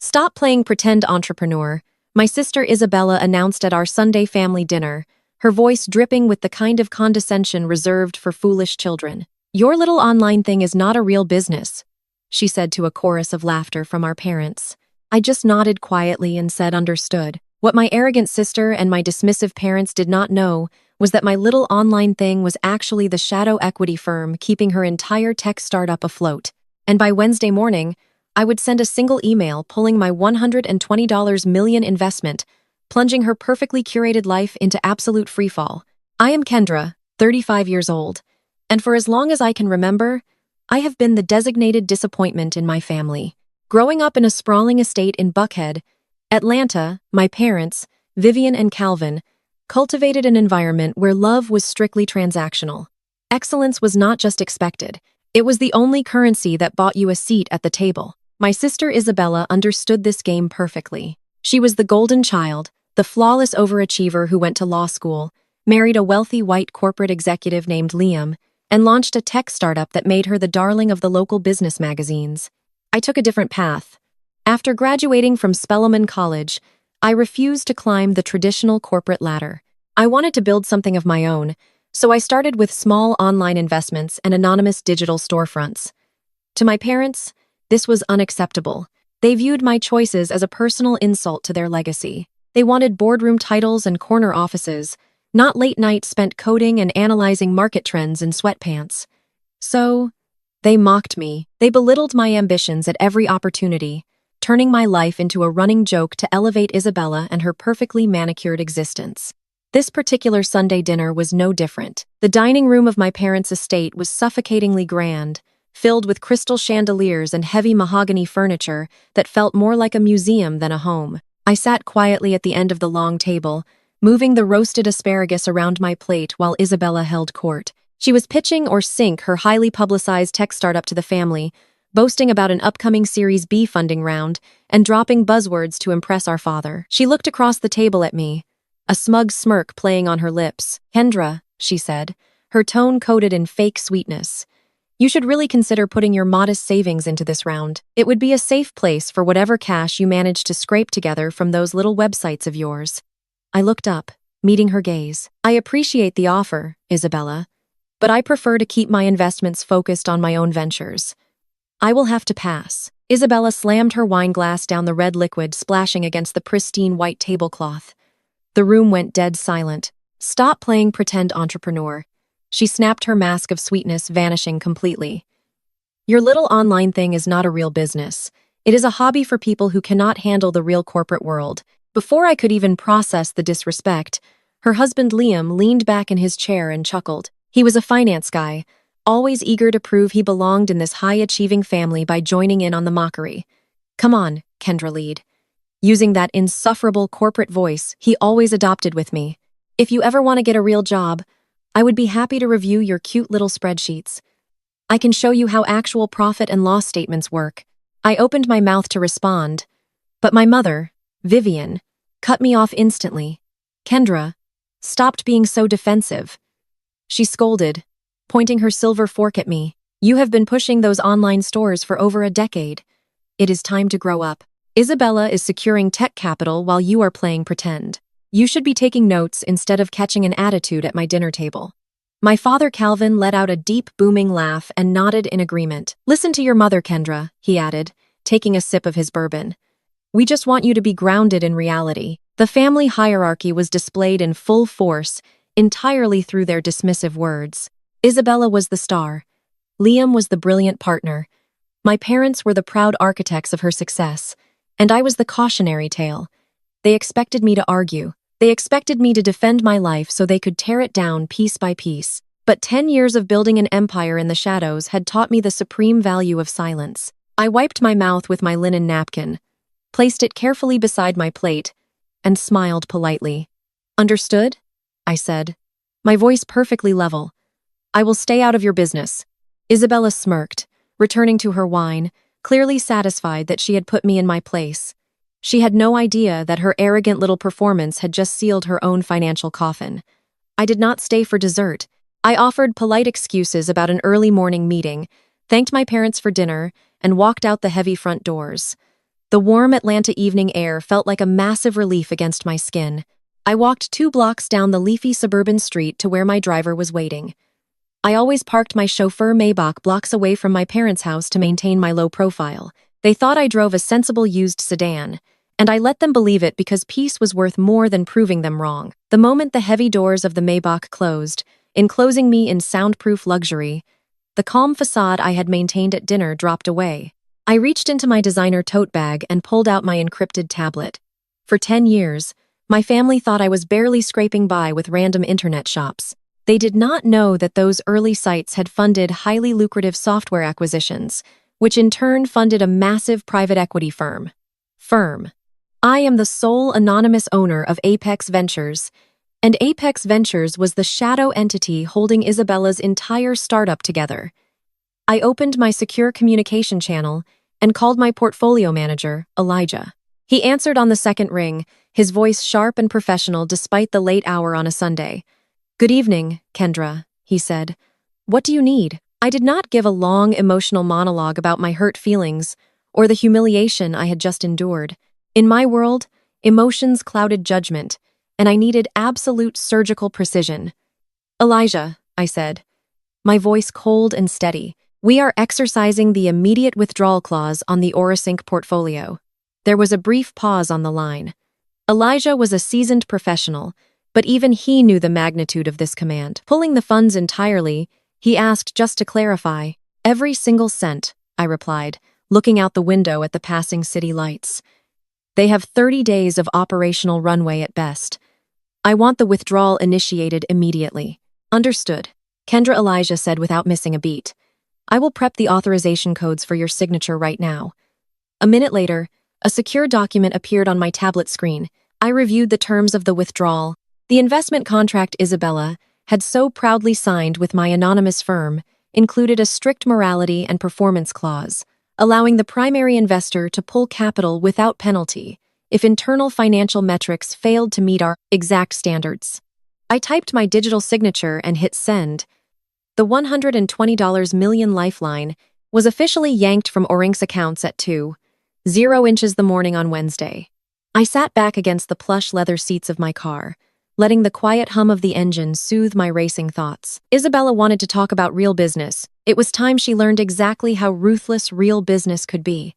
Stop playing pretend entrepreneur, my sister Isabella announced at our Sunday family dinner, her voice dripping with the kind of condescension reserved for foolish children. Your little online thing is not a real business, she said to a chorus of laughter from our parents. I just nodded quietly and said understood. What my arrogant sister and my dismissive parents did not know was that my little online thing was actually the shadow equity firm keeping her entire tech startup afloat. And by Wednesday morning, I would send a single email pulling my $120 million investment, plunging her perfectly curated life into absolute freefall. I am Kendra, 35 years old, and for as long as I can remember, I have been the designated disappointment in my family. Growing up in a sprawling estate in Buckhead, Atlanta, my parents, Vivian and Calvin, cultivated an environment where love was strictly transactional. Excellence was not just expected, it was the only currency that bought you a seat at the table. My sister Isabella understood this game perfectly. She was the golden child, the flawless overachiever who went to law school, married a wealthy white corporate executive named Liam, and launched a tech startup that made her the darling of the local business magazines. I took a different path. After graduating from Spelman College, I refused to climb the traditional corporate ladder. I wanted to build something of my own, so I started with small online investments and anonymous digital storefronts. To my parents, this was unacceptable. They viewed my choices as a personal insult to their legacy. They wanted boardroom titles and corner offices, not late nights spent coding and analyzing market trends in sweatpants. So, they mocked me. They belittled my ambitions at every opportunity, turning my life into a running joke to elevate Isabella and her perfectly manicured existence. This particular Sunday dinner was no different. The dining room of my parents' estate was suffocatingly grand, filled with crystal chandeliers and heavy mahogany furniture that felt more like a museum than a home. I sat quietly at the end of the long table, moving the roasted asparagus around my plate while Isabella held court. She was pitching or sink her highly publicized tech startup to the family, boasting about an upcoming Series B funding round and dropping buzzwords to impress our father. She looked across the table at me, a smug smirk playing on her lips. Kendra, she said, her tone coated in fake sweetness. You should really consider putting your modest savings into this round. It would be a safe place for whatever cash you manage to scrape together from those little websites of yours. I looked up, meeting her gaze. I appreciate the offer, Isabella, but I prefer to keep my investments focused on my own ventures. I will have to pass. Isabella slammed her wine glass down the red liquid splashing against the pristine white tablecloth. The room went dead silent. Stop playing pretend entrepreneur. She snapped her mask of sweetness, vanishing completely. Your little online thing is not a real business. It is a hobby for people who cannot handle the real corporate world. Before I could even process the disrespect, her husband Liam leaned back in his chair and chuckled. He was a finance guy, always eager to prove he belonged in this high-achieving family by joining in on the mockery. Come on, Kendra lead. Using that insufferable corporate voice he always adopted with me. If you ever want to get a real job, I would be happy to review your cute little spreadsheets. I can show you how actual profit and loss statements work. I opened my mouth to respond, but my mother, Vivian, cut me off instantly. Kendra stopped being so defensive. She scolded, pointing her silver fork at me. You have been pushing those online stores for over a decade. It is time to grow up. Isabella is securing tech capital while you are playing pretend. You should be taking notes instead of catching an attitude at my dinner table. My father Calvin let out a deep, booming laugh and nodded in agreement. Listen to your mother, Kendra, he added, taking a sip of his bourbon. We just want you to be grounded in reality. The family hierarchy was displayed in full force, entirely through their dismissive words. Isabella was the star. Liam was the brilliant partner. My parents were the proud architects of her success, and I was the cautionary tale. They expected me to argue. They expected me to defend my life so they could tear it down piece by piece. But 10 years of building an empire in the shadows had taught me the supreme value of silence. I wiped my mouth with my linen napkin, placed it carefully beside my plate, and smiled politely. Understood? I said, my voice perfectly level. I will stay out of your business. Isabella smirked, returning to her wine, clearly satisfied that she had put me in my place. She had no idea that her arrogant little performance had just sealed her own financial coffin. I did not stay for dessert. I offered polite excuses about an early morning meeting, thanked my parents for dinner, and walked out the heavy front doors. The warm Atlanta evening air felt like a massive relief against my skin. I walked 2 blocks down the leafy suburban street to where my driver was waiting. I always parked my chauffeur Maybach blocks away from my parents' house to maintain my low profile. They thought I drove a sensible used sedan, and I let them believe it because peace was worth more than proving them wrong. The moment the heavy doors of the Maybach closed, enclosing me in soundproof luxury, the calm facade I had maintained at dinner dropped away. I reached into my designer tote bag and pulled out my encrypted tablet. For 10 years, my family thought I was barely scraping by with random internet shops. They did not know that those early sites had funded highly lucrative software acquisitions, which in turn funded a massive private equity firm. I am the sole anonymous owner of Apex Ventures, and Apex Ventures was the shadow entity holding Isabella's entire startup together. I opened my secure communication channel and called my portfolio manager, Elijah. He answered on the second ring, his voice sharp and professional despite the late hour on a Sunday. "Good evening, Kendra," he said. "What do you need?" I did not give a long emotional monologue about my hurt feelings or the humiliation I had just endured. In my world, emotions clouded judgment, and I needed absolute surgical precision. "Elijah," I said, my voice cold and steady, "we are exercising the immediate withdrawal clause on the Orasync portfolio." There was a brief pause on the line. Elijah was a seasoned professional, but even he knew the magnitude of this command. Pulling the funds entirely, he asked just to clarify. "Every single cent," I replied, looking out the window at the passing city lights. "They have 30 days of operational runway at best. I want the withdrawal initiated immediately." "Understood," Kendra Elijah said without missing a beat. "I will prep the authorization codes for your signature right now." A minute later, a secure document appeared on my tablet screen. I reviewed the terms of the withdrawal. The investment contract Isabella had so proudly signed with my anonymous firm included a strict morality and performance clause, allowing the primary investor to pull capital without penalty if internal financial metrics failed to meet our exact standards. I typed my digital signature and hit send. The $120 million lifeline was officially yanked from Orink's accounts at 2:00 inches the morning on Wednesday. I sat back against the plush leather seats of my car, letting the quiet hum of the engine soothe my racing thoughts. Isabella wanted to talk about real business. It was time she learned exactly how ruthless real business could be.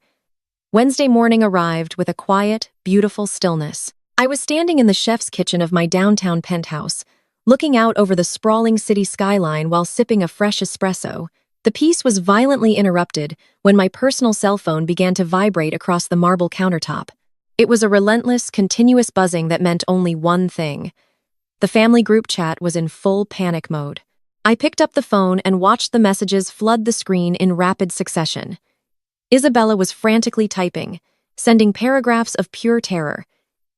Wednesday morning arrived with a quiet, beautiful stillness. I was standing in the chef's kitchen of my downtown penthouse, looking out over the sprawling city skyline while sipping a fresh espresso. The peace was violently interrupted when my personal cell phone began to vibrate across the marble countertop. It was a relentless, continuous buzzing that meant only one thing. The family group chat was in full panic mode. I picked up the phone and watched the messages flood the screen in rapid succession. Isabella was frantically typing, sending paragraphs of pure terror.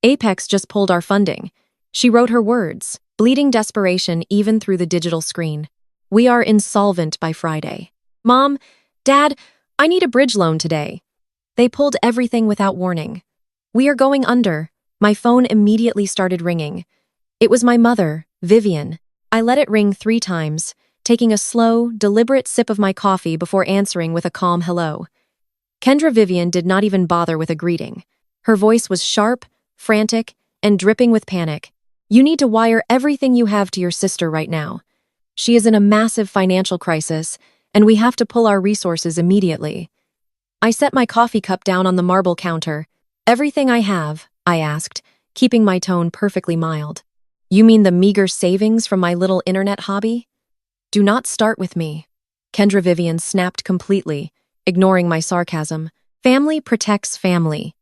"Apex just pulled our funding." She wrote her words, bleeding desperation even through the digital screen. "We are insolvent by Friday. Mom, Dad, I need a bridge loan today." They pulled everything without warning. "We are going under." My phone immediately started ringing. It was my mother, Vivian. I let it ring 3 times, taking a slow, deliberate sip of my coffee before answering with a calm hello. Kendra Vivian did not even bother with a greeting. Her voice was sharp, frantic, and dripping with panic. "You need to wire everything you have to your sister right now. She is in a massive financial crisis, and we have to pull our resources immediately." I set my coffee cup down on the marble counter. "Everything I have?" I asked, keeping my tone perfectly mild. "You mean the meager savings from my little internet hobby?" "Do not start with me." Kendra Vivian snapped completely, ignoring my sarcasm. "Family protects family.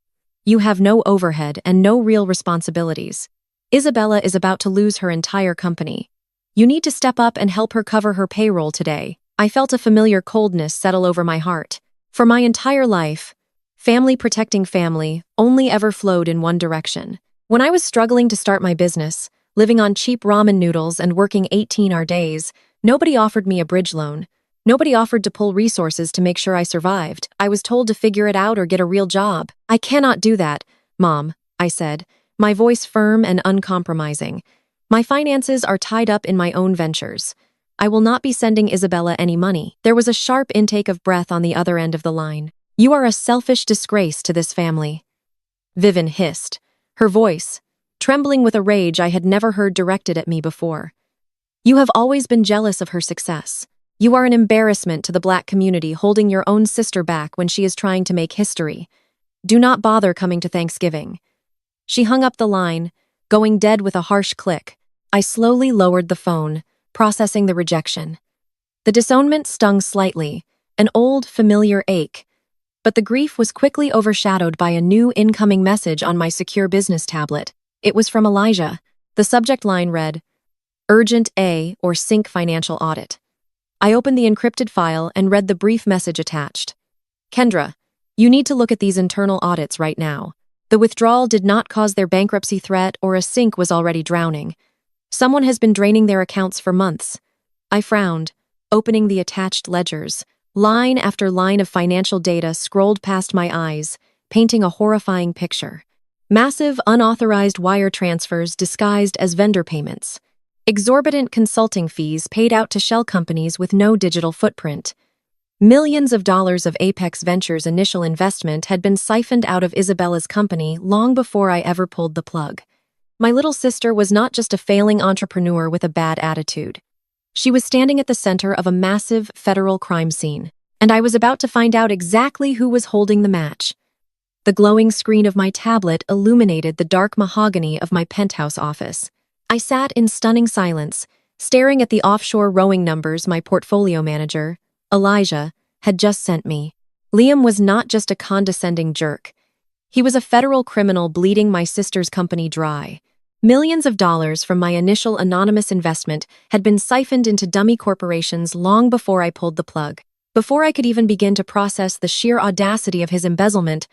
You have no overhead and no real responsibilities. Isabella is about to lose her entire company. You need to step up and help her cover her payroll today." I felt a familiar coldness settle over my heart. For my entire life, family protecting family only ever flowed in one direction. When I was struggling to start my business, living on cheap ramen noodles and working 18-hour days, nobody offered me a bridge loan. Nobody offered to pull resources to make sure I survived. I was told to figure it out or get a real job. "I cannot do that, Mom," I said, my voice firm and uncompromising. "My finances are tied up in my own ventures. I will not be sending Isabella any money." There was a sharp intake of breath on the other end of the line. You are a selfish disgrace to this family." Vivian hissed, her voice trembling with a rage I had never heard directed at me before. "You have always been jealous of her success. You are an embarrassment to the Black community, holding your own sister back when she is trying to make history. Do not bother coming to Thanksgiving." She hung up the line, going dead with a harsh click. I slowly lowered the phone, processing the rejection. The disownment stung slightly, an old, familiar ache, but the grief was quickly overshadowed by a new incoming message on my secure business tablet. It was from Elijah. The subject line read, "Urgent A or Sync Financial Audit." I opened the encrypted file and read the brief message attached. "Kendra, you need to look at these internal audits right now. The withdrawal did not cause their bankruptcy threat, or a sink was already drowning. Someone has been draining their accounts for months." I frowned, opening the attached ledgers. Line after line of financial data scrolled past my eyes, painting a horrifying picture. Massive, unauthorized wire transfers disguised as vendor payments. Exorbitant consulting fees paid out to shell companies with no digital footprint. Millions of dollars of Apex Ventures' initial investment had been siphoned out of Isabella's company long before I ever pulled the plug. My little sister was not just a failing entrepreneur with a bad attitude. She was standing at the center of a massive federal crime scene, and I was about to find out exactly who was holding the match. The glowing screen of my tablet illuminated the dark mahogany of my penthouse office. I sat in stunning silence, staring at the offshore rowing numbers my portfolio manager, Elijah, had just sent me. Liam was not just a condescending jerk. He was a federal criminal bleeding my sister's company dry. Millions of dollars from my initial anonymous investment had been siphoned into dummy corporations long before I pulled the plug. Before I could even begin to process the sheer audacity of his embezzlement,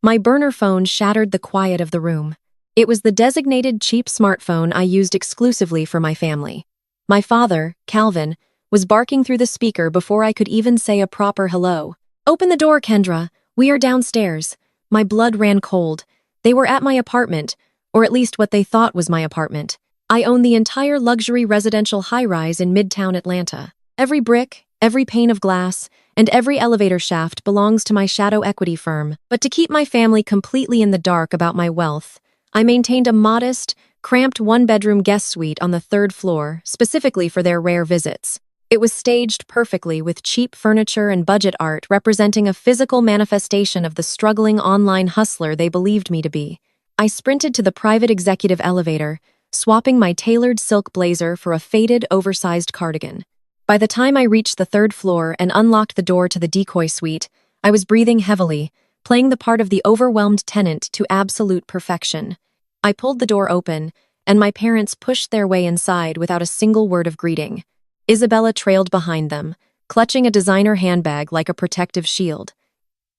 my burner phone shattered the quiet of the room. It was the designated cheap smartphone I used exclusively for my family. My father, Calvin, was barking through the speaker before I could even say a proper hello. "Open the door, Kendra. We are downstairs." My blood ran cold. They were at my apartment, or at least what they thought was my apartment. I own the entire luxury residential high-rise in Midtown Atlanta. Every brick, every pane of glass, and every elevator shaft belongs to my shadow equity firm. But to keep my family completely in the dark about my wealth, I maintained a modest, cramped one-bedroom guest suite on the third floor, specifically for their rare visits. It was staged perfectly with cheap furniture and budget art representing a physical manifestation of the struggling online hustler they believed me to be. I sprinted to the private executive elevator, swapping my tailored silk blazer for a faded, oversized cardigan. By the time I reached the third floor and unlocked the door to the decoy suite, I was breathing heavily, playing the part of the overwhelmed tenant to absolute perfection. I pulled the door open, and my parents pushed their way inside without a single word of greeting. Isabella trailed behind them, clutching a designer handbag like a protective shield.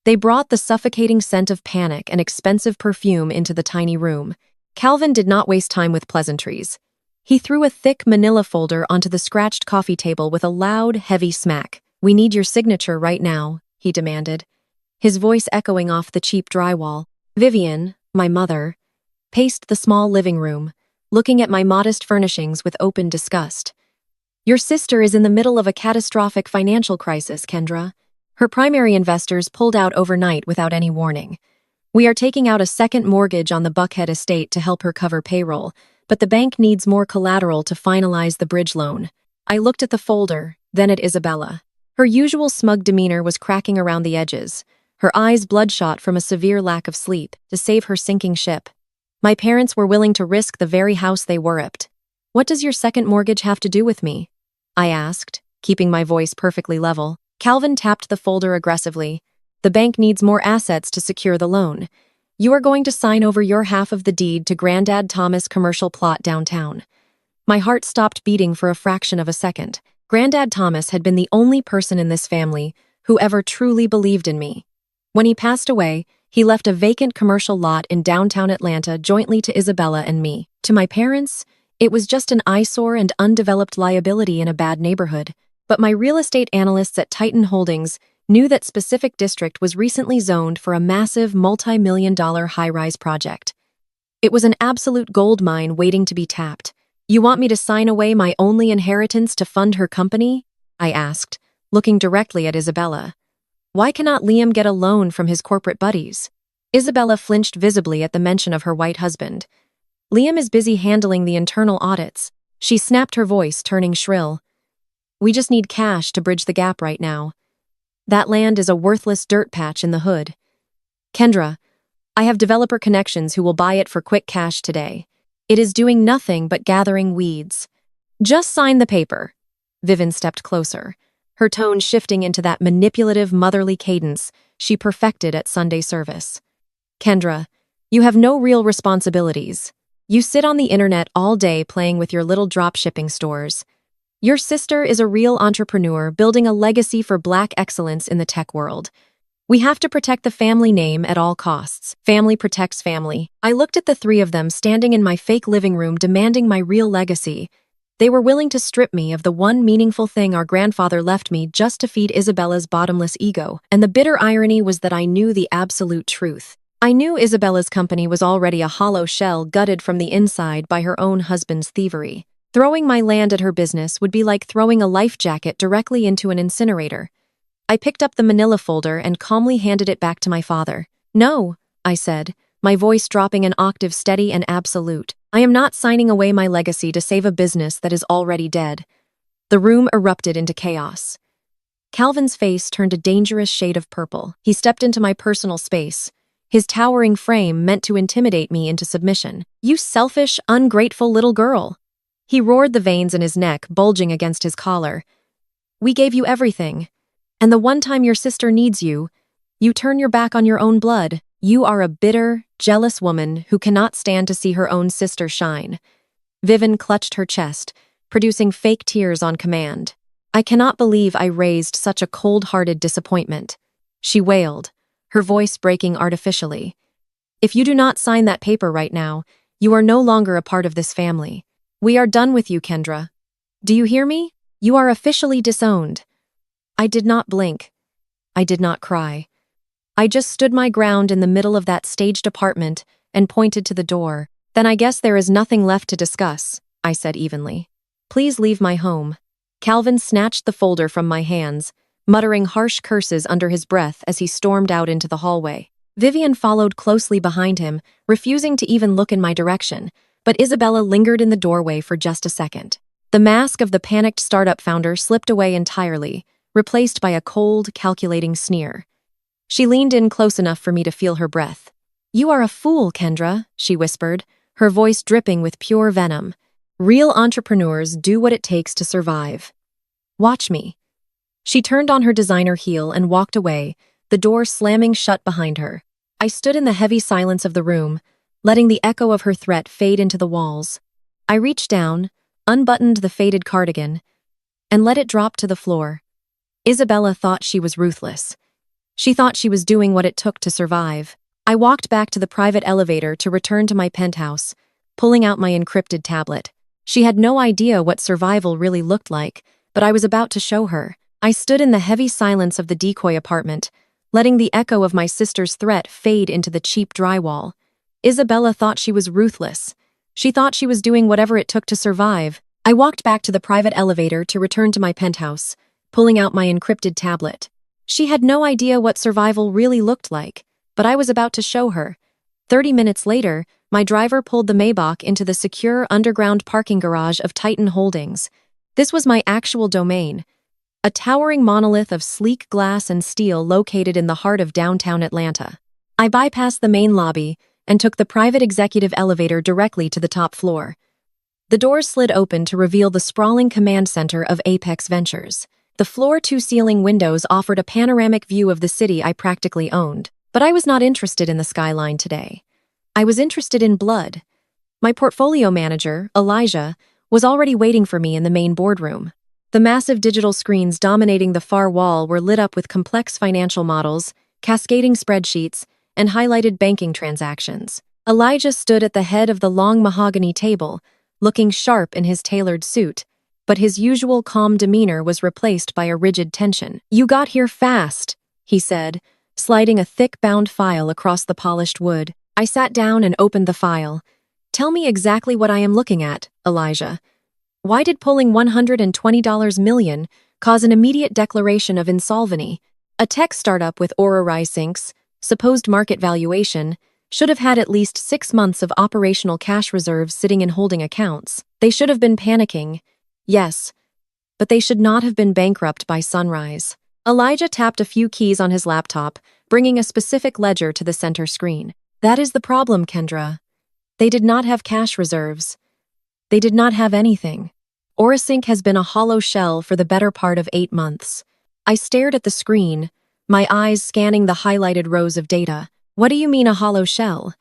They brought the suffocating scent of panic and expensive perfume into the tiny room. Calvin did not waste time with pleasantries. He threw a thick manila folder onto the scratched coffee table with a loud, heavy smack. "We need your signature right now," he demanded, his voice echoing off the cheap drywall. Vivian, my mother, paced the small living room, looking at my modest furnishings with open disgust. "Your sister is in the middle of a catastrophic financial crisis, Kendra. Her primary investors pulled out overnight without any warning. We are taking out a second mortgage on the Buckhead estate to help her cover payroll, but the bank needs more collateral to finalize the bridge loan." I looked at the folder, then at Isabella. Her usual smug demeanor was cracking around the edges, her eyes bloodshot from a severe lack of sleep to save her sinking ship. My parents were willing to risk the very house they worshipped. "What does your second mortgage have to do with me?" I asked, keeping my voice perfectly level. Calvin tapped the folder aggressively. "The bank needs more assets to secure the loan. You are going to sign over your half of the deed to Grandad Thomas' commercial plot downtown." My heart stopped beating for a fraction of a second. Grandad Thomas had been the only person in this family who ever truly believed in me. When he passed away, he left a vacant commercial lot in downtown Atlanta jointly to Isabella and me. To my parents, it was just an eyesore and undeveloped liability in a bad neighborhood. But my real estate analysts at Titan Holdings knew that specific district was recently zoned for a massive multi-million-dollar high-rise project. It was an absolute gold mine waiting to be tapped. "You want me to sign away my only inheritance to fund her company?" I asked, looking directly at Isabella. Why cannot Liam get a loan from his corporate buddies? Isabella flinched visibly at the mention of her white husband. Liam is busy handling the internal audits. She snapped her voice, turning shrill. We just need cash to bridge the gap right now. That land is a worthless dirt patch in the hood. Kendra, I have developer connections who will buy it for quick cash today. It is doing nothing but gathering weeds. Just sign the paper. Vivian stepped closer, her tone shifting into that manipulative motherly cadence she perfected at Sunday service. Kendra, you have no real responsibilities. You sit on the internet all day playing with your little drop-shipping stores. Your sister is a real entrepreneur building a legacy for Black excellence in the tech world. We have to protect the family name at all costs. Family protects family. I looked at the three of them standing in my fake living room demanding my real legacy. They were willing to strip me of the one meaningful thing our grandfather left me just to feed Isabella's bottomless ego. And the bitter irony was that I knew the absolute truth. I knew Isabella's company was already a hollow shell gutted from the inside by her own husband's thievery. Throwing my land at her business would be like throwing a life jacket directly into an incinerator. I picked up the manila folder and calmly handed it back to my father. No, I said, my voice dropping an octave steady and absolute. I am not signing away my legacy to save a business that is already dead. The room erupted into chaos. Calvin's face turned a dangerous shade of purple. He stepped into my personal space. His towering frame meant to intimidate me into submission. You selfish, ungrateful little girl. He roared, the veins in his neck bulging against his collar. We gave you everything. And the one time your sister needs you, you turn your back on your own blood. You are a bitter, jealous woman who cannot stand to see her own sister shine. Vivian clutched her chest, producing fake tears on command. I cannot believe I raised such a cold-hearted disappointment. She wailed, her voice breaking artificially. If you do not sign that paper right now, you are no longer a part of this family. We are done with you, Kendra. Do you hear me? You are officially disowned. I did not blink. I did not cry. I just stood my ground in the middle of that staged apartment and pointed to the door. Then I guess there is nothing left to discuss, I said evenly. Please leave my home. Calvin snatched the folder from my hands, muttering harsh curses under his breath as he stormed out into the hallway. Vivian followed closely behind him, refusing to even look in my direction, but Isabella lingered in the doorway for just a second. The mask of the panicked startup founder slipped away entirely, replaced by a cold, calculating sneer. She leaned in close enough for me to feel her breath. You are a fool, Kendra, she whispered, her voice dripping with pure venom. Real entrepreneurs do what it takes to survive. Watch me. She turned on her designer heel and walked away, the door slamming shut behind her. I stood in the heavy silence of the room, letting the echo of her threat fade into the walls. I reached down, unbuttoned the faded cardigan, and let it drop to the floor. Isabella thought she was ruthless. She thought she was doing what it took to survive. I walked back to the private elevator to return to my penthouse, pulling out my encrypted tablet. She had no idea what survival really looked like, but I was about to show her. I stood in the heavy silence of the decoy apartment, letting the echo of my sister's threat fade into the cheap drywall. Isabella thought she was ruthless. She thought she was doing whatever it took to survive. I walked back to the private elevator to return to my penthouse, pulling out my encrypted tablet. She had no idea what survival really looked like, but I was about to show her. 30 minutes later, my driver pulled the Maybach into the secure underground parking garage of Titan Holdings. This was my actual domain, a towering monolith of sleek glass and steel located in the heart of downtown Atlanta. I bypassed the main lobby and took the private executive elevator directly to the top floor. The doors slid open to reveal the sprawling command center of Apex Ventures. The floor-to-ceiling windows offered a panoramic view of the city I practically owned. But I was not interested in the skyline today. I was interested in blood. My portfolio manager, Elijah, was already waiting for me in the main boardroom. The massive digital screens dominating the far wall were lit up with complex financial models, cascading spreadsheets, and highlighted banking transactions. Elijah stood at the head of the long mahogany table, looking sharp in his tailored suit, but his usual calm demeanor was replaced by a rigid tension. "You got here fast," he said, sliding a thick bound file across the polished wood. I sat down and opened the file. "Tell me exactly what I am looking at, Elijah. Why did pulling $120 million cause an immediate declaration of insolvency?" A tech startup with Aura Sinks, supposed market valuation, should have had at least 6 months of operational cash reserves sitting in holding accounts. They should have been panicking. Yes, but they should not have been bankrupt by sunrise. Elijah tapped a few keys on his laptop, bringing a specific ledger to the center screen. That is the problem, Kendra. They did not have cash reserves. They did not have anything. Orasync has been a hollow shell for the better part of 8 months. I stared at the screen, my eyes scanning the highlighted rows of data. What do you mean a hollow shell?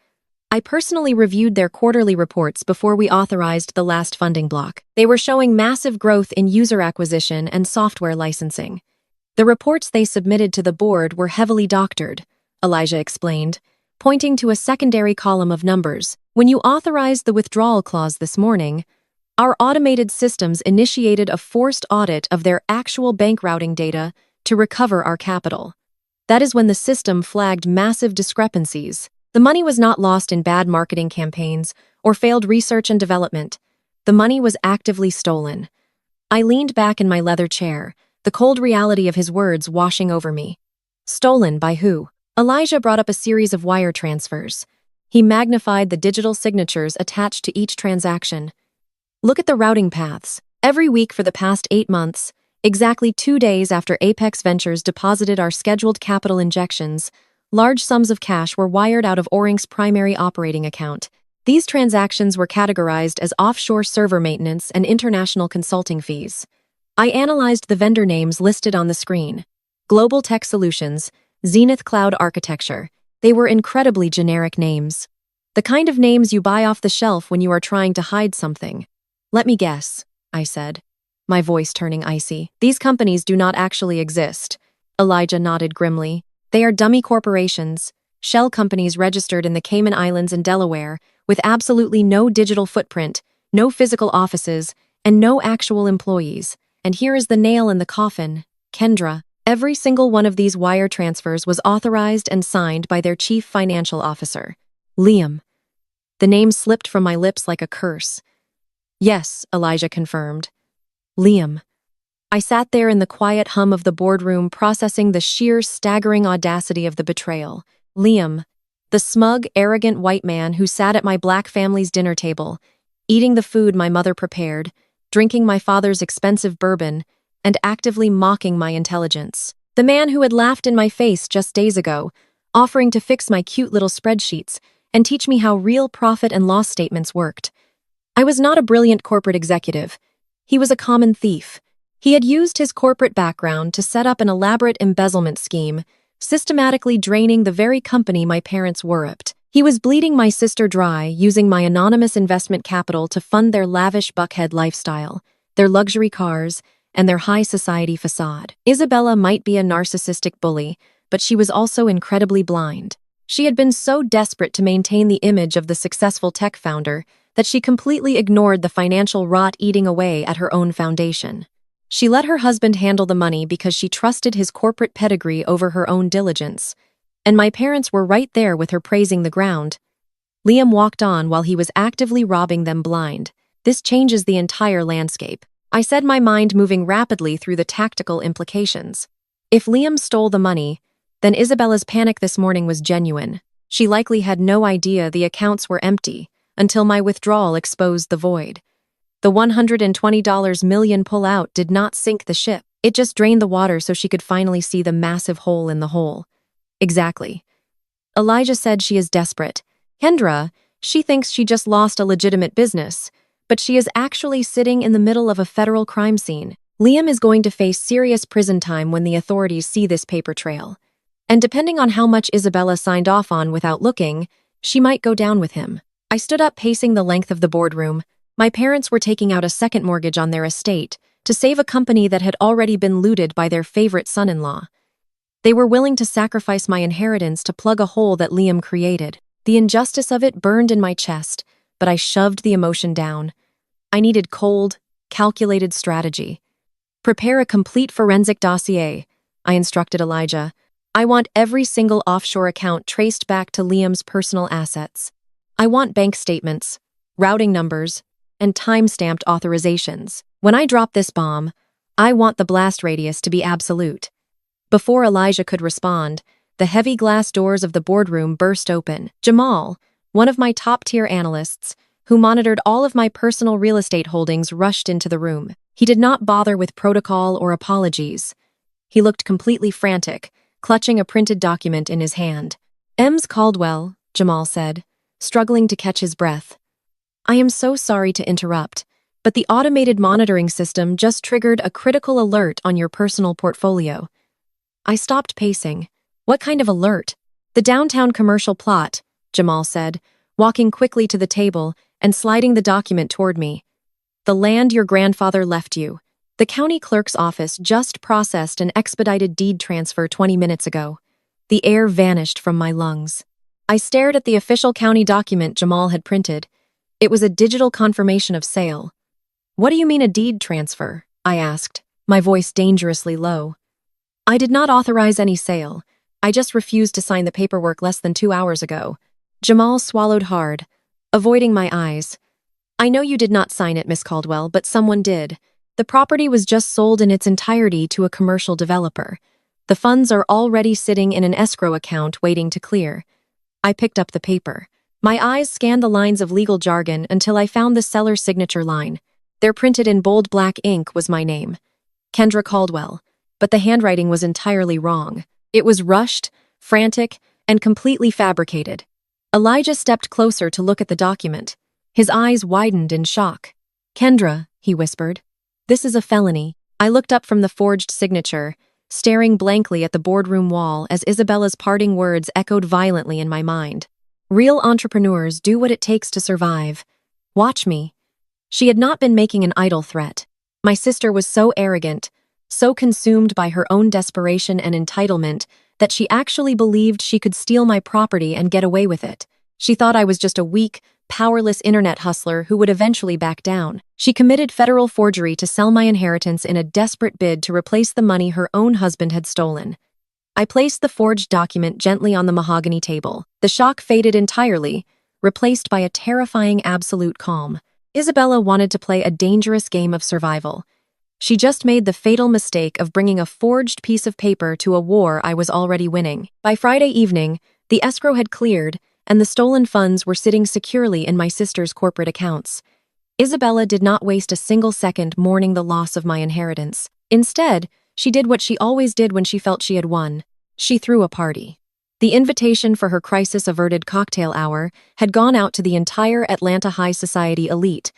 I personally reviewed their quarterly reports before we authorized the last funding block. They were showing massive growth in user acquisition and software licensing. The reports they submitted to the board were heavily doctored, Elijah explained, pointing to a secondary column of numbers. When you authorized the withdrawal clause this morning, our automated systems initiated a forced audit of their actual bank routing data to recover our capital. That is when the system flagged massive discrepancies. The money was not lost in bad marketing campaigns or failed research and development. The money was actively stolen. I leaned back in my leather chair, the cold reality of his words washing over me. Stolen by who? Elijah brought up a series of wire transfers. He magnified the digital signatures attached to each transaction. Look at the routing paths. Every week for the past 8 months, exactly 2 days after Apex Ventures deposited our scheduled capital injections, large sums of cash were wired out of Orink's primary operating account. These transactions were categorized as offshore server maintenance and international consulting fees. I analyzed the vendor names listed on the screen. Global Tech Solutions, Zenith Cloud Architecture. They were incredibly generic names. The kind of names you buy off the shelf when you are trying to hide something. Let me guess, I said, my voice turning icy. These companies do not actually exist. Elijah nodded grimly. They are dummy corporations, shell companies registered in the Cayman Islands and Delaware, with absolutely no digital footprint, no physical offices, and no actual employees. And here is the nail in the coffin, Kendra. Every single one of these wire transfers was authorized and signed by their chief financial officer, Liam. The name slipped from my lips like a curse. Yes, Elijah confirmed. Liam. I sat there in the quiet hum of the boardroom processing the sheer staggering audacity of the betrayal. Liam, the smug, arrogant white man who sat at my black family's dinner table, eating the food my mother prepared, drinking my father's expensive bourbon, and actively mocking my intelligence. The man who had laughed in my face just days ago, offering to fix my cute little spreadsheets and teach me how real profit and loss statements worked. I was not a brilliant corporate executive. He was a common thief. He had used his corporate background to set up an elaborate embezzlement scheme, systematically draining the very company my parents worshiped. He was bleeding my sister dry, using my anonymous investment capital to fund their lavish Buckhead lifestyle, their luxury cars, and their high society facade. Isabella might be a narcissistic bully, but she was also incredibly blind. She had been so desperate to maintain the image of the successful tech founder that she completely ignored the financial rot eating away at her own foundation. She let her husband handle the money because she trusted his corporate pedigree over her own diligence. And my parents were right there with her praising the ground. Liam walked on while he was actively robbing them blind. This changes the entire landscape. I said, my mind moving rapidly through the tactical implications. If Liam stole the money, then Isabella's panic this morning was genuine. She likely had no idea the accounts were empty until my withdrawal exposed the void. The $120 million pullout did not sink the ship. It just drained the water so she could finally see the massive hole in the hole. Exactly. Elijah said she is desperate. Kendra, she thinks she just lost a legitimate business, but she is actually sitting in the middle of a federal crime scene. Liam is going to face serious prison time when the authorities see this paper trail. And depending on how much Isabella signed off on without looking, she might go down with him. I stood up pacing the length of the boardroom. My parents were taking out a second mortgage on their estate to save a company that had already been looted by their favorite son-in-law. They were willing to sacrifice my inheritance to plug a hole that Liam created. The injustice of it burned in my chest, but I shoved the emotion down. I needed cold, calculated strategy. Prepare a complete forensic dossier, I instructed Elijah. I want every single offshore account traced back to Liam's personal assets. I want bank statements, routing numbers, and time-stamped authorizations. When I drop this bomb, I want the blast radius to be absolute. Before Elijah could respond, the heavy glass doors of the boardroom burst open. Jamal, one of my top-tier analysts, who monitored all of my personal real estate holdings, rushed into the room. He did not bother with protocol or apologies. He looked completely frantic, clutching a printed document in his hand. "Ems Caldwell," Jamal said, struggling to catch his breath. "I am so sorry to interrupt, but the automated monitoring system just triggered a critical alert on your personal portfolio." I stopped pacing. "What kind of alert?" "The downtown commercial plot," Jamal said, walking quickly to the table and sliding the document toward me. "The land your grandfather left you. The county clerk's office just processed an expedited deed transfer 20 minutes ago." The air vanished from my lungs. I stared at the official county document Jamal had printed. It was a digital confirmation of sale. "What do you mean a deed transfer?" I asked, my voice dangerously low. "I did not authorize any sale. I just refused to sign the paperwork less than 2 hours ago." Jamal swallowed hard, avoiding my eyes. "I know you did not sign it, Miss Caldwell, but someone did. The property was just sold in its entirety to a commercial developer. The funds are already sitting in an escrow account waiting to clear." I picked up the paper. My eyes scanned the lines of legal jargon until I found the seller's signature line. There, printed in bold black ink, was my name, Kendra Caldwell, but the handwriting was entirely wrong. It was rushed, frantic, and completely fabricated. Elijah stepped closer to look at the document. His eyes widened in shock. "Kendra," he whispered, "this is a felony." I looked up from the forged signature, staring blankly at the boardroom wall as Isabella's parting words echoed violently in my mind. "Real entrepreneurs do what it takes to survive. Watch me." She had not been making an idle threat. My sister was so arrogant, so consumed by her own desperation and entitlement, that she actually believed she could steal my property and get away with it. She thought I was just a weak, powerless internet hustler who would eventually back down. She committed federal forgery to sell my inheritance in a desperate bid to replace the money her own husband had stolen. I placed the forged document gently on the mahogany table. The shock faded entirely, replaced by a terrifying absolute calm. Isabella wanted to play a dangerous game of survival. She just made the fatal mistake of bringing a forged piece of paper to a war I was already winning. By Friday evening, the escrow had cleared, and the stolen funds were sitting securely in my sister's corporate accounts. Isabella did not waste a single second mourning the loss of my inheritance. Instead, she did what she always did when she felt she had won. She threw a party. The invitation for her crisis-averted cocktail hour had gone out to the entire Atlanta high society elite,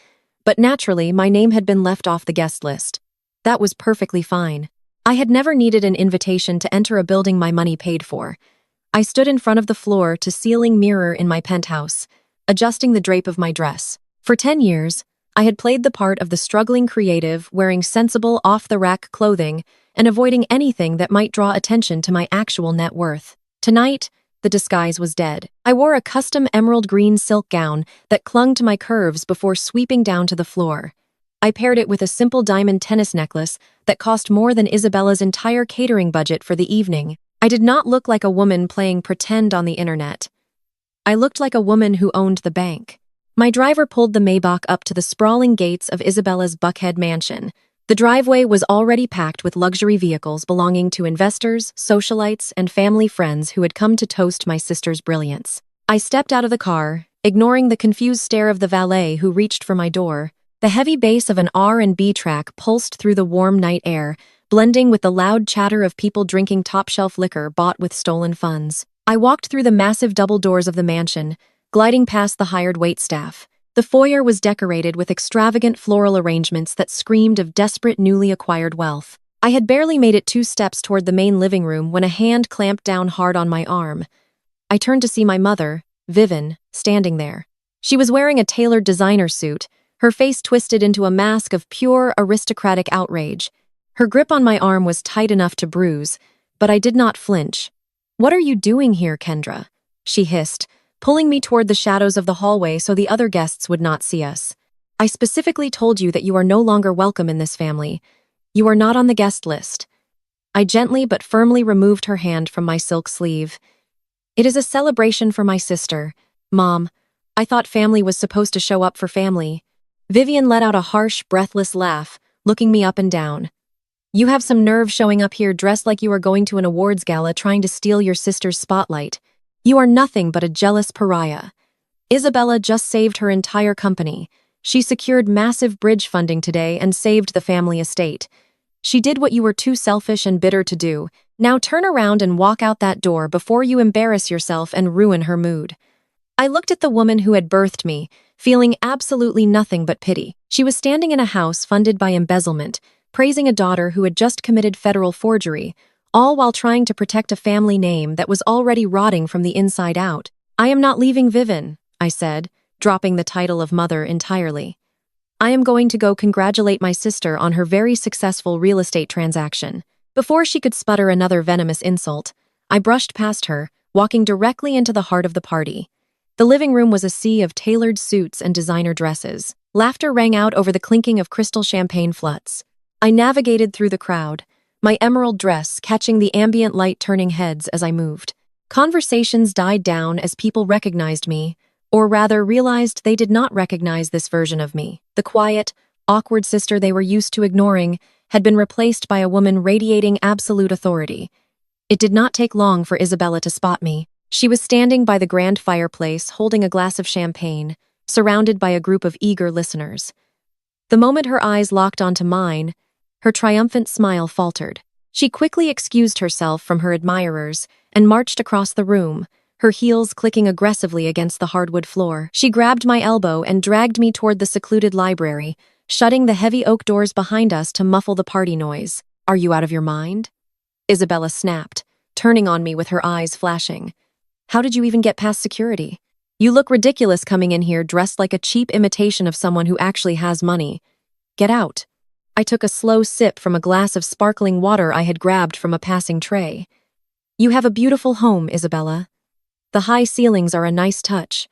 but naturally my name had been left off the guest list. That was perfectly fine. I had never needed an invitation to enter a building my money paid for. I stood in front of the floor-to-ceiling mirror in my penthouse, adjusting the drape of my dress. For 10 years, I had played the part of the struggling creative, wearing sensible, off-the-rack clothing and avoiding anything that might draw attention to my actual net worth. Tonight, the disguise was dead. I wore a custom emerald green silk gown that clung to my curves before sweeping down to the floor. I paired it with a simple diamond tennis necklace that cost more than Isabella's entire catering budget for the evening. I did not look like a woman playing pretend on the internet. I looked like a woman who owned the bank. My driver pulled the Maybach up to the sprawling gates of Isabella's Buckhead mansion. The driveway was already packed with luxury vehicles belonging to investors, socialites, and family friends who had come to toast my sister's brilliance. I stepped out of the car, ignoring the confused stare of the valet who reached for my door. The heavy bass of an R&B track pulsed through the warm night air, blending with the loud chatter of people drinking top-shelf liquor bought with stolen funds. I walked through the massive double doors of the mansion, gliding past the hired waitstaff. The foyer was decorated with extravagant floral arrangements that screamed of desperate newly acquired wealth. I had barely made it 2 steps toward the main living room when a hand clamped down hard on my arm. I turned to see my mother, Vivian, standing there. She was wearing a tailored designer suit, her face twisted into a mask of pure aristocratic outrage. Her grip on my arm was tight enough to bruise, but I did not flinch. "What are you doing here, Kendra?" she hissed, pulling me toward the shadows of the hallway so the other guests would not see us. "I specifically told you that you are no longer welcome in this family. You are not on the guest list." I gently but firmly removed her hand from my silk sleeve. "It is a celebration for my sister, Mom. I thought family was supposed to show up for family." Vivian let out a harsh, breathless laugh, looking me up and down. You have some nerve showing up here dressed like you are going to an awards gala trying to steal your sister's spotlight. You are nothing but a jealous pariah. Isabella just saved her entire company. She secured massive bridge funding today and saved the family estate. She did what you were too selfish and bitter to do. Now turn around and walk out that door before you embarrass yourself and ruin her mood. I looked at the woman who had birthed me, feeling absolutely nothing but pity. She was standing in a house funded by embezzlement, praising a daughter who had just committed federal forgery, all while trying to protect a family name that was already rotting from the inside out. I am not leaving Vivin, I said, dropping the title of mother entirely. I am going to go congratulate my sister on her very successful real estate transaction. Before she could sputter another venomous insult, I brushed past her, walking directly into the heart of the party. The living room was a sea of tailored suits and designer dresses. Laughter rang out over the clinking of crystal champagne flutes. I navigated through the crowd, my emerald dress catching the ambient light turning heads as I moved. Conversations died down as people recognized me, or rather realized they did not recognize this version of me. The quiet, awkward sister they were used to ignoring had been replaced by a woman radiating absolute authority. It did not take long for Isabella to spot me. She was standing by the grand fireplace, holding a glass of champagne, surrounded by a group of eager listeners. The moment her eyes locked onto mine, her triumphant smile faltered. She quickly excused herself from her admirers and marched across the room, her heels clicking aggressively against the hardwood floor. She grabbed my elbow and dragged me toward the secluded library, shutting the heavy oak doors behind us to muffle the party noise. "Are you out of your mind?" Isabella snapped, turning on me with her eyes flashing. "How did you even get past security? You look ridiculous coming in here dressed like a cheap imitation of someone who actually has money. Get out." I took a slow sip from a glass of sparkling water I had grabbed from a passing tray. "You have a beautiful home, Isabella. The high ceilings are a nice touch.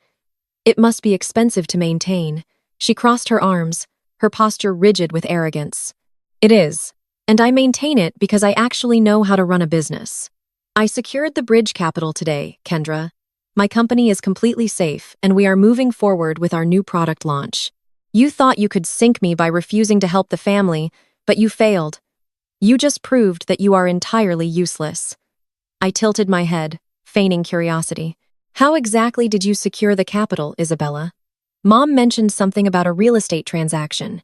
It must be expensive to maintain." She crossed her arms, her posture rigid with arrogance. "It is, and I maintain it because I actually know how to run a business. I secured the bridge capital today, Kendra. My company is completely safe, and we are moving forward with our new product launch. You thought you could sink me by refusing to help the family, but you failed. You just proved that you are entirely useless." I tilted my head, feigning curiosity. "How exactly did you secure the capital, Isabella? Mom mentioned something about a real estate transaction.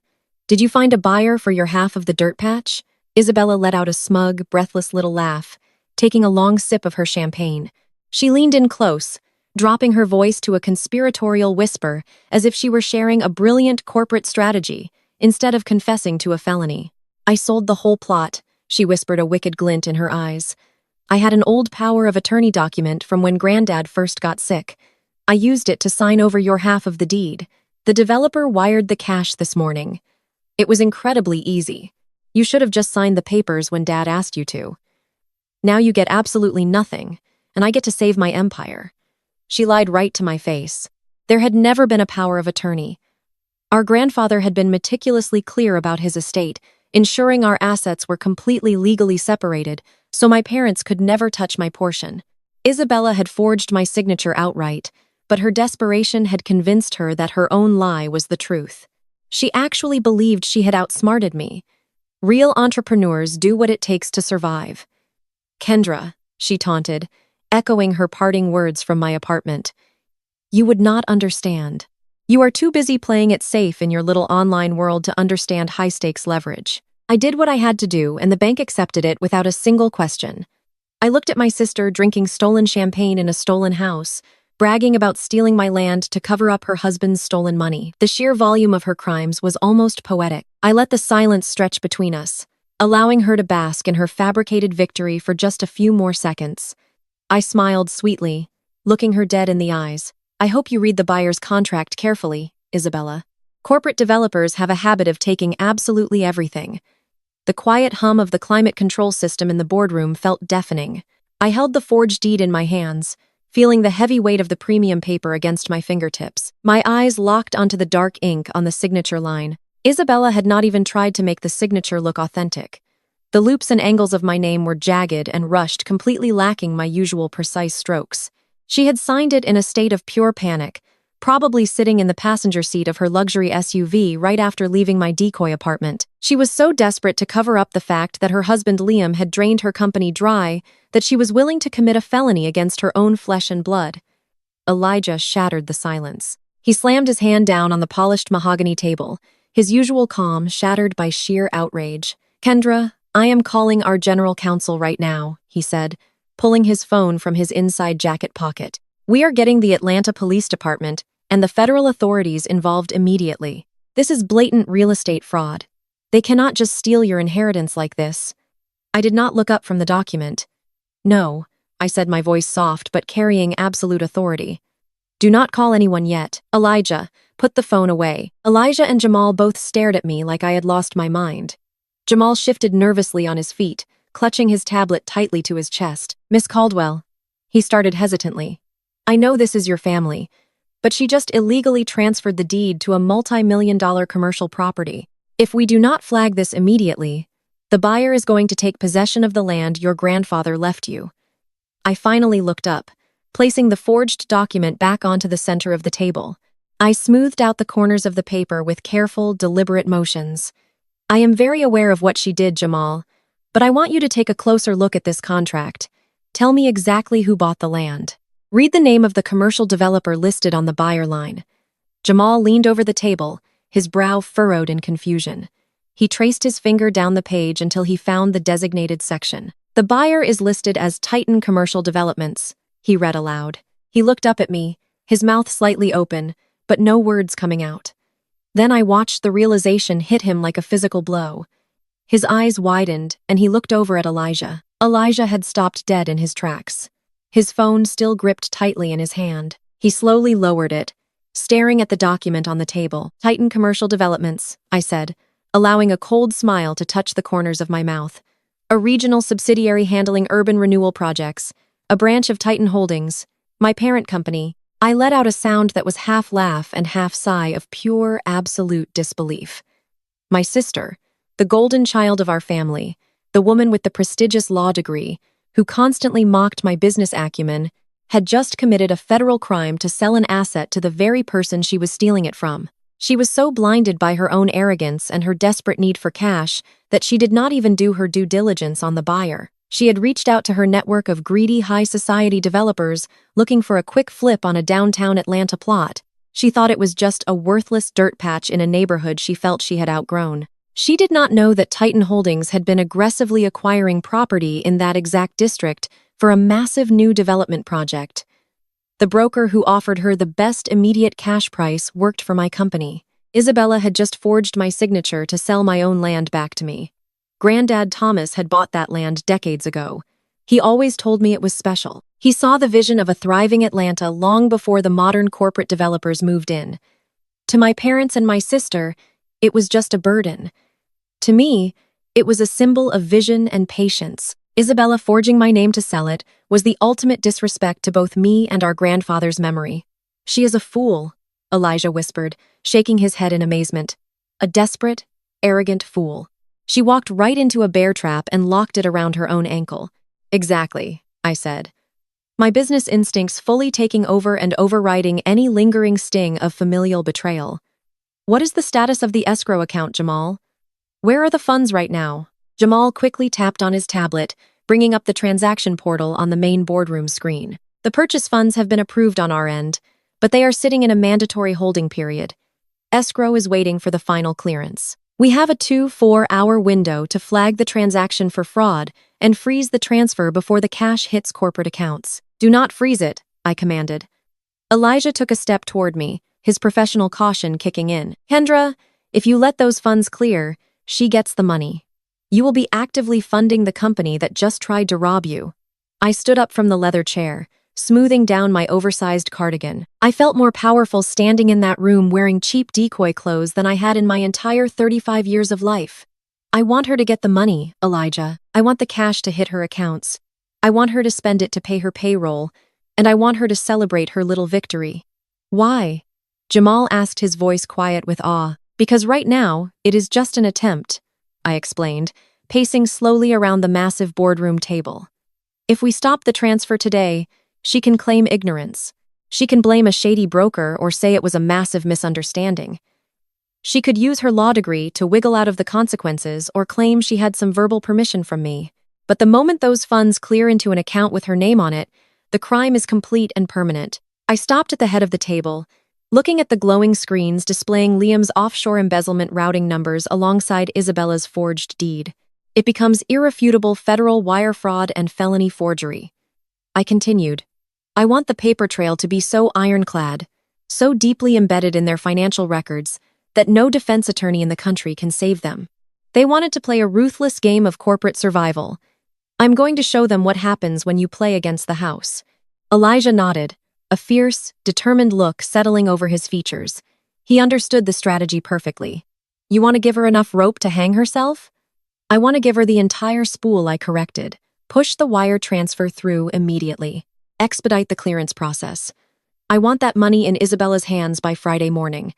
Did you find a buyer for your half of the dirt patch?" Isabella let out a smug, breathless little laugh, taking a long sip of her champagne. She leaned in close, dropping her voice to a conspiratorial whisper as if she were sharing a brilliant corporate strategy instead of confessing to a felony. "I sold the whole plot," she whispered, a wicked glint in her eyes. "I had an old power of attorney document from when Granddad first got sick. I used it to sign over your half of the deed. The developer wired the cash this morning. It was incredibly easy. You should have just signed the papers when Dad asked you to. Now you get absolutely nothing, and I get to save my empire." She lied right to my face. There had never been a power of attorney. Our grandfather had been meticulously clear about his estate, ensuring our assets were completely legally separated, so my parents could never touch my portion. Isabella had forged my signature outright, but her desperation had convinced her that her own lie was the truth. She actually believed she had outsmarted me. Real entrepreneurs do what it takes to survive. "Kendra," she taunted, echoing her parting words from my apartment. "You would not understand. You are too busy playing it safe in your little online world to understand high-stakes leverage. I did what I had to do, and the bank accepted it without a single question." I looked at my sister drinking stolen champagne in a stolen house, bragging about stealing my land to cover up her husband's stolen money. The sheer volume of her crimes was almost poetic. I let the silence stretch between us, allowing her to bask in her fabricated victory for just a few more seconds. I smiled sweetly, looking her dead in the eyes. "I hope you read the buyer's contract carefully, Isabella. Corporate developers have a habit of taking absolutely everything." The quiet hum of the climate control system in the boardroom felt deafening. I held the forged deed in my hands, feeling the heavy weight of the premium paper against my fingertips. My eyes locked onto the dark ink on the signature line. Isabella had not even tried to make the signature look authentic. The loops and angles of my name were jagged and rushed, completely lacking my usual precise strokes. She had signed it in a state of pure panic, probably sitting in the passenger seat of her luxury SUV right after leaving my decoy apartment. She was so desperate to cover up the fact that her husband Liam had drained her company dry that she was willing to commit a felony against her own flesh and blood. Elijah shattered the silence. He slammed his hand down on the polished mahogany table, his usual calm shattered by sheer outrage. "Kendra, I am calling our general counsel right now," he said, pulling his phone from his inside jacket pocket. "We are getting the Atlanta Police Department and the federal authorities involved immediately. This is blatant real estate fraud. They cannot just steal your inheritance like this." I did not look up from the document. "No," I said, my voice soft but carrying absolute authority. "Do not call anyone yet. Elijah, put the phone away." Elijah and Jamal both stared at me like I had lost my mind. Jamal shifted nervously on his feet, clutching his tablet tightly to his chest. "Miss Caldwell," he started hesitantly, "I know this is your family, but she just illegally transferred the deed to a multi-million-dollar commercial property. If we do not flag this immediately, the buyer is going to take possession of the land your grandfather left you." I finally looked up, placing the forged document back onto the center of the table. I smoothed out the corners of the paper with careful, deliberate motions. "I am very aware of what she did, Jamal, but I want you to take a closer look at this contract. Tell me exactly who bought the land. Read the name of the commercial developer listed on the buyer line." Jamal leaned over the table, his brow furrowed in confusion. He traced his finger down the page until he found the designated section. "The buyer is listed as Titan Commercial Developments," he read aloud. He looked up at me, his mouth slightly open, but no words coming out. Then I watched the realization hit him like a physical blow. His eyes widened, and he looked over at Elijah. Elijah had stopped dead in his tracks. His phone still gripped tightly in his hand. He slowly lowered it, staring at the document on the table. "Titan Commercial Developments," I said, allowing a cold smile to touch the corners of my mouth. "A regional subsidiary handling urban renewal projects, a branch of Titan Holdings, my parent company." I let out a sound that was half laugh and half sigh of pure, absolute disbelief. My sister, the golden child of our family, the woman with the prestigious law degree, who constantly mocked my business acumen, had just committed a federal crime to sell an asset to the very person she was stealing it from. She was so blinded by her own arrogance and her desperate need for cash that she did not even do her due diligence on the buyer. She had reached out to her network of greedy high society developers looking for a quick flip on a downtown Atlanta plot. She thought it was just a worthless dirt patch in a neighborhood she felt she had outgrown. She did not know that Titan Holdings had been aggressively acquiring property in that exact district for a massive new development project. The broker who offered her the best immediate cash price worked for my company. Isabella had just forged my signature to sell my own land back to me. Granddad Thomas had bought that land decades ago. He always told me it was special. He saw the vision of a thriving Atlanta long before the modern corporate developers moved in. To my parents and my sister, it was just a burden. To me, it was a symbol of vision and patience. Isabella forging my name to sell it was the ultimate disrespect to both me and our grandfather's memory. "She is a fool," Elijah whispered, shaking his head in amazement. "A desperate, arrogant fool. She walked right into a bear trap and locked it around her own ankle." "Exactly," I said, my business instincts fully taking over and overriding any lingering sting of familial betrayal. "What is the status of the escrow account, Jamal? Where are the funds right now?" Jamal quickly tapped on his tablet, bringing up the transaction portal on the main boardroom screen. "The purchase funds have been approved on our end, but they are sitting in a mandatory holding period. Escrow is waiting for the final clearance. We have a 24-hour window to flag the transaction for fraud and freeze the transfer before the cash hits corporate accounts." "Do not freeze it," I commanded. Elijah took a step toward me, his professional caution kicking in. "Kendra, if you let those funds clear, she gets the money. You will be actively funding the company that just tried to rob you." I stood up from the leather chair, smoothing down my oversized cardigan. I felt more powerful standing in that room wearing cheap decoy clothes than I had in my entire 35 years of life. "I want her to get the money, Elijah. I want the cash to hit her accounts. I want her to spend it to pay her payroll, and I want her to celebrate her little victory." "Why?" Jamal asked, his voice quiet with awe. "Because right now, it is just an attempt," I explained, pacing slowly around the massive boardroom table. "If we stop the transfer today, she can claim ignorance. She can blame a shady broker or say it was a massive misunderstanding. She could use her law degree to wiggle out of the consequences or claim she had some verbal permission from me. But the moment those funds clear into an account with her name on it, the crime is complete and permanent. I stopped at the head of the table, looking at the glowing screens displaying Liam's offshore embezzlement routing numbers alongside Isabella's forged deed. It becomes irrefutable federal wire fraud and felony forgery. I continued. I want the paper trail to be so ironclad, so deeply embedded in their financial records, that no defense attorney in the country can save them. They wanted to play a ruthless game of corporate survival. I'm going to show them what happens when you play against the house. Elijah nodded, a fierce, determined look settling over his features. He understood the strategy perfectly. You want to give her enough rope to hang herself? I want to give her the entire spool I corrected. Push the wire transfer through immediately. Expedite the clearance process. I want that money in Isabella's hands by Friday morning.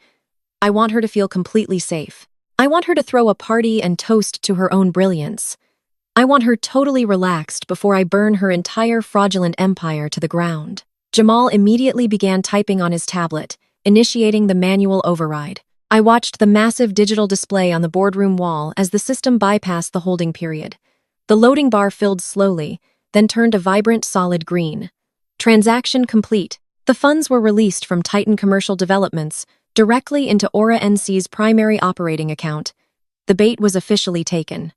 I want her to feel completely safe. I want her to throw a party and toast to her own brilliance. I want her totally relaxed before I burn her entire fraudulent empire to the ground. Jamal immediately began typing on his tablet, initiating the manual override. I watched the massive digital display on the boardroom wall as the system bypassed the holding period. The loading bar filled slowly, then turned a vibrant solid green. Transaction complete. The funds were released from Titan Commercial Developments directly into Aura NC's primary operating account. The bait was officially taken.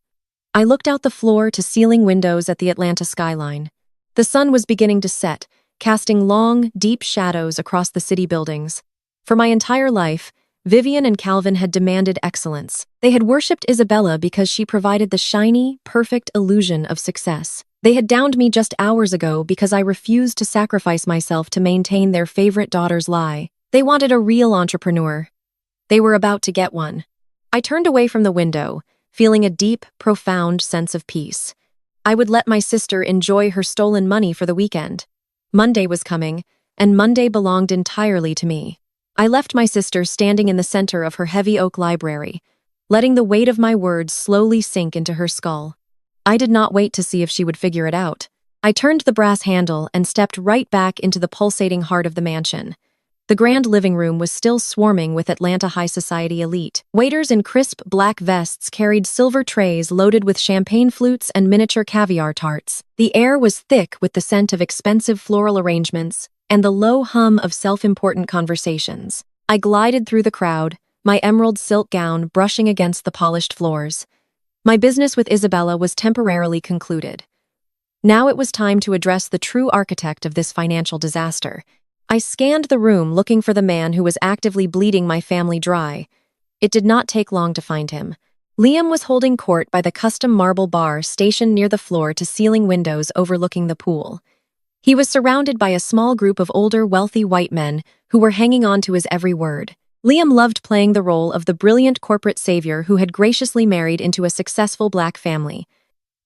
I looked out the floor-to-ceiling windows at the Atlanta skyline. The sun was beginning to set, casting long, deep shadows across the city buildings. For my entire life, Vivian and Calvin had demanded excellence. They had worshipped Isabella because she provided the shiny, perfect illusion of success. They had downed me just hours ago because I refused to sacrifice myself to maintain their favorite daughter's lie. They wanted a real entrepreneur. They were about to get one. I turned away from the window, feeling a deep, profound sense of peace. I would let my sister enjoy her stolen money for the weekend. Monday was coming, and Monday belonged entirely to me. I left my sister standing in the center of her heavy oak library, letting the weight of my words slowly sink into her skull. I did not wait to see if she would figure it out. I turned the brass handle and stepped right back into the pulsating heart of the mansion. The grand living room was still swarming with Atlanta high society elite. Waiters in crisp black vests carried silver trays loaded with champagne flutes and miniature caviar tarts. The air was thick with the scent of expensive floral arrangements and the low hum of self-important conversations. I glided through the crowd, my emerald silk gown brushing against the polished floors. My business with Isabella was temporarily concluded. Now it was time to address the true architect of this financial disaster. I scanned the room looking for the man who was actively bleeding my family dry. It did not take long to find him. Liam was holding court by the custom marble bar stationed near the floor-to-ceiling windows overlooking the pool. He was surrounded by a small group of older, wealthy white men who were hanging on to his every word. Liam loved playing the role of the brilliant corporate savior who had graciously married into a successful black family.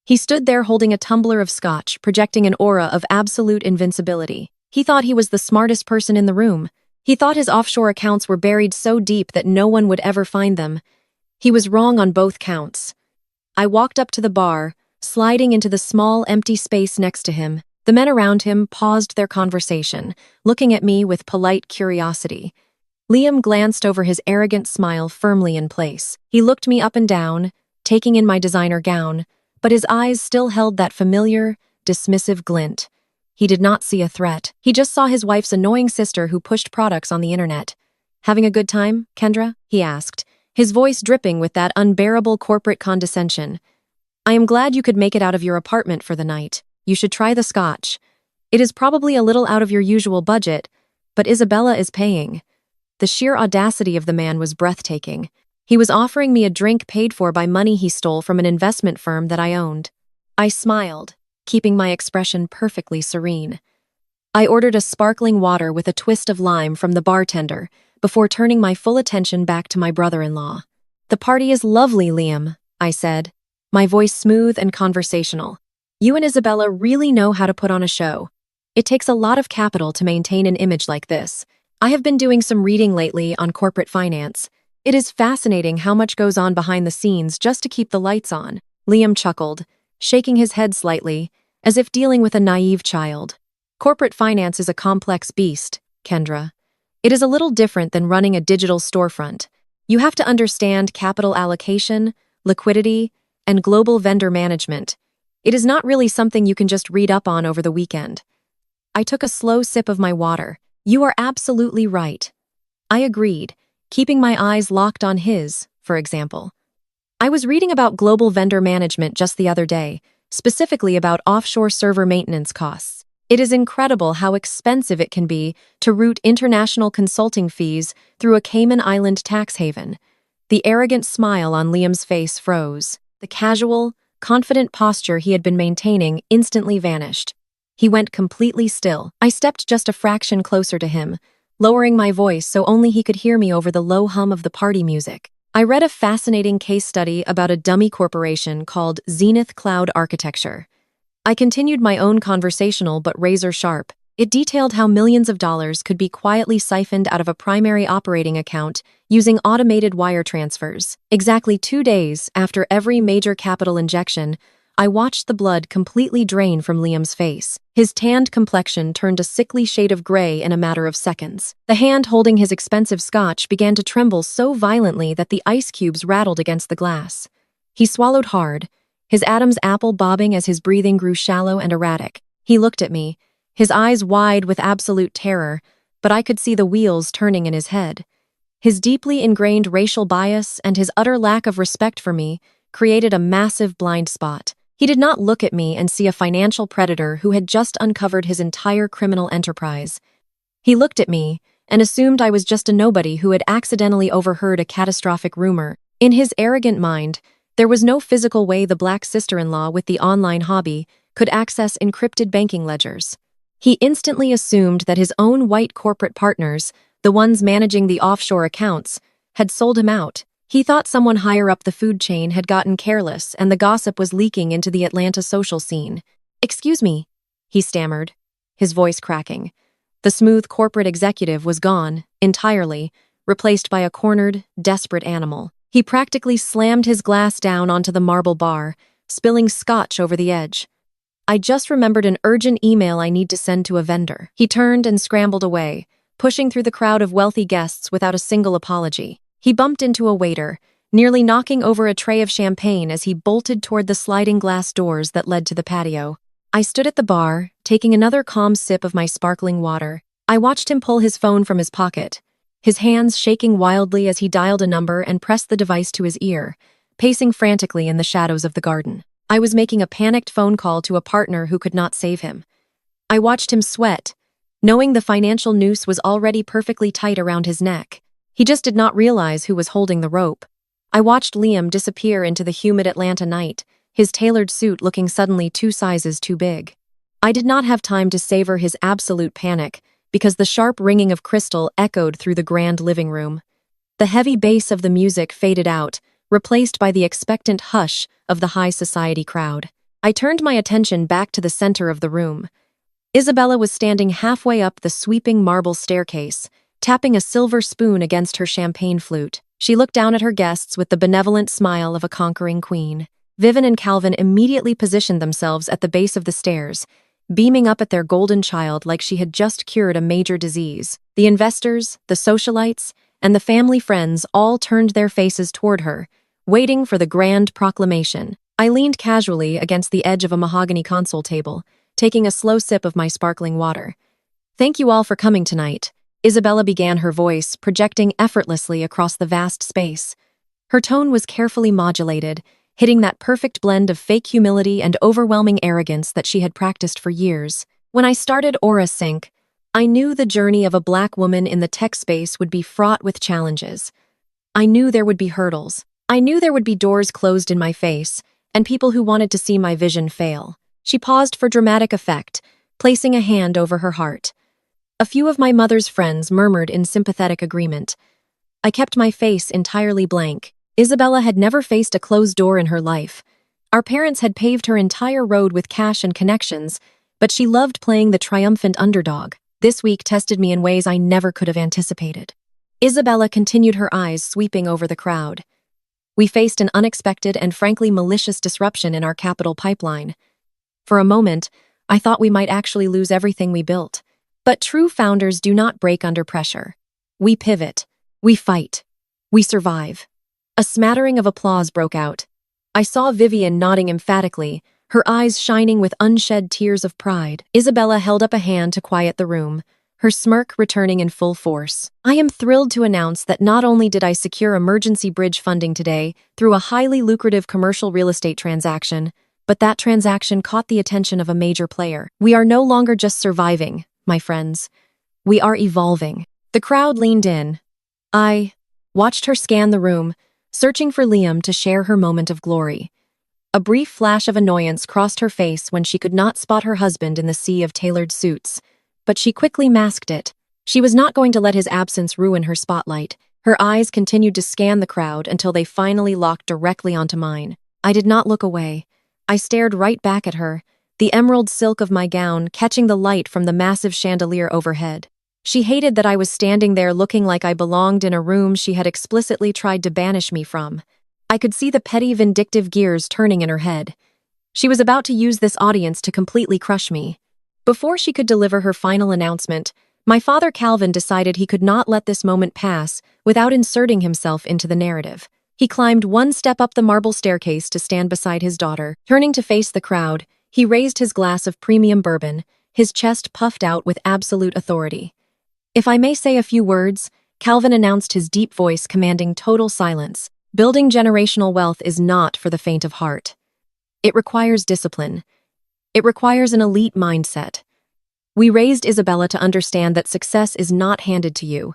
He stood there holding a tumbler of scotch, projecting an aura of absolute invincibility. He thought he was the smartest person in the room. He thought his offshore accounts were buried so deep that no one would ever find them. He was wrong on both counts. I walked up to the bar, sliding into the small, empty space next to him. The men around him paused their conversation, looking at me with polite curiosity. Liam glanced over his arrogant smile firmly in place. He looked me up and down, taking in my designer gown, but his eyes still held that familiar, dismissive glint. He did not see a threat. He just saw his wife's annoying sister who pushed products on the internet. "Having a good time, Kendra?" he asked, his voice dripping with that unbearable corporate condescension. "I am glad you could make it out of your apartment for the night. You should try the scotch. It is probably a little out of your usual budget, but Isabella is paying." The sheer audacity of the man was breathtaking. He was offering me a drink paid for by money he stole from an investment firm that I owned. I smiled, keeping my expression perfectly serene. I ordered a sparkling water with a twist of lime from the bartender before turning my full attention back to my brother-in-law. "The party is lovely, Liam," I said, my voice smooth and conversational. "You and Isabella really know how to put on a show. It takes a lot of capital to maintain an image like this. I have been doing some reading lately on corporate finance. It is fascinating how much goes on behind the scenes just to keep the lights on." Liam chuckled, shaking his head slightly, as if dealing with a naive child. "Corporate finance is a complex beast, Kendra. It is a little different than running a digital storefront. You have to understand capital allocation, liquidity, and global vendor management. It is not really something you can just read up on over the weekend. I took a slow sip of my water. You are absolutely right. I agreed, keeping my eyes locked on his, for example. I was reading about global vendor management just the other day, specifically about offshore server maintenance costs. It is incredible how expensive it can be to route international consulting fees through a Cayman Island tax haven. The arrogant smile on Liam's face froze. The casual, confident posture he had been maintaining instantly vanished. He went completely still. I stepped just a fraction closer to him, lowering my voice so only he could hear me over the low hum of the party music. I read a fascinating case study about a dummy corporation called Zenith Cloud Architecture. I continued my own conversational but razor-sharp. It detailed how millions of dollars could be quietly siphoned out of a primary operating account using automated wire transfers. Exactly 2 days after every major capital injection, I watched the blood completely drain from Liam's face. His tanned complexion turned a sickly shade of gray in a matter of seconds. The hand holding his expensive scotch began to tremble so violently that the ice cubes rattled against the glass. He swallowed hard, his Adam's apple bobbing as his breathing grew shallow and erratic. He looked at me, his eyes wide with absolute terror, but I could see the wheels turning in his head. His deeply ingrained racial bias and his utter lack of respect for me created a massive blind spot. He did not look at me and see a financial predator who had just uncovered his entire criminal enterprise. He looked at me and assumed I was just a nobody who had accidentally overheard a catastrophic rumor. In his arrogant mind, there was no physical way the black sister-in-law with the online hobby could access encrypted banking ledgers. He instantly assumed that his own white corporate partners, the ones managing the offshore accounts, had sold him out. He thought someone higher up the food chain had gotten careless and the gossip was leaking into the Atlanta social scene. "Excuse me," he stammered, his voice cracking. The smooth corporate executive was gone, entirely, replaced by a cornered, desperate animal. He practically slammed his glass down onto the marble bar, spilling scotch over the edge. "I just remembered an urgent email I need to send to a vendor." He turned and scrambled away, pushing through the crowd of wealthy guests without a single apology. He bumped into a waiter, nearly knocking over a tray of champagne as he bolted toward the sliding glass doors that led to the patio. I stood at the bar, taking another calm sip of my sparkling water. I watched him pull his phone from his pocket, his hands shaking wildly as he dialed a number and pressed the device to his ear, pacing frantically in the shadows of the garden. I was making a panicked phone call to a partner who could not save him. I watched him sweat, knowing the financial noose was already perfectly tight around his neck. He just did not realize who was holding the rope. I watched Liam disappear into the humid Atlanta night, his tailored suit looking suddenly 2 sizes too big. I did not have time to savor his absolute panic because the sharp ringing of crystal echoed through the grand living room. The heavy bass of the music faded out, replaced by the expectant hush of the high society crowd. I turned my attention back to the center of the room. Isabella was standing halfway up the sweeping marble staircase, tapping a silver spoon against her champagne flute. She looked down at her guests with the benevolent smile of a conquering queen. Vivian and Calvin immediately positioned themselves at the base of the stairs, beaming up at their golden child like she had just cured a major disease. The investors, the socialites, and the family friends all turned their faces toward her, waiting for the grand proclamation. I leaned casually against the edge of a mahogany console table, taking a slow sip of my sparkling water. "Thank you all for coming tonight," Isabella began, her voice projecting effortlessly across the vast space. Her tone was carefully modulated, hitting that perfect blend of fake humility and overwhelming arrogance that she had practiced for years. When I started Aura Sync, I knew the journey of a Black woman in the tech space would be fraught with challenges. I knew there would be hurdles. I knew there would be doors closed in my face, and people who wanted to see my vision fail. She paused for dramatic effect, placing a hand over her heart. A few of my mother's friends murmured in sympathetic agreement. I kept my face entirely blank. Isabella had never faced a closed door in her life. Our parents had paved her entire road with cash and connections, but she loved playing the triumphant underdog. This week tested me in ways I never could have anticipated. Isabella continued, her eyes sweeping over the crowd. We faced an unexpected and frankly malicious disruption in our capital pipeline. For a moment, I thought we might actually lose everything we built. But true founders do not break under pressure. We pivot. We fight. We survive. A smattering of applause broke out. I saw Vivian nodding emphatically, her eyes shining with unshed tears of pride. Isabella held up a hand to quiet the room, her smirk returning in full force. I am thrilled to announce that not only did I secure emergency bridge funding today through a highly lucrative commercial real estate transaction, but that transaction caught the attention of a major player. We are no longer just surviving, my friends. We are evolving. The crowd leaned in. I watched her scan the room, searching for Liam to share her moment of glory. A brief flash of annoyance crossed her face when she could not spot her husband in the sea of tailored suits, but she quickly masked it. She was not going to let his absence ruin her spotlight. Her eyes continued to scan the crowd until they finally locked directly onto mine. I did not look away. I stared right back at her, the emerald silk of my gown catching the light from the massive chandelier overhead. She hated that I was standing there looking like I belonged in a room she had explicitly tried to banish me from. I could see the petty, vindictive gears turning in her head. She was about to use this audience to completely crush me. Before she could deliver her final announcement, my father Calvin decided he could not let this moment pass without inserting himself into the narrative. He climbed one step up the marble staircase to stand beside his daughter. Turning to face the crowd, he raised his glass of premium bourbon, his chest puffed out with absolute authority. "If I may say a few words," Calvin announced, his deep voice commanding total silence. "Building generational wealth is not for the faint of heart. It requires discipline. It requires an elite mindset. We raised Isabella to understand that success is not handed to you.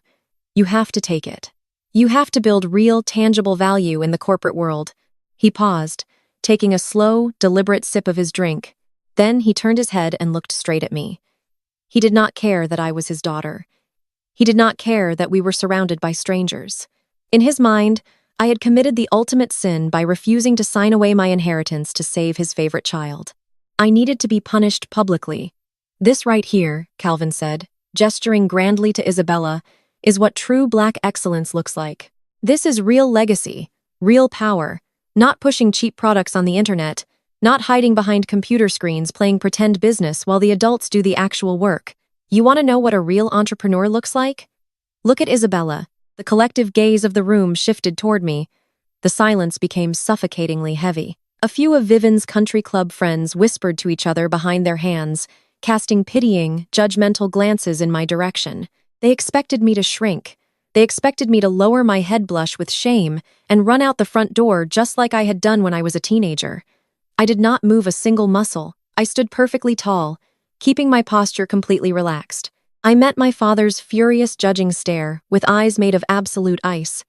You have to take it. You have to build real, tangible value in the corporate world." He paused, taking a slow, deliberate sip of his drink. Then he turned his head and looked straight at me. He did not care that I was his daughter. He did not care that we were surrounded by strangers. In his mind, I had committed the ultimate sin by refusing to sign away my inheritance to save his favorite child. I needed to be punished publicly. "This right here," Calvin said, gesturing grandly to Isabella, "is what true Black excellence looks like. This is real legacy, real power, not pushing cheap products on the internet, not hiding behind computer screens playing pretend business while the adults do the actual work. You want to know what a real entrepreneur looks like? Look at Isabella." The collective gaze of the room shifted toward me. The silence became suffocatingly heavy. A few of Vivian's country club friends whispered to each other behind their hands, casting pitying, judgmental glances in my direction. They expected me to shrink. They expected me to lower my head blush with shame and run out the front door just like I had done when I was a teenager. I did not move a single muscle. I stood perfectly tall, keeping my posture completely relaxed. I met my father's furious judging stare, with eyes made of absolute ice.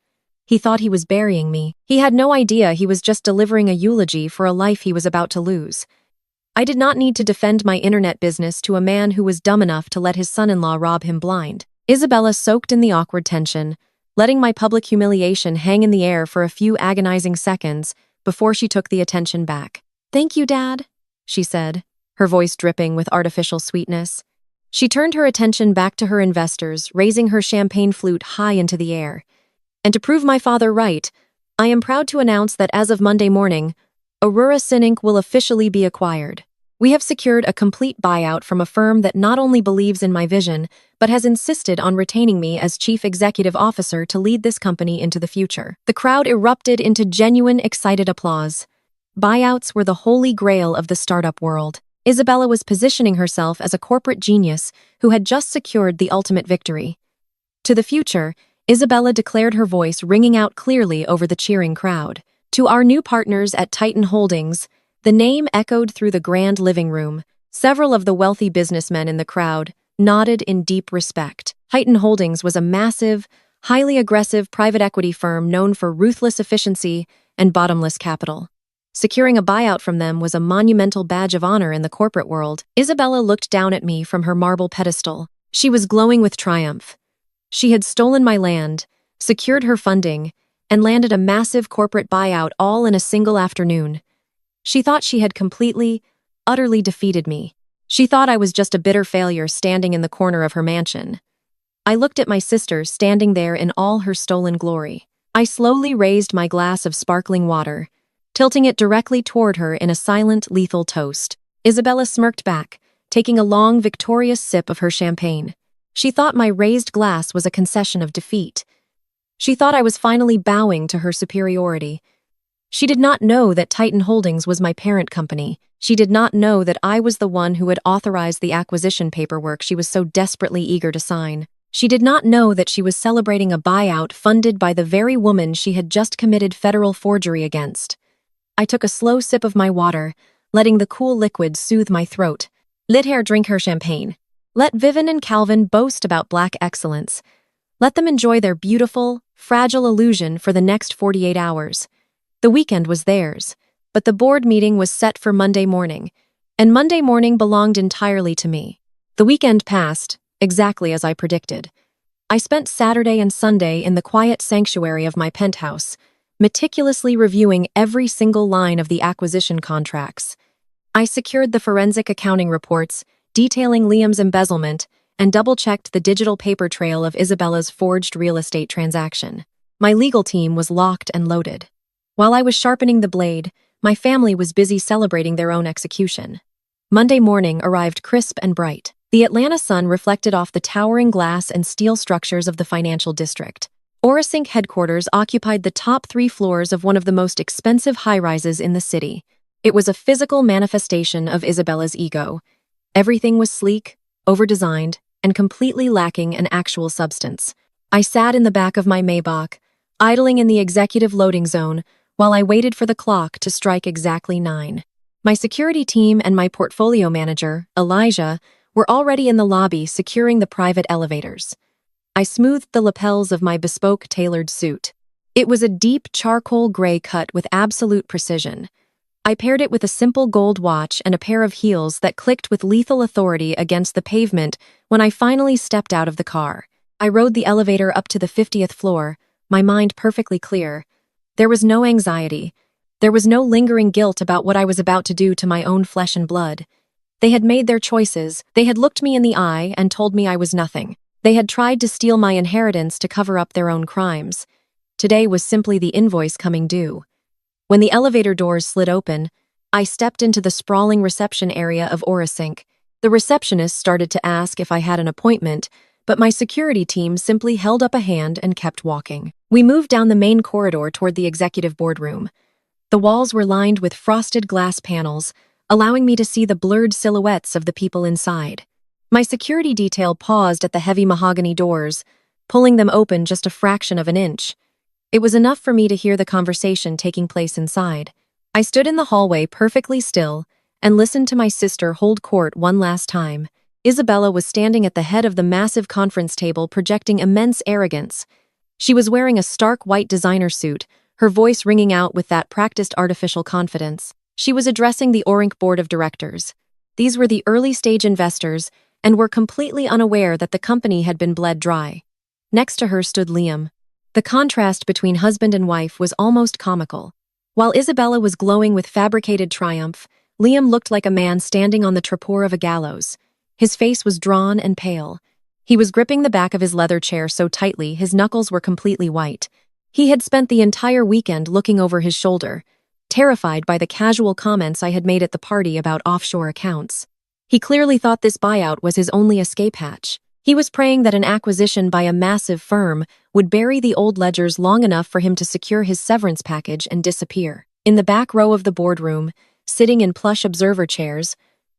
He thought he was burying me. He had no idea he was just delivering a eulogy for a life he was about to lose. I did not need to defend my internet business to a man who was dumb enough to let his son-in-law rob him blind. Isabella soaked in the awkward tension, letting my public humiliation hang in the air for a few agonizing seconds before she took the attention back. "Thank you, Dad," she said, her voice dripping with artificial sweetness. She turned her attention back to her investors, raising her champagne flute high into the air. "And to prove my father right, I am proud to announce that as of Monday morning, Aurora Sin will officially be acquired. We have secured a complete buyout from a firm that not only believes in my vision, but has insisted on retaining me as chief executive officer to lead this company into the future." The crowd erupted into genuine, excited applause. Buyouts were the holy grail of the startup world. Isabella was positioning herself as a corporate genius who had just secured the ultimate victory. To the future, Isabella declared, her voice ringing out clearly over the cheering crowd. "To our new partners at Titan Holdings," the name echoed through the grand living room. Several of the wealthy businessmen in the crowd nodded in deep respect. Titan Holdings was a massive, highly aggressive private equity firm known for ruthless efficiency and bottomless capital. Securing a buyout from them was a monumental badge of honor in the corporate world. Isabella looked down at me from her marble pedestal. She was glowing with triumph. She had stolen my land, secured her funding, and landed a massive corporate buyout all in a single afternoon. She thought she had completely, utterly defeated me. She thought I was just a bitter failure standing in the corner of her mansion. I looked at my sister standing there in all her stolen glory. I slowly raised my glass of sparkling water, tilting it directly toward her in a silent, lethal toast. Isabella smirked back, taking a long, victorious sip of her champagne. She thought my raised glass was a concession of defeat. She thought I was finally bowing to her superiority. She did not know that Titan Holdings was my parent company. She did not know that I was the one who had authorized the acquisition paperwork she was so desperately eager to sign. She did not know that she was celebrating a buyout funded by the very woman she had just committed federal forgery against. I took a slow sip of my water, letting the cool liquid soothe my throat. Let her drink her champagne. Let Vivian and Calvin boast about black excellence. Let them enjoy their beautiful, fragile illusion for the next 48 hours. The weekend was theirs, but the board meeting was set for Monday morning, and Monday morning belonged entirely to me. The weekend passed, exactly as I predicted. I spent Saturday and Sunday in the quiet sanctuary of my penthouse, meticulously reviewing every single line of the acquisition contracts. I secured the forensic accounting reports, detailing Liam's embezzlement, and double-checked the digital paper trail of Isabella's forged real estate transaction. My legal team was locked and loaded. While I was sharpening the blade, my family was busy celebrating their own execution. Monday morning arrived crisp and bright. The Atlanta sun reflected off the towering glass and steel structures of the financial district. Orasync headquarters occupied the top 3 floors of one of the most expensive high-rises in the city. It was a physical manifestation of Isabella's ego. Everything was sleek, over-designed, and completely lacking an actual substance. I sat in the back of my Maybach, idling in the executive loading zone, while I waited for the clock to strike exactly 9. My security team and my portfolio manager, Elijah, were already in the lobby securing the private elevators. I smoothed the lapels of my bespoke tailored suit. It was a deep charcoal gray cut with absolute precision. I paired it with a simple gold watch and a pair of heels that clicked with lethal authority against the pavement when I finally stepped out of the car. I rode the elevator up to the 50th floor, my mind perfectly clear. There was no anxiety. There was no lingering guilt about what I was about to do to my own flesh and blood. They had made their choices. They had looked me in the eye and told me I was nothing. They had tried to steal my inheritance to cover up their own crimes. Today was simply the invoice coming due. When the elevator doors slid open, I stepped into the sprawling reception area of Orasync. The receptionist started to ask if I had an appointment, but my security team simply held up a hand and kept walking. We moved down the main corridor toward the executive boardroom. The walls were lined with frosted glass panels, allowing me to see the blurred silhouettes of the people inside. My security detail paused at the heavy mahogany doors, pulling them open just a fraction of an inch. It was enough for me to hear the conversation taking place inside. I stood in the hallway perfectly still and listened to my sister hold court one last time. Isabella was standing at the head of the massive conference table projecting immense arrogance. She was wearing a stark white designer suit, her voice ringing out with that practiced artificial confidence. She was addressing the Orinc board of directors. These were the early-stage investors and were completely unaware that the company had been bled dry. Next to her stood Liam. The contrast between husband and wife was almost comical. While Isabella was glowing with fabricated triumph, Liam looked like a man standing on the trapdoor of a gallows. His face was drawn and pale. He was gripping the back of his leather chair so tightly his knuckles were completely white. He had spent the entire weekend looking over his shoulder, terrified by the casual comments I had made at the party about offshore accounts. He clearly thought this buyout was his only escape hatch. He was praying that an acquisition by a massive firm would bury the old ledgers long enough for him to secure his severance package and disappear. In the back row of the boardroom, sitting in plush observer chairs,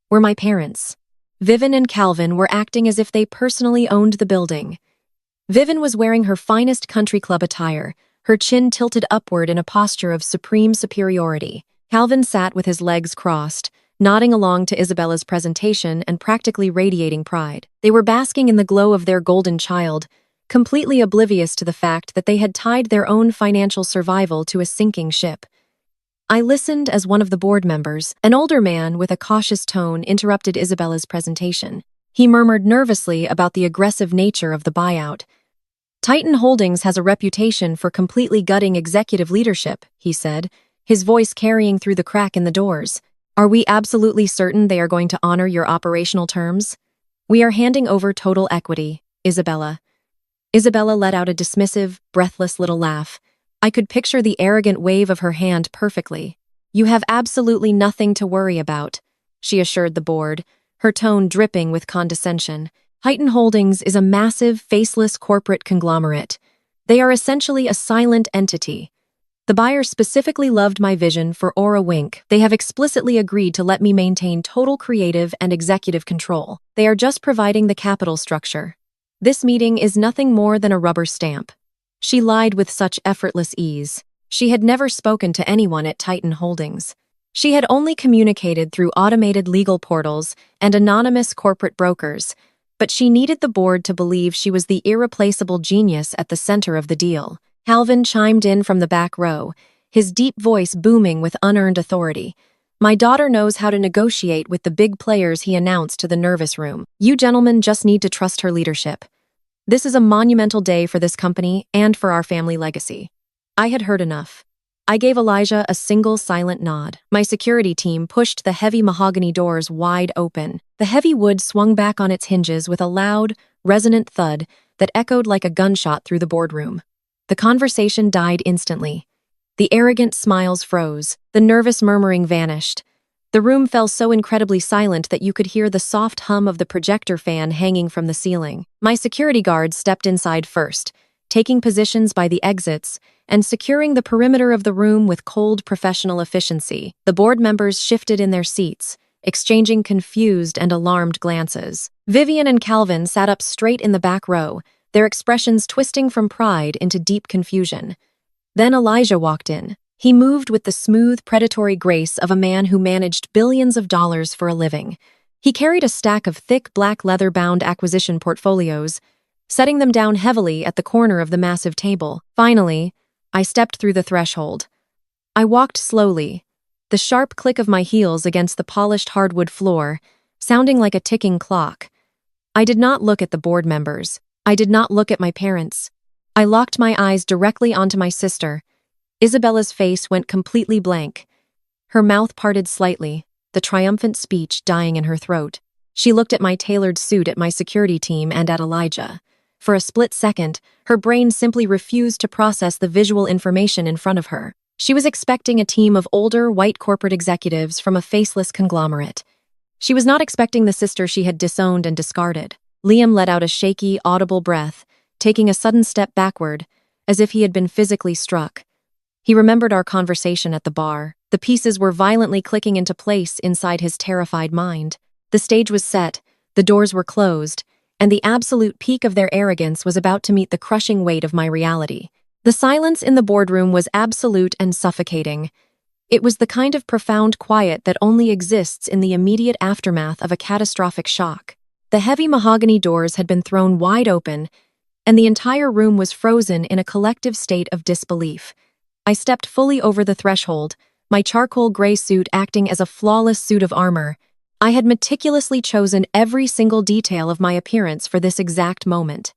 were my parents. Vivian and Calvin were acting as if they personally owned the building. Vivian was wearing her finest country club attire, her chin tilted upward in a posture of supreme superiority. Calvin sat with his legs crossed, nodding along to Isabella's presentation and practically radiating pride. They were basking in the glow of their golden child, completely oblivious to the fact that they had tied their own financial survival to a sinking ship. I listened as one of the board members, an older man with a cautious tone, interrupted Isabella's presentation. He murmured nervously about the aggressive nature of the buyout. Titan Holdings has a reputation for completely gutting executive leadership, he said, his voice carrying through the crack in the doors. Are we absolutely certain they are going to honor your operational terms? We are handing over total equity, Isabella. Isabella let out a dismissive, breathless little laugh. I could picture the arrogant wave of her hand perfectly. You have absolutely nothing to worry about, she assured the board, her tone dripping with condescension. Titan Holdings is a massive, faceless corporate conglomerate. They are essentially a silent entity. The buyer specifically loved my vision for Aura Wink. They have explicitly agreed to let me maintain total creative and executive control. They are just providing the capital structure. This meeting is nothing more than a rubber stamp. She lied with such effortless ease. She had never spoken to anyone at Titan Holdings. She had only communicated through automated legal portals and anonymous corporate brokers, but she needed the board to believe she was the irreplaceable genius at the center of the deal. Calvin chimed in from the back row, his deep voice booming with unearned authority. "My daughter knows how to negotiate with the big players," he announced to the nervous room. "You gentlemen just need to trust her leadership. This is a monumental day for this company and for our family legacy." I had heard enough. I gave Elijah a single silent nod. My security team pushed the heavy mahogany doors wide open. The heavy wood swung back on its hinges with a loud, resonant thud that echoed like a gunshot through the boardroom. The conversation died instantly. The arrogant smiles froze. The nervous murmuring vanished. The room fell so incredibly silent that you could hear the soft hum of the projector fan hanging from the ceiling. My security guards stepped inside first, taking positions by the exits and securing the perimeter of the room with cold professional efficiency. The board members shifted in their seats, exchanging confused and alarmed glances. Vivian and Calvin sat up straight in the back row, their expressions twisting from pride into deep confusion. Then Elijah walked in. He moved with the smooth, predatory grace of a man who managed billions of dollars for a living. He carried a stack of thick black leather-bound acquisition portfolios, setting them down heavily at the corner of the massive table. Finally, I stepped through the threshold. I walked slowly, the sharp click of my heels against the polished hardwood floor, sounding like a ticking clock. I did not look at the board members. I did not look at my parents. I locked my eyes directly onto my sister. Isabella's face went completely blank. Her mouth parted slightly, the triumphant speech dying in her throat. She looked at my tailored suit, at my security team, and at Elijah. For a split second, her brain simply refused to process the visual information in front of her. She was expecting a team of older, white corporate executives from a faceless conglomerate. She was not expecting the sister she had disowned and discarded. Liam let out a shaky, audible breath, taking a sudden step backward, as if he had been physically struck. He remembered our conversation at the bar. The pieces were violently clicking into place inside his terrified mind. The stage was set, the doors were closed, and the absolute peak of their arrogance was about to meet the crushing weight of my reality. The silence in the boardroom was absolute and suffocating. It was the kind of profound quiet that only exists in the immediate aftermath of a catastrophic shock. The heavy mahogany doors had been thrown wide open, and the entire room was frozen in a collective state of disbelief. I stepped fully over the threshold, my charcoal gray suit acting as a flawless suit of armor. I had meticulously chosen every single detail of my appearance for this exact moment.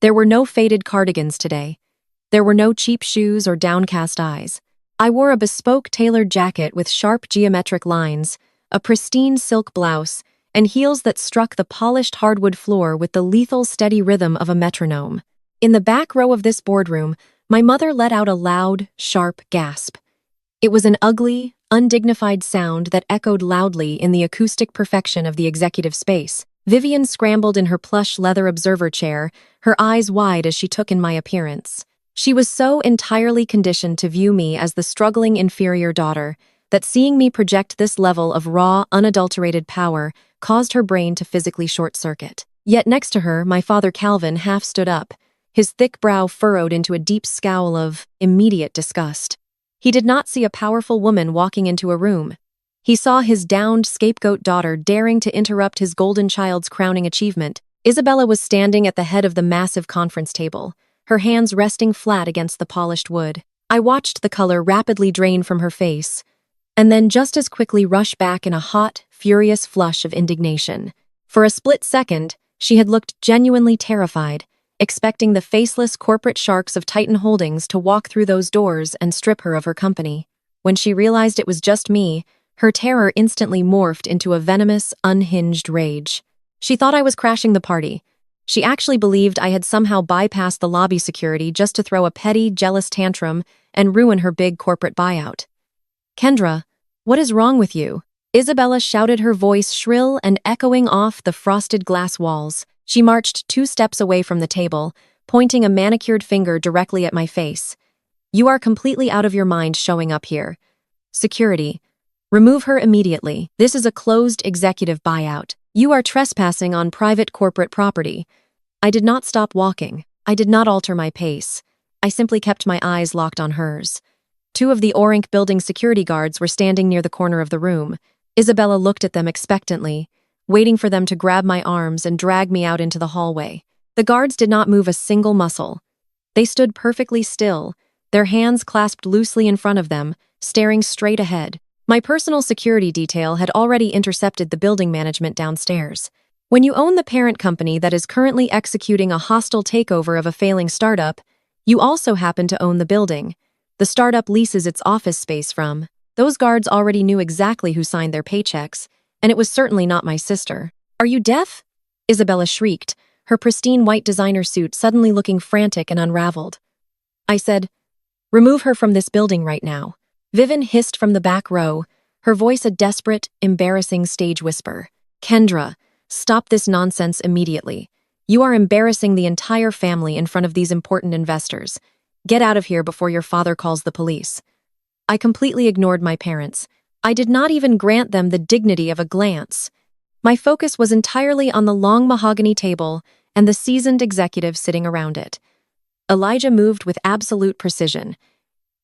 There were no faded cardigans today. There were no cheap shoes or downcast eyes. I wore a bespoke tailored jacket with sharp geometric lines, a pristine silk blouse, and heels that struck the polished hardwood floor with the lethal steady rhythm of a metronome. In the back row of this boardroom, my mother let out a loud, sharp gasp. It was an ugly, undignified sound that echoed loudly in the acoustic perfection of the executive space. Vivian scrambled in her plush leather observer chair, her eyes wide as she took in my appearance. She was so entirely conditioned to view me as the struggling inferior daughter that seeing me project this level of raw, unadulterated power caused her brain to physically short-circuit. Yet next to her, my father Calvin half stood up, his thick brow furrowed into a deep scowl of immediate disgust. He did not see a powerful woman walking into a room. He saw his downed scapegoat daughter daring to interrupt his golden child's crowning achievement. Isabella was standing at the head of the massive conference table, her hands resting flat against the polished wood. I watched the color rapidly drain from her face, and then just as quickly rush back in a hot, furious flush of indignation. For a split second, she had looked genuinely terrified, expecting the faceless corporate sharks of Titan Holdings to walk through those doors and strip her of her company. When she realized it was just me, her terror instantly morphed into a venomous, unhinged rage. She thought I was crashing the party. She actually believed I had somehow bypassed the lobby security just to throw a petty, jealous tantrum and ruin her big corporate buyout. "Kendra, what is wrong with you?" Isabella shouted, her voice shrill and echoing off the frosted glass walls. She marched 2 steps away from the table, pointing a manicured finger directly at my face. "You are completely out of your mind showing up here. Security. Remove her immediately. This is a closed executive buyout. You are trespassing on private corporate property." I did not stop walking. I did not alter my pace. I simply kept my eyes locked on hers. 2 of the Orink building security guards were standing near the corner of the room. Isabella looked at them expectantly, waiting for them to grab my arms and drag me out into the hallway. The guards did not move a single muscle. They stood perfectly still, their hands clasped loosely in front of them, staring straight ahead. My personal security detail had already intercepted the building management downstairs. When you own the parent company that is currently executing a hostile takeover of a failing startup, you also happen to own the building the startup leases its office space from. Those guards already knew exactly who signed their paychecks, and it was certainly not my sister. "Are you deaf?" Isabella shrieked, her pristine white designer suit suddenly looking frantic and unraveled. I said, "Remove her from this building right now." Vivian hissed from the back row, her voice a desperate, embarrassing stage whisper. "Kendra, stop this nonsense immediately. You are embarrassing the entire family in front of these important investors. Get out of here before your father calls the police." I completely ignored my parents. I did not even grant them the dignity of a glance. My focus was entirely on the long mahogany table and the seasoned executive sitting around it. Elijah moved with absolute precision.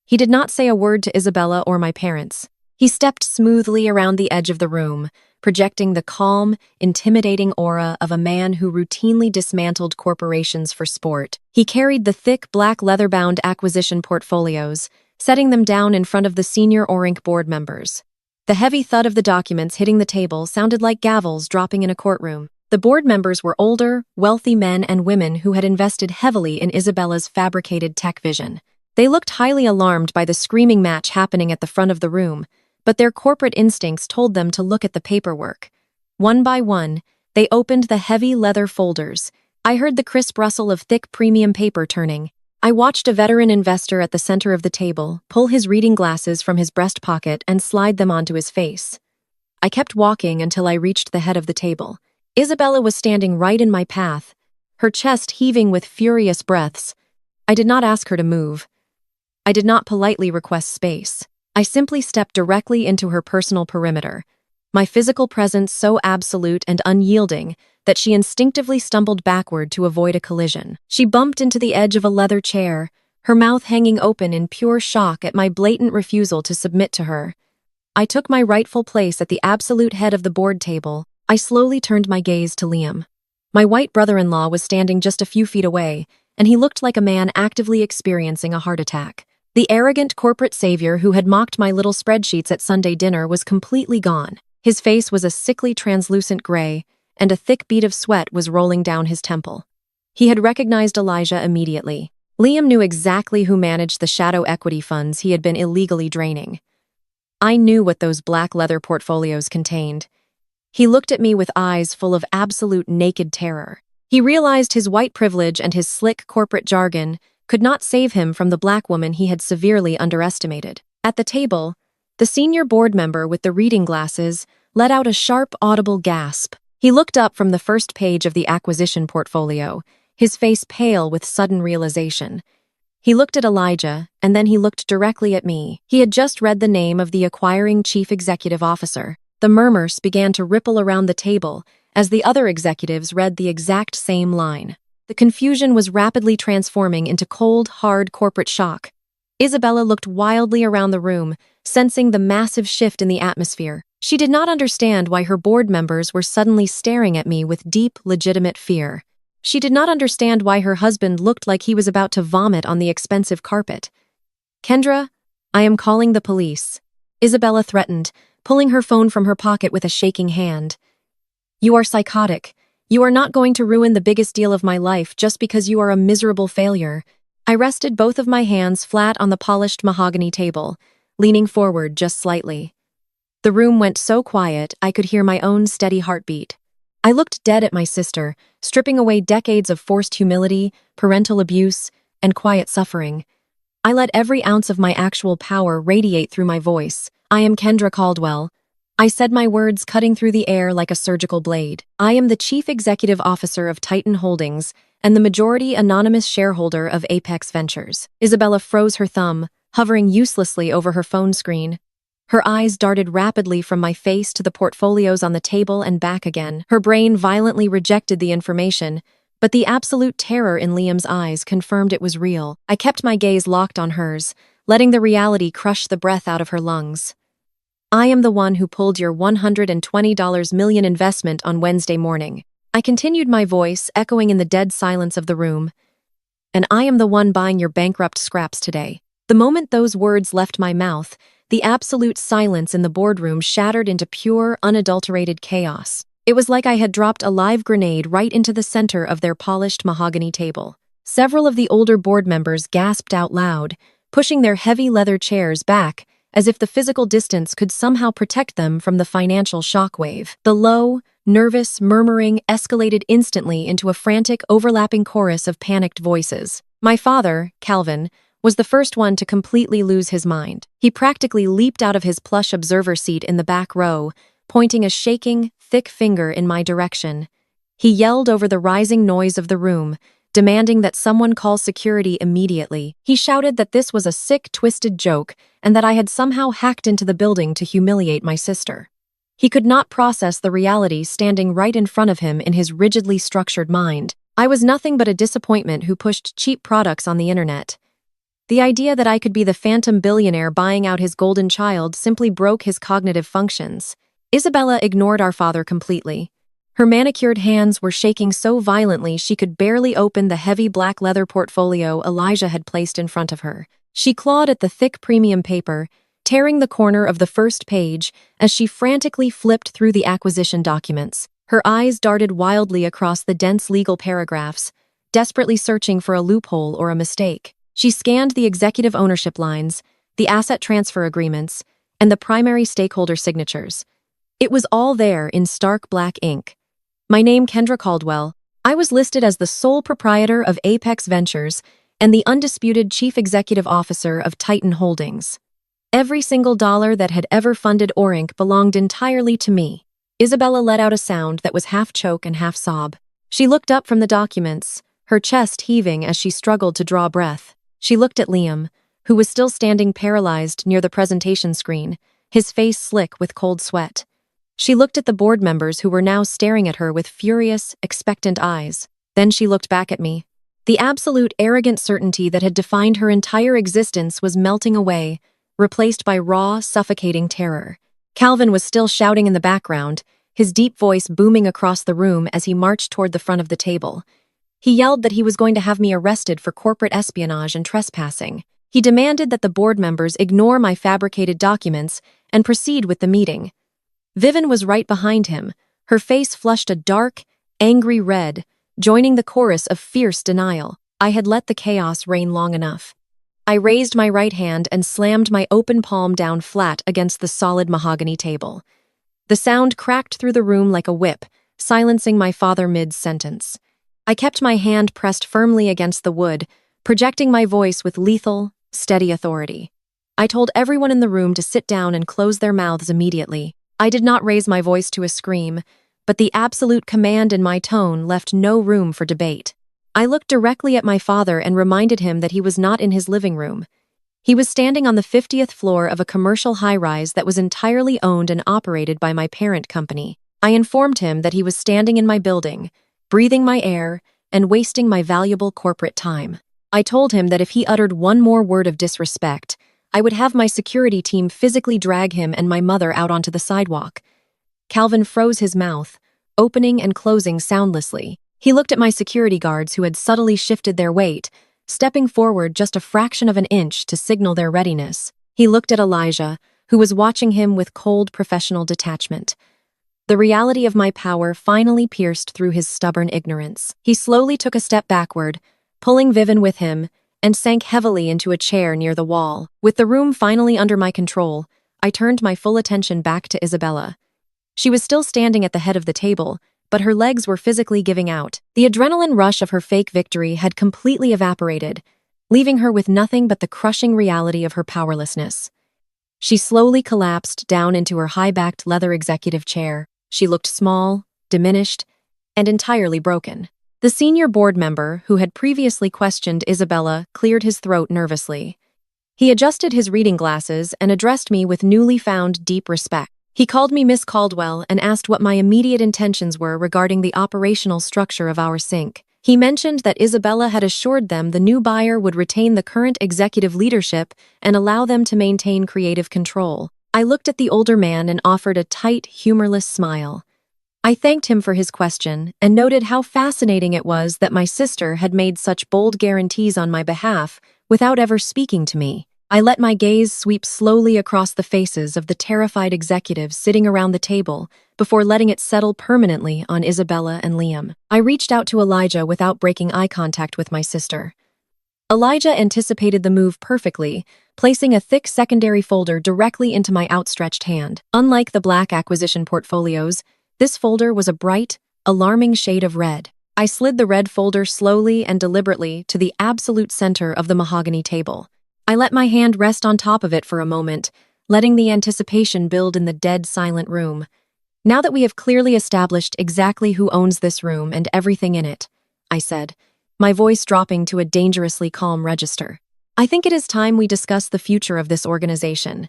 He did not say a word to Isabella or my parents. He stepped smoothly around the edge of the room, projecting the calm, intimidating aura of a man who routinely dismantled corporations for sport. He carried the thick, black leather-bound acquisition portfolios, setting them down in front of the senior Orink board members. The heavy thud of the documents hitting the table sounded like gavels dropping in a courtroom. The board members were older, wealthy men and women who had invested heavily in Isabella's fabricated tech vision. They looked highly alarmed by the screaming match happening at the front of the room, but their corporate instincts told them to look at the paperwork. One by one, they opened the heavy leather folders. I heard the crisp rustle of thick premium paper turning. I watched a veteran investor at the center of the table pull his reading glasses from his breast pocket and slide them onto his face. I kept walking until I reached the head of the table. Isabella was standing right in my path, her chest heaving with furious breaths. I did not ask her to move. I did not politely request space. I simply stepped directly into her personal perimeter, my physical presence so absolute and unyielding that she instinctively stumbled backward to avoid a collision. She bumped into the edge of a leather chair, her mouth hanging open in pure shock at my blatant refusal to submit to her. I took my rightful place at the absolute head of the board table. I slowly turned my gaze to Liam. My white brother-in-law was standing just a few feet away, and he looked like a man actively experiencing a heart attack. The arrogant corporate savior who had mocked my little spreadsheets at Sunday dinner was completely gone. His face was a sickly translucent gray, and a thick bead of sweat was rolling down his temple. He had recognized Elijah immediately. Liam knew exactly who managed the shadow equity funds he had been illegally draining. I knew what those black leather portfolios contained. He looked at me with eyes full of absolute naked terror. He realized his white privilege and his slick corporate jargon could not save him from the black woman he had severely underestimated. At the table, the senior board member with the reading glasses let out a sharp, audible gasp. He looked up from the first page of the acquisition portfolio, his face pale with sudden realization. He looked at Elijah, and then he looked directly at me. He had just read the name of the acquiring chief executive officer. The murmurs began to ripple around the table as the other executives read the exact same line. The confusion was rapidly transforming into cold, hard corporate shock. Isabella looked wildly around the room, sensing the massive shift in the atmosphere. She did not understand why her board members were suddenly staring at me with deep, legitimate fear. She did not understand why her husband looked like he was about to vomit on the expensive carpet. "Kendra, I am calling the police," Isabella threatened, pulling her phone from her pocket with a shaking hand. "You are psychotic. You are not going to ruin the biggest deal of my life just because you are a miserable failure." I rested both of my hands flat on the polished mahogany table, leaning forward just slightly. The room went so quiet I could hear my own steady heartbeat. I looked dead at my sister, stripping away decades of forced humility, parental abuse, and quiet suffering. I let every ounce of my actual power radiate through my voice. "I am Kendra Caldwell. I said my words cutting through the air like a surgical blade. I am the Chief Executive Officer of Titan Holdings and the majority anonymous shareholder of Apex Ventures. Isabella froze her thumb, hovering uselessly over her phone screen. Her eyes darted rapidly from my face to the portfolios on the table and back again. Her brain violently rejected the information, but the absolute terror in Liam's eyes confirmed it was real. I kept my gaze locked on hers, letting the reality crush the breath out of her lungs. I am the one who pulled your $120 million investment on Wednesday morning. I continued, my voice echoing in the dead silence of the room. And I am the one buying your bankrupt scraps today. The moment those words left my mouth, the absolute silence in the boardroom shattered into pure, unadulterated chaos. It was like I had dropped a live grenade right into the center of their polished mahogany table. Several of the older board members gasped out loud, pushing their heavy leather chairs back, as if the physical distance could somehow protect them from the financial shockwave. The low, nervous murmuring escalated instantly into a frantic, overlapping chorus of panicked voices. My father, Calvin, was the first one to completely lose his mind. He practically leaped out of his plush observer seat in the back row, pointing a shaking, thick finger in my direction. He yelled over the rising noise of the room, demanding that someone call security immediately. He shouted that this was a sick, twisted joke and that I had somehow hacked into the building to humiliate my sister. He could not process the reality standing right in front of him in his rigidly structured mind. I was nothing but a disappointment who pushed cheap products on the internet. The idea that I could be the phantom billionaire buying out his golden child simply broke his cognitive functions. Isabella ignored our father completely. Her manicured hands were shaking so violently she could barely open the heavy black leather portfolio Elijah had placed in front of her. She clawed at the thick premium paper, tearing the corner of the first page as she frantically flipped through the acquisition documents. Her eyes darted wildly across the dense legal paragraphs, desperately searching for a loophole or a mistake. She scanned the executive ownership lines, the asset transfer agreements, and the primary stakeholder signatures. It was all there in stark black ink. My name, Kendra Caldwell. I was listed as the sole proprietor of Apex Ventures and the undisputed chief executive officer of Titan Holdings. Every single dollar that had ever funded Orinc belonged entirely to me. Isabella let out a sound that was half choke and half sob. She looked up from the documents, her chest heaving as she struggled to draw breath. She looked at Liam, who was still standing paralyzed near the presentation screen, his face slick with cold sweat. She looked at the board members who were now staring at her with furious, expectant eyes. Then she looked back at me. The absolute arrogant certainty that had defined her entire existence was melting away, replaced by raw, suffocating terror. Calvin was still shouting in the background, his deep voice booming across the room as he marched toward the front of the table. He yelled that he was going to have me arrested for corporate espionage and trespassing. He demanded that the board members ignore my fabricated documents and proceed with the meeting. Vivian was right behind him, her face flushed a dark, angry red, joining the chorus of fierce denial. I had let the chaos reign long enough. I raised my right hand and slammed my open palm down flat against the solid mahogany table. The sound cracked through the room like a whip, silencing my father mid-sentence. I kept my hand pressed firmly against the wood, projecting my voice with lethal, steady authority. I told everyone in the room to sit down and close their mouths immediately. I did not raise my voice to a scream, but the absolute command in my tone left no room for debate. I looked directly at my father and reminded him that he was not in his living room. He was standing on the 50th floor of a commercial high-rise that was entirely owned and operated by my parent company. I informed him that he was standing in my building, breathing my air, and wasting my valuable corporate time. I told him that if he uttered one more word of disrespect, I would have my security team physically drag him and my mother out onto the sidewalk. Calvin froze his mouth, opening and closing soundlessly. He looked at my security guards who had subtly shifted their weight, stepping forward just a fraction of an inch to signal their readiness. He looked at Elijah, who was watching him with cold professional detachment. The reality of my power finally pierced through his stubborn ignorance. He slowly took a step backward, pulling Vivian with him, and sank heavily into a chair near the wall. With the room finally under my control, I turned my full attention back to Isabella. She was still standing at the head of the table, but her legs were physically giving out. The adrenaline rush of her fake victory had completely evaporated, leaving her with nothing but the crushing reality of her powerlessness. She slowly collapsed down into her high-backed leather executive chair. She looked small, diminished, and entirely broken. The senior board member, who had previously questioned Isabella, cleared his throat nervously. He adjusted his reading glasses and addressed me with newly found deep respect. He called me Miss Caldwell and asked what my immediate intentions were regarding the operational structure of our sink. He mentioned that Isabella had assured them the new buyer would retain the current executive leadership and allow them to maintain creative control. I looked at the older man and offered a tight, humorless smile. I thanked him for his question and noted how fascinating it was that my sister had made such bold guarantees on my behalf without ever speaking to me. I let my gaze sweep slowly across the faces of the terrified executives sitting around the table before letting it settle permanently on Isabella and Liam. I reached out to Elijah without breaking eye contact with my sister. Elijah anticipated the move perfectly, placing a thick secondary folder directly into my outstretched hand. Unlike the black acquisition portfolios, this folder was a bright, alarming shade of red. I slid the red folder slowly and deliberately to the absolute center of the mahogany table. I let my hand rest on top of it for a moment, letting the anticipation build in the dead, silent room. Now that we have clearly established exactly who owns this room and everything in it, I said, my voice dropping to a dangerously calm register, I think it is time we discuss the future of this organization.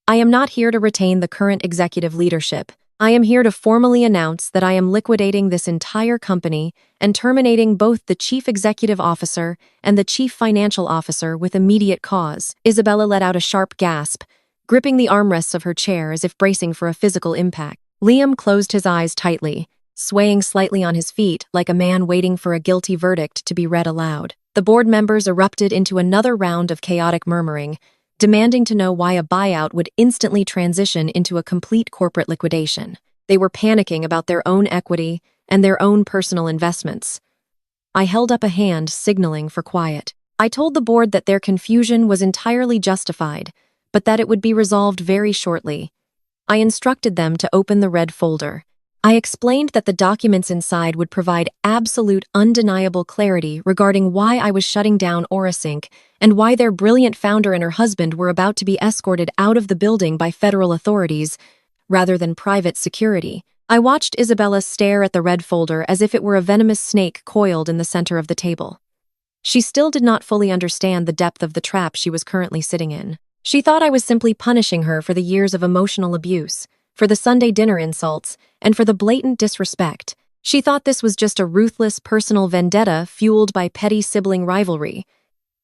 I am not here to retain the current executive leadership. I am here to formally announce that I am liquidating this entire company and terminating both the chief executive officer and the chief financial officer with immediate cause. Isabella let out a sharp gasp, gripping the armrests of her chair as if bracing for a physical impact. Liam closed his eyes tightly, swaying slightly on his feet like a man waiting for a guilty verdict to be read aloud. The board members erupted into another round of chaotic murmuring, demanding to know why a buyout would instantly transition into a complete corporate liquidation. They were panicking about their own equity and their own personal investments. I held up a hand, signaling for quiet. I told the board that their confusion was entirely justified, but that it would be resolved very shortly. I instructed them to open the red folder. I explained that the documents inside would provide absolute, undeniable clarity regarding why I was shutting down Orasync and why their brilliant founder and her husband were about to be escorted out of the building by federal authorities, rather than private security. I watched Isabella stare at the red folder as if it were a venomous snake coiled in the center of the table. She still did not fully understand the depth of the trap she was currently sitting in. She thought I was simply punishing her for the years of emotional abuse, for the Sunday dinner insults, and for the blatant disrespect. She thought this was just a ruthless personal vendetta fueled by petty sibling rivalry.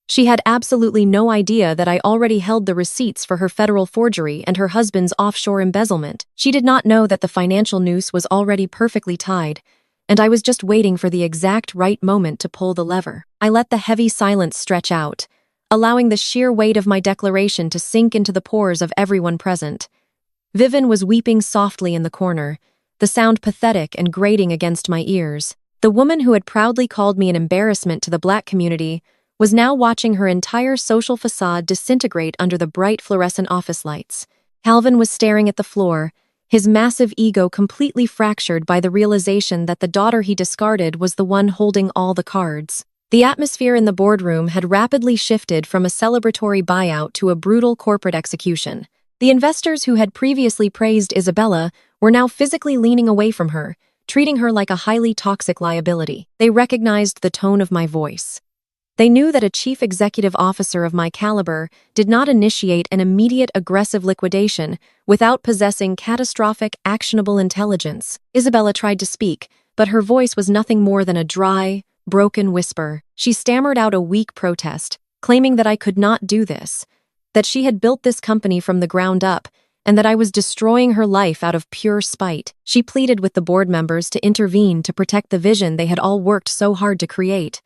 She had absolutely no idea that I already held the receipts for her federal forgery and her husband's offshore embezzlement. She did not know that the financial noose was already perfectly tied, and I was just waiting for the exact right moment to pull the lever. I let the heavy silence stretch out, allowing the sheer weight of my declaration to sink into the pores of everyone present. Vivian was weeping softly in the corner, the sound pathetic and grating against my ears. The woman who had proudly called me an embarrassment to the black community was now watching her entire social facade disintegrate under the bright fluorescent office lights. Calvin was staring at the floor, his massive ego completely fractured by the realization that the daughter he discarded was the one holding all the cards. The atmosphere in the boardroom had rapidly shifted from a celebratory buyout to a brutal corporate execution. The investors who had previously praised Isabella were now physically leaning away from her, treating her like a highly toxic liability. They recognized the tone of my voice. They knew that a chief executive officer of my caliber did not initiate an immediate aggressive liquidation without possessing catastrophic, actionable intelligence. Isabella tried to speak, but her voice was nothing more than a dry, broken whisper. She stammered out a weak protest, claiming that I could not do this, that she had built this company from the ground up, and that I was destroying her life out of pure spite. She pleaded with the board members to intervene to protect the vision they had all worked so hard to create.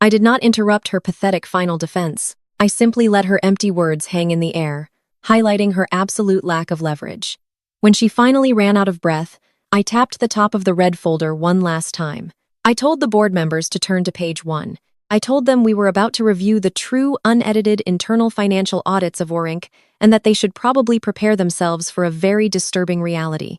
I did not interrupt her pathetic final defense. I simply let her empty words hang in the air, highlighting her absolute lack of leverage. When she finally ran out of breath, I tapped the top of the red folder one last time. I told the board members to turn to page 1. I told them we were about to review the true, unedited internal financial audits of Orinc and that they should probably prepare themselves for a very disturbing reality.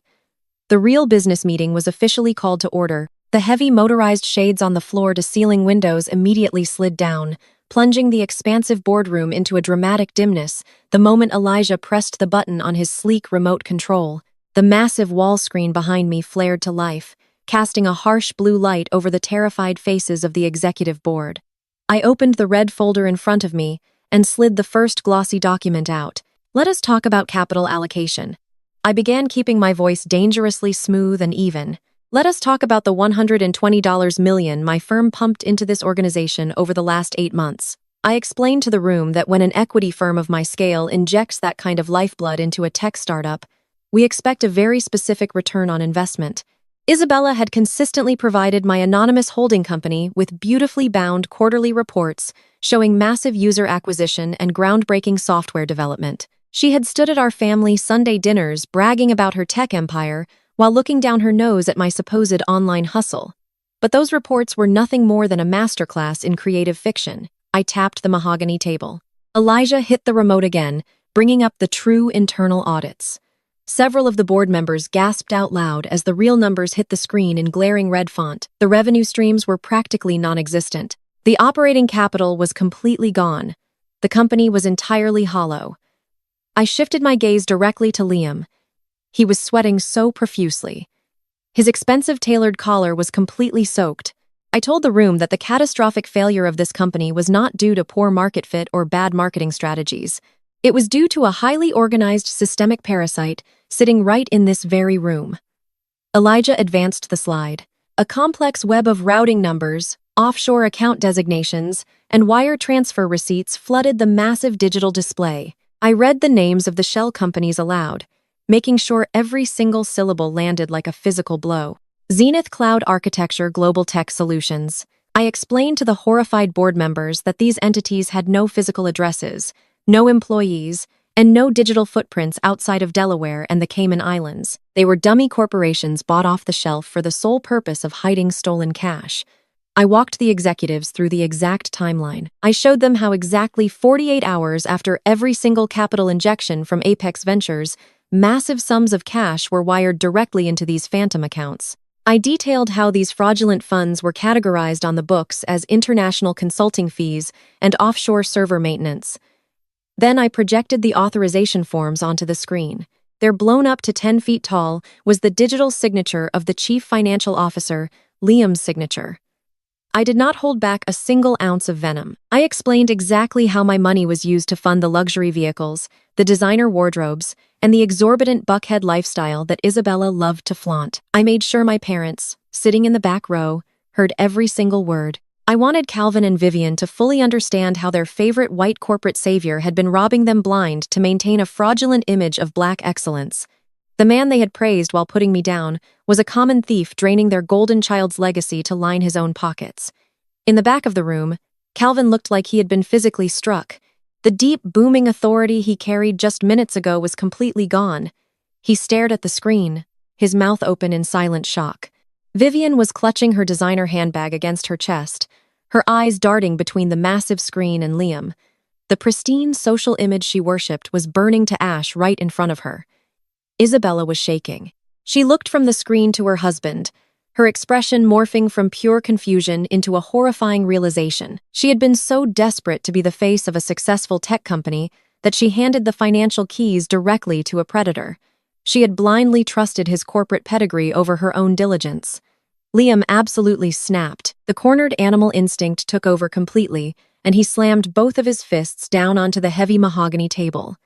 The real business meeting was officially called to order. The heavy motorized shades on the floor-to-ceiling windows immediately slid down, plunging the expansive boardroom into a dramatic dimness the moment Elijah pressed the button on his sleek remote control. The massive wall screen behind me flared to life, casting a harsh blue light over the terrified faces of the executive board. I opened the red folder in front of me and slid the first glossy document out. Let us talk about capital allocation. I began keeping my voice dangerously smooth and even. Let us talk about the $120 million my firm pumped into this organization over the last 8 months. I explained to the room that when an equity firm of my scale injects that kind of lifeblood into a tech startup, we expect a very specific return on investment. Isabella had consistently provided my anonymous holding company with beautifully bound quarterly reports showing massive user acquisition and groundbreaking software development. She had stood at our family Sunday dinners bragging about her tech empire while looking down her nose at my supposed online hustle. But those reports were nothing more than a masterclass in creative fiction. I tapped the mahogany table. Elijah hit the remote again, bringing up the true internal audits. Several of the board members gasped out loud as the real numbers hit the screen in glaring red font. The revenue streams were practically non-existent. The operating capital was completely gone. The company was entirely hollow. I shifted my gaze directly to Liam. He was sweating so profusely. His expensive tailored collar was completely soaked. I told the room that the catastrophic failure of this company was not due to poor market fit or bad marketing strategies. It was due to a highly organized systemic parasite sitting right in this very room. Elijah advanced the slide. A complex web of routing numbers, offshore account designations, and wire transfer receipts flooded the massive digital display. I read the names of the shell companies aloud, making sure every single syllable landed like a physical blow. Zenith Cloud Architecture Global Tech Solutions. I explained to the horrified board members that these entities had no physical addresses, no employees, and no digital footprints outside of Delaware and the Cayman Islands. They were dummy corporations bought off the shelf for the sole purpose of hiding stolen cash. I walked the executives through the exact timeline. I showed them how exactly 48 hours after every single capital injection from Apex Ventures, massive sums of cash were wired directly into these phantom accounts. I detailed how these fraudulent funds were categorized on the books as international consulting fees and offshore server maintenance. Then I projected the authorization forms onto the screen. Their blown up to 10 feet tall was the digital signature of the chief financial officer, Liam's signature. I did not hold back a single ounce of venom. I explained exactly how my money was used to fund the luxury vehicles, the designer wardrobes, and the exorbitant buckhead lifestyle that Isabella loved to flaunt. I made sure my parents, sitting in the back row, heard every single word. I wanted Calvin and Vivian to fully understand how their favorite white corporate savior had been robbing them blind to maintain a fraudulent image of black excellence. The man they had praised while putting me down was a common thief draining their golden child's legacy to line his own pockets. In the back of the room, Calvin looked like he had been physically struck. The deep, booming authority he carried just minutes ago was completely gone. He stared at the screen, his mouth open in silent shock. Vivian was clutching her designer handbag against her chest, her eyes darting between the massive screen and Liam. The pristine social image she worshipped was burning to ash right in front of her. Isabella was shaking. She looked from the screen to her husband, her expression morphing from pure confusion into a horrifying realization. She had been so desperate to be the face of a successful tech company that she handed the financial keys directly to a predator. She had blindly trusted his corporate pedigree over her own diligence. Liam absolutely snapped. The cornered animal instinct took over completely, and he slammed both of his fists down onto the heavy mahogany table.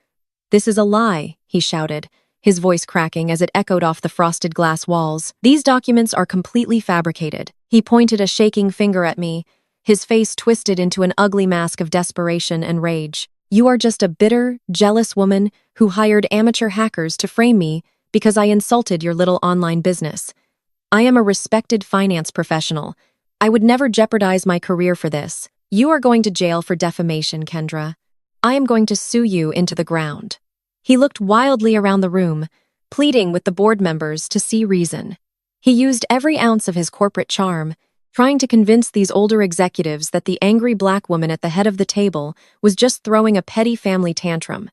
"This is a lie," he shouted, his voice cracking as it echoed off the frosted glass walls. "These documents are completely fabricated." He pointed a shaking finger at me, his face twisted into an ugly mask of desperation and rage. "You are just a bitter, jealous woman who hired amateur hackers to frame me because I insulted your little online business. I am a respected finance professional. I would never jeopardize my career for this. You are going to jail for defamation, Kendra. I am going to sue you into the ground." He looked wildly around the room, pleading with the board members to see reason. He used every ounce of his corporate charm, trying to convince these older executives that the angry black woman at the head of the table was just throwing a petty family tantrum.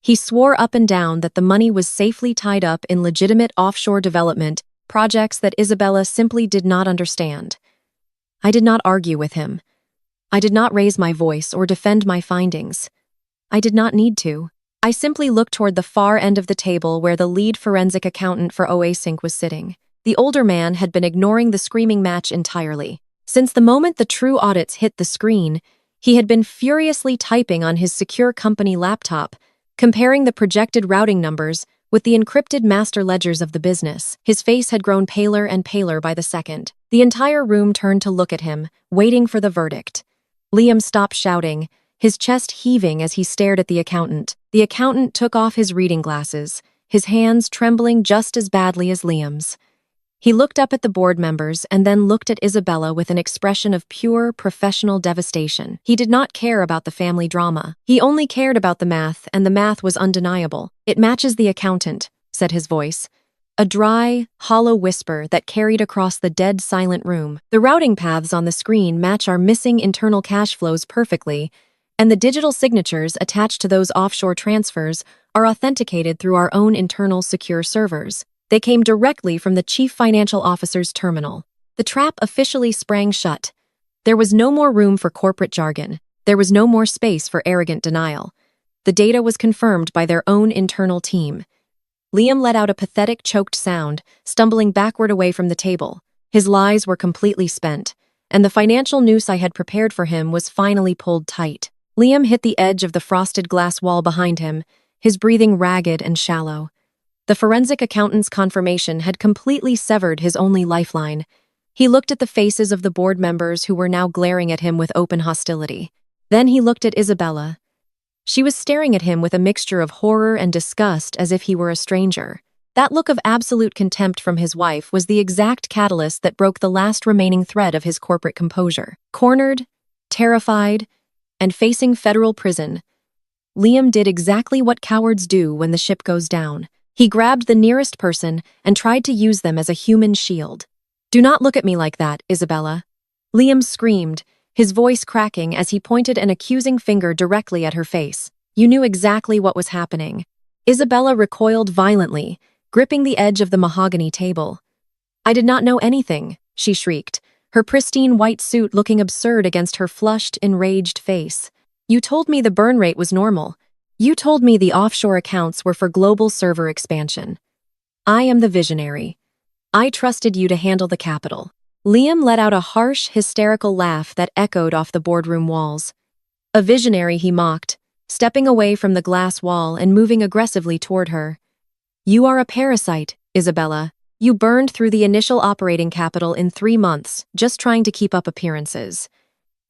He swore up and down that the money was safely tied up in legitimate offshore development projects that Isabella simply did not understand. I did not argue with him. I did not raise my voice or defend my findings. I did not need to. I simply looked toward the far end of the table where the lead forensic accountant for OASync was sitting. The older man had been ignoring the screaming match entirely. Since the moment the true audits hit the screen, he had been furiously typing on his secure company laptop, comparing the projected routing numbers with the encrypted master ledgers of the business. His face had grown paler and paler by the second. The entire room turned to look at him, waiting for the verdict. Liam stopped shouting, his chest heaving as he stared at the accountant. The accountant took off his reading glasses, his hands trembling just as badly as Liam's. He looked up at the board members and then looked at Isabella with an expression of pure, professional devastation. He did not care about the family drama. He only cared about the math, and the math was undeniable. "It matches the accountant," said his voice. A dry, hollow whisper that carried across the dead, silent room. "The routing paths on the screen match our missing internal cash flows perfectly, and the digital signatures attached to those offshore transfers are authenticated through our own internal secure servers. They came directly from the chief financial officer's terminal." The trap officially sprang shut. There was no more room for corporate jargon. There was no more space for arrogant denial. The data was confirmed by their own internal team. Liam let out a pathetic, choked sound, stumbling backward away from the table. His lies were completely spent, and the financial noose I had prepared for him was finally pulled tight. Liam hit the edge of the frosted glass wall behind him, his breathing ragged and shallow. The forensic accountant's confirmation had completely severed his only lifeline. He looked at the faces of the board members who were now glaring at him with open hostility. Then he looked at Isabella. She was staring at him with a mixture of horror and disgust as if he were a stranger. That look of absolute contempt from his wife was the exact catalyst that broke the last remaining thread of his corporate composure. Cornered, terrified, and facing federal prison, Liam did exactly what cowards do when the ship goes down. He grabbed the nearest person and tried to use them as a human shield. "Do not look at me like that, Isabella." Liam screamed, his voice cracking as he pointed an accusing finger directly at her face. You knew exactly what was happening. Isabella recoiled violently, gripping the edge of the mahogany table. "I did not know anything," she shrieked, her pristine white suit looking absurd against her flushed, enraged face. "You told me the burn rate was normal. You told me the offshore accounts were for global server expansion. I am the visionary. I trusted you to handle the capital." Liam let out a harsh, hysterical laugh that echoed off the boardroom walls. "A visionary," he mocked, stepping away from the glass wall and moving aggressively toward her. "You are a parasite, Isabella. You burned through the initial operating capital in 3 months, just trying to keep up appearances.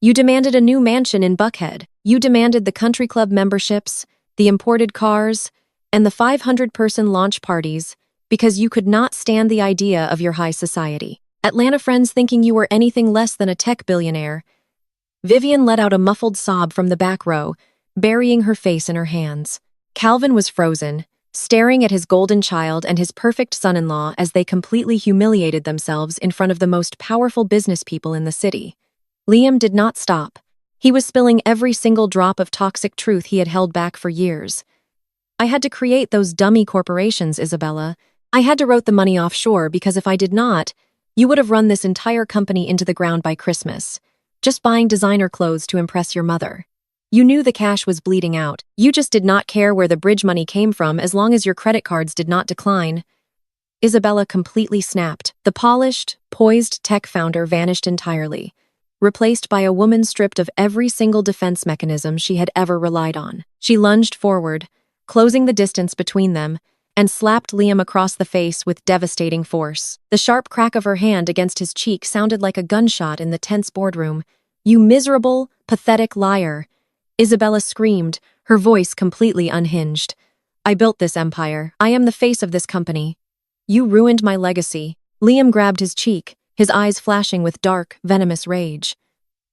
You demanded a new mansion in Buckhead. You demanded the country club memberships, the imported cars, and the 500-person launch parties because you could not stand the idea of your high society. Atlanta friends thinking you were anything less than a tech billionaire." Vivian let out a muffled sob from the back row, burying her face in her hands. Calvin was frozen, staring at his golden child and his perfect son-in-law as they completely humiliated themselves in front of the most powerful business people in the city. Liam did not stop. He was spilling every single drop of toxic truth he had held back for years. "I had to create those dummy corporations, Isabella. I had to route the money offshore because if I did not, you would have run this entire company into the ground by Christmas, just buying designer clothes to impress your mother. You knew the cash was bleeding out. You just did not care where the bridge money came from as long as your credit cards did not decline." Isabella completely snapped. The polished, poised tech founder vanished entirely, replaced by a woman stripped of every single defense mechanism she had ever relied on. She lunged forward, closing the distance between them, and slapped Liam across the face with devastating force. The sharp crack of her hand against his cheek sounded like a gunshot in the tense boardroom. "You miserable, pathetic liar," Isabella screamed, her voice completely unhinged. "I built this empire. I am the face of this company. You ruined my legacy." Liam grabbed his cheek, his eyes flashing with dark, venomous rage.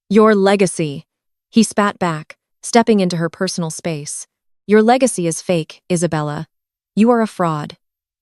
"Your legacy," he spat back, stepping into her personal space. "Your legacy is fake, Isabella. You are a fraud.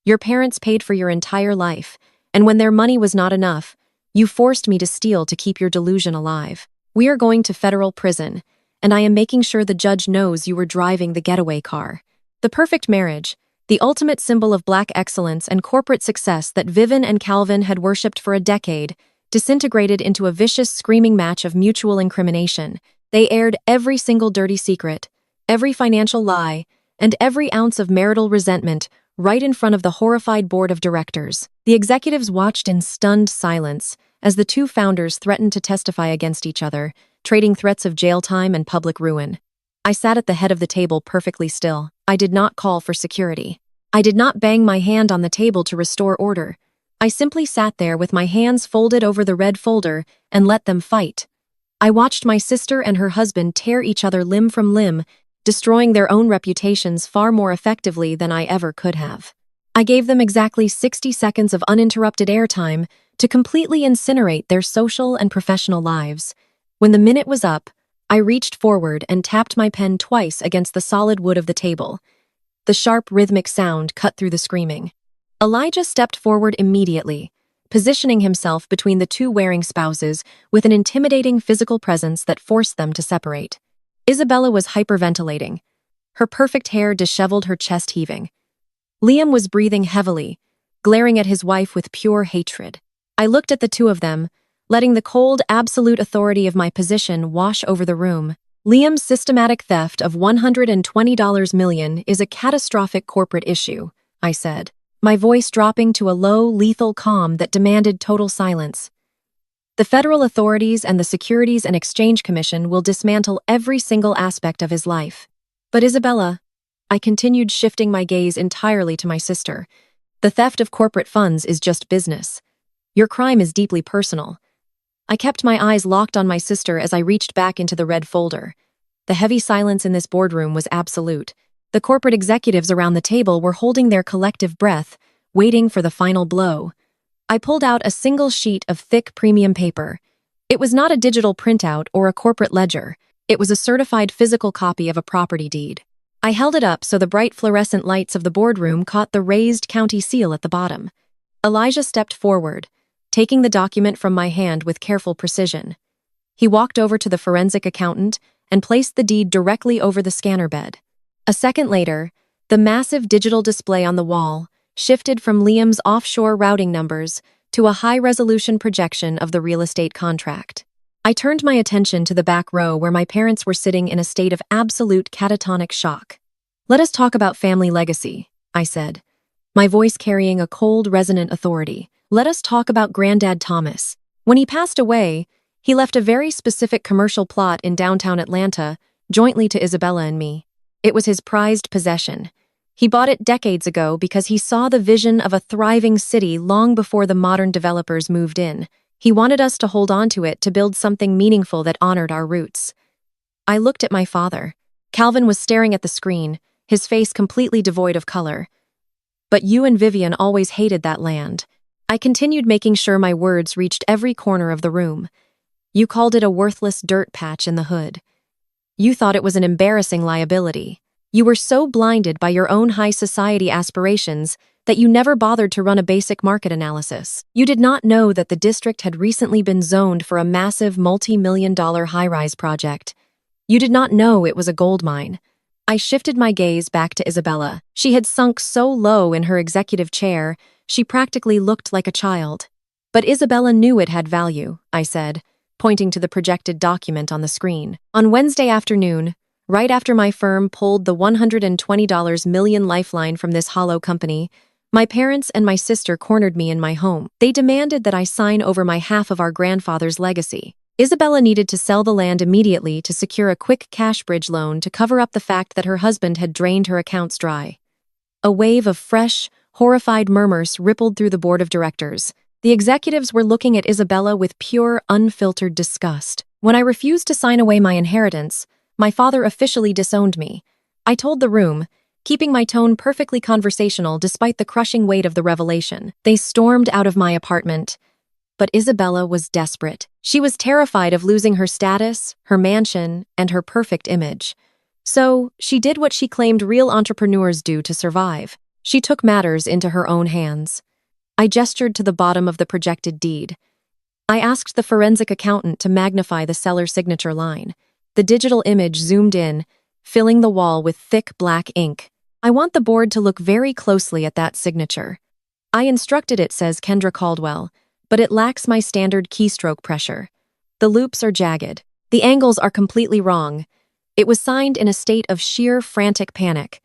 Your parents paid for your entire life, and when their money was not enough, you forced me to steal to keep your delusion alive. We are going to federal prison, and I am making sure the judge knows you were driving the getaway car. The perfect marriage, the ultimate symbol of black excellence and corporate success that Vivian and Calvin had worshipped for a decade, disintegrated into a vicious screaming match of mutual incrimination. They aired every single dirty secret, every financial lie, and every ounce of marital resentment right in front of the horrified board of directors. The executives watched in stunned silence as the two founders threatened to testify against each other, trading threats of jail time and public ruin. I sat at the head of the table perfectly still. I did not call for security. I did not bang my hand on the table to restore order. I simply sat there with my hands folded over the red folder and let them fight. I watched my sister and her husband tear each other limb from limb, destroying their own reputations far more effectively than I ever could have. I gave them exactly 60 seconds of uninterrupted airtime to completely incinerate their social and professional lives. When the minute was up, I reached forward and tapped my pen twice against the solid wood of the table. The sharp, rhythmic sound cut through the screaming. Elijah stepped forward immediately, positioning himself between the two warring spouses with an intimidating physical presence that forced them to separate. Isabella was hyperventilating. Her perfect hair disheveled, her chest heaving. Liam was breathing heavily, glaring at his wife with pure hatred. I looked at the two of them, letting the cold, absolute authority of my position wash over the room. Liam's systematic theft of $120 million is a catastrophic corporate issue, I said, my voice dropping to a low, lethal calm that demanded total silence. The federal authorities and the Securities and Exchange Commission will dismantle every single aspect of his life. But Isabella, I continued, shifting my gaze entirely to my sister, the theft of corporate funds is just business. Your crime is deeply personal. I kept my eyes locked on my sister as I reached back into the red folder. The heavy silence in this boardroom was absolute. The corporate executives around the table were holding their collective breath, waiting for the final blow. I pulled out a single sheet of thick premium paper. It was not a digital printout or a corporate ledger. It was a certified physical copy of a property deed. I held it up so the bright fluorescent lights of the boardroom caught the raised county seal at the bottom. Elijah stepped forward, taking the document from my hand with careful precision. He walked over to the forensic accountant and placed the deed directly over the scanner bed. A second later, the massive digital display on the wall shifted from Liam's offshore routing numbers to a high-resolution projection of the real estate contract. I turned my attention to the back row where my parents were sitting in a state of absolute catatonic shock. Let us talk about family legacy, I said, my voice carrying a cold, resonant authority. Let us talk about Granddad Thomas. When he passed away, he left a very specific commercial plot in downtown Atlanta, jointly to Isabella and me. It was his prized possession. He bought it decades ago because he saw the vision of a thriving city long before the modern developers moved in. He wanted us to hold on to it to build something meaningful that honored our roots. I looked at my father. Calvin was staring at the screen, his face completely devoid of color. But you and Vivian always hated that land. I continued, making sure my words reached every corner of the room. You called it a worthless dirt patch in the hood. You thought it was an embarrassing liability. You were so blinded by your own high society aspirations that you never bothered to run a basic market analysis. You did not know that the district had recently been zoned for a massive multi-million-dollar high-rise project. You did not know it was a gold mine. I shifted my gaze back to Isabella. She had sunk so low in her executive chair, she practically looked like a child. But Isabella knew it had value, I said, pointing to the projected document on the screen. On Wednesday afternoon, right after my firm pulled the $120 million lifeline from this hollow company, my parents and my sister cornered me in my home. They demanded that I sign over my half of our grandfather's legacy. Isabella needed to sell the land immediately to secure a quick cash bridge loan to cover up the fact that her husband had drained her accounts dry. A wave of fresh, horrified murmurs rippled through the board of directors. The executives were looking at Isabella with pure, unfiltered disgust. When I refused to sign away my inheritance, my father officially disowned me. I told the room, keeping my tone perfectly conversational despite the crushing weight of the revelation. They stormed out of my apartment. But Isabella was desperate. She was terrified of losing her status, her mansion, and her perfect image. So, she did what she claimed real entrepreneurs do to survive. She took matters into her own hands. I gestured to the bottom of the projected deed. I asked the forensic accountant to magnify the seller's signature line. The digital image zoomed in, filling the wall with thick black ink. I want the board to look very closely at that signature. I instructed, it says Kendra Caldwell, but it lacks my standard keystroke pressure. The loops are jagged. The angles are completely wrong. It was signed in a state of sheer frantic panic.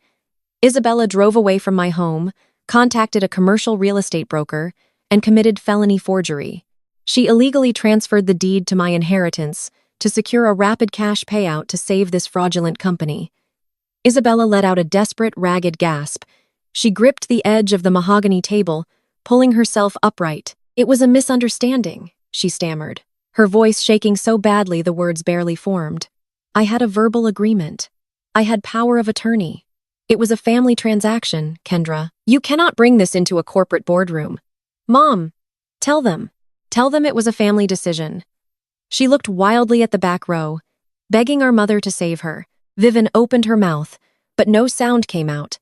Isabella drove away from my home, contacted a commercial real estate broker, and committed felony forgery. She illegally transferred the deed to my inheritance to secure a rapid cash payout to save this fraudulent company. Isabella let out a desperate, ragged gasp. She gripped the edge of the mahogany table, pulling herself upright. "It was a misunderstanding," she stammered, her voice shaking so badly the words barely formed. "I had a verbal agreement. I had power of attorney. It was a family transaction, Kendra. You cannot bring this into a corporate boardroom. Mom, tell them. Tell them it was a family decision." She looked wildly at the back row, begging our mother to save her. Vivian opened her mouth, but no sound came out.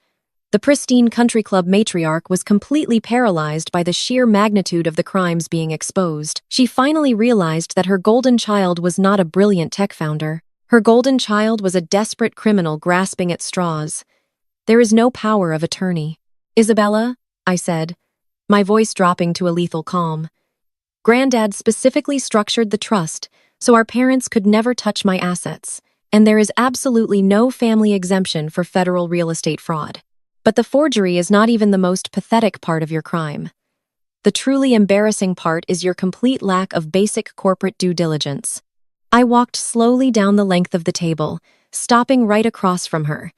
The pristine country club matriarch was completely paralyzed by the sheer magnitude of the crimes being exposed. She finally realized that her golden child was not a brilliant tech founder. Her golden child was a desperate criminal grasping at straws. "There is no power of attorney." "Isabella," I said, my voice dropping to a lethal calm. "Granddad specifically structured the trust so our parents could never touch my assets, and there is absolutely no family exemption for federal real estate fraud. But the forgery is not even the most pathetic part of your crime. The truly embarrassing part is your complete lack of basic corporate due diligence." I walked slowly down the length of the table, stopping right across from her.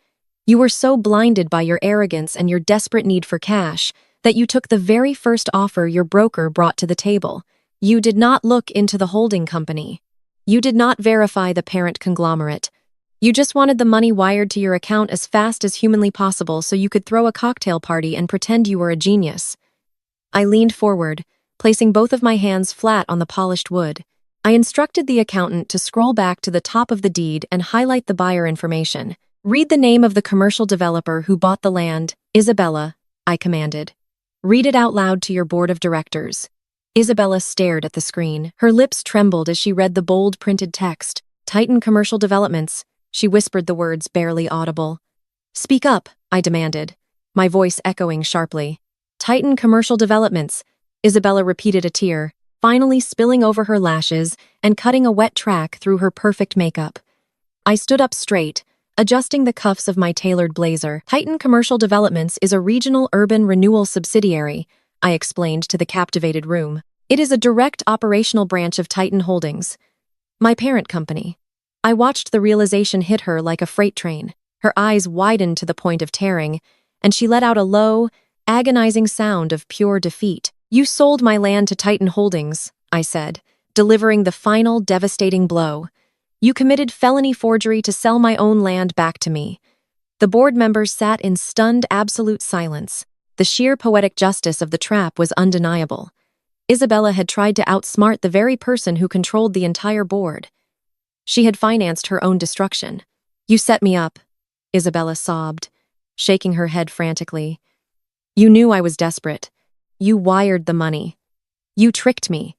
"You were so blinded by your arrogance and your desperate need for cash that you took the very first offer your broker brought to the table. You did not look into the holding company. You did not verify the parent conglomerate. You just wanted the money wired to your account as fast as humanly possible so you could throw a cocktail party and pretend you were a genius." I leaned forward, placing both of my hands flat on the polished wood. I instructed the accountant to scroll back to the top of the deed and highlight the buyer information. "Read the name of the commercial developer who bought the land, Isabella," I commanded. "Read it out loud to your board of directors." Isabella stared at the screen. Her lips trembled as she read the bold printed text. "Titan Commercial Developments." She whispered the words, barely audible. "Speak up," I demanded, my voice echoing sharply. "Titan Commercial Developments." Isabella repeated, a tear, finally spilling over her lashes and cutting a wet track through her perfect makeup. I stood up straight, adjusting the cuffs of my tailored blazer. "Titan Commercial Developments is a regional urban renewal subsidiary," I explained to the captivated room. "It is a direct operational branch of Titan Holdings, my parent company." I watched the realization hit her like a freight train. Her eyes widened to the point of tearing, and she let out a low, agonizing sound of pure defeat. "You sold my land to Titan Holdings," I said, delivering the final devastating blow. "You committed felony forgery to sell my own land back to me." The board members sat in stunned absolute silence. The sheer poetic justice of the trap was undeniable. Isabella had tried to outsmart the very person who controlled the entire board. She had financed her own destruction. "You set me up," Isabella sobbed, shaking her head frantically. "You knew I was desperate. You wired the money. You tricked me."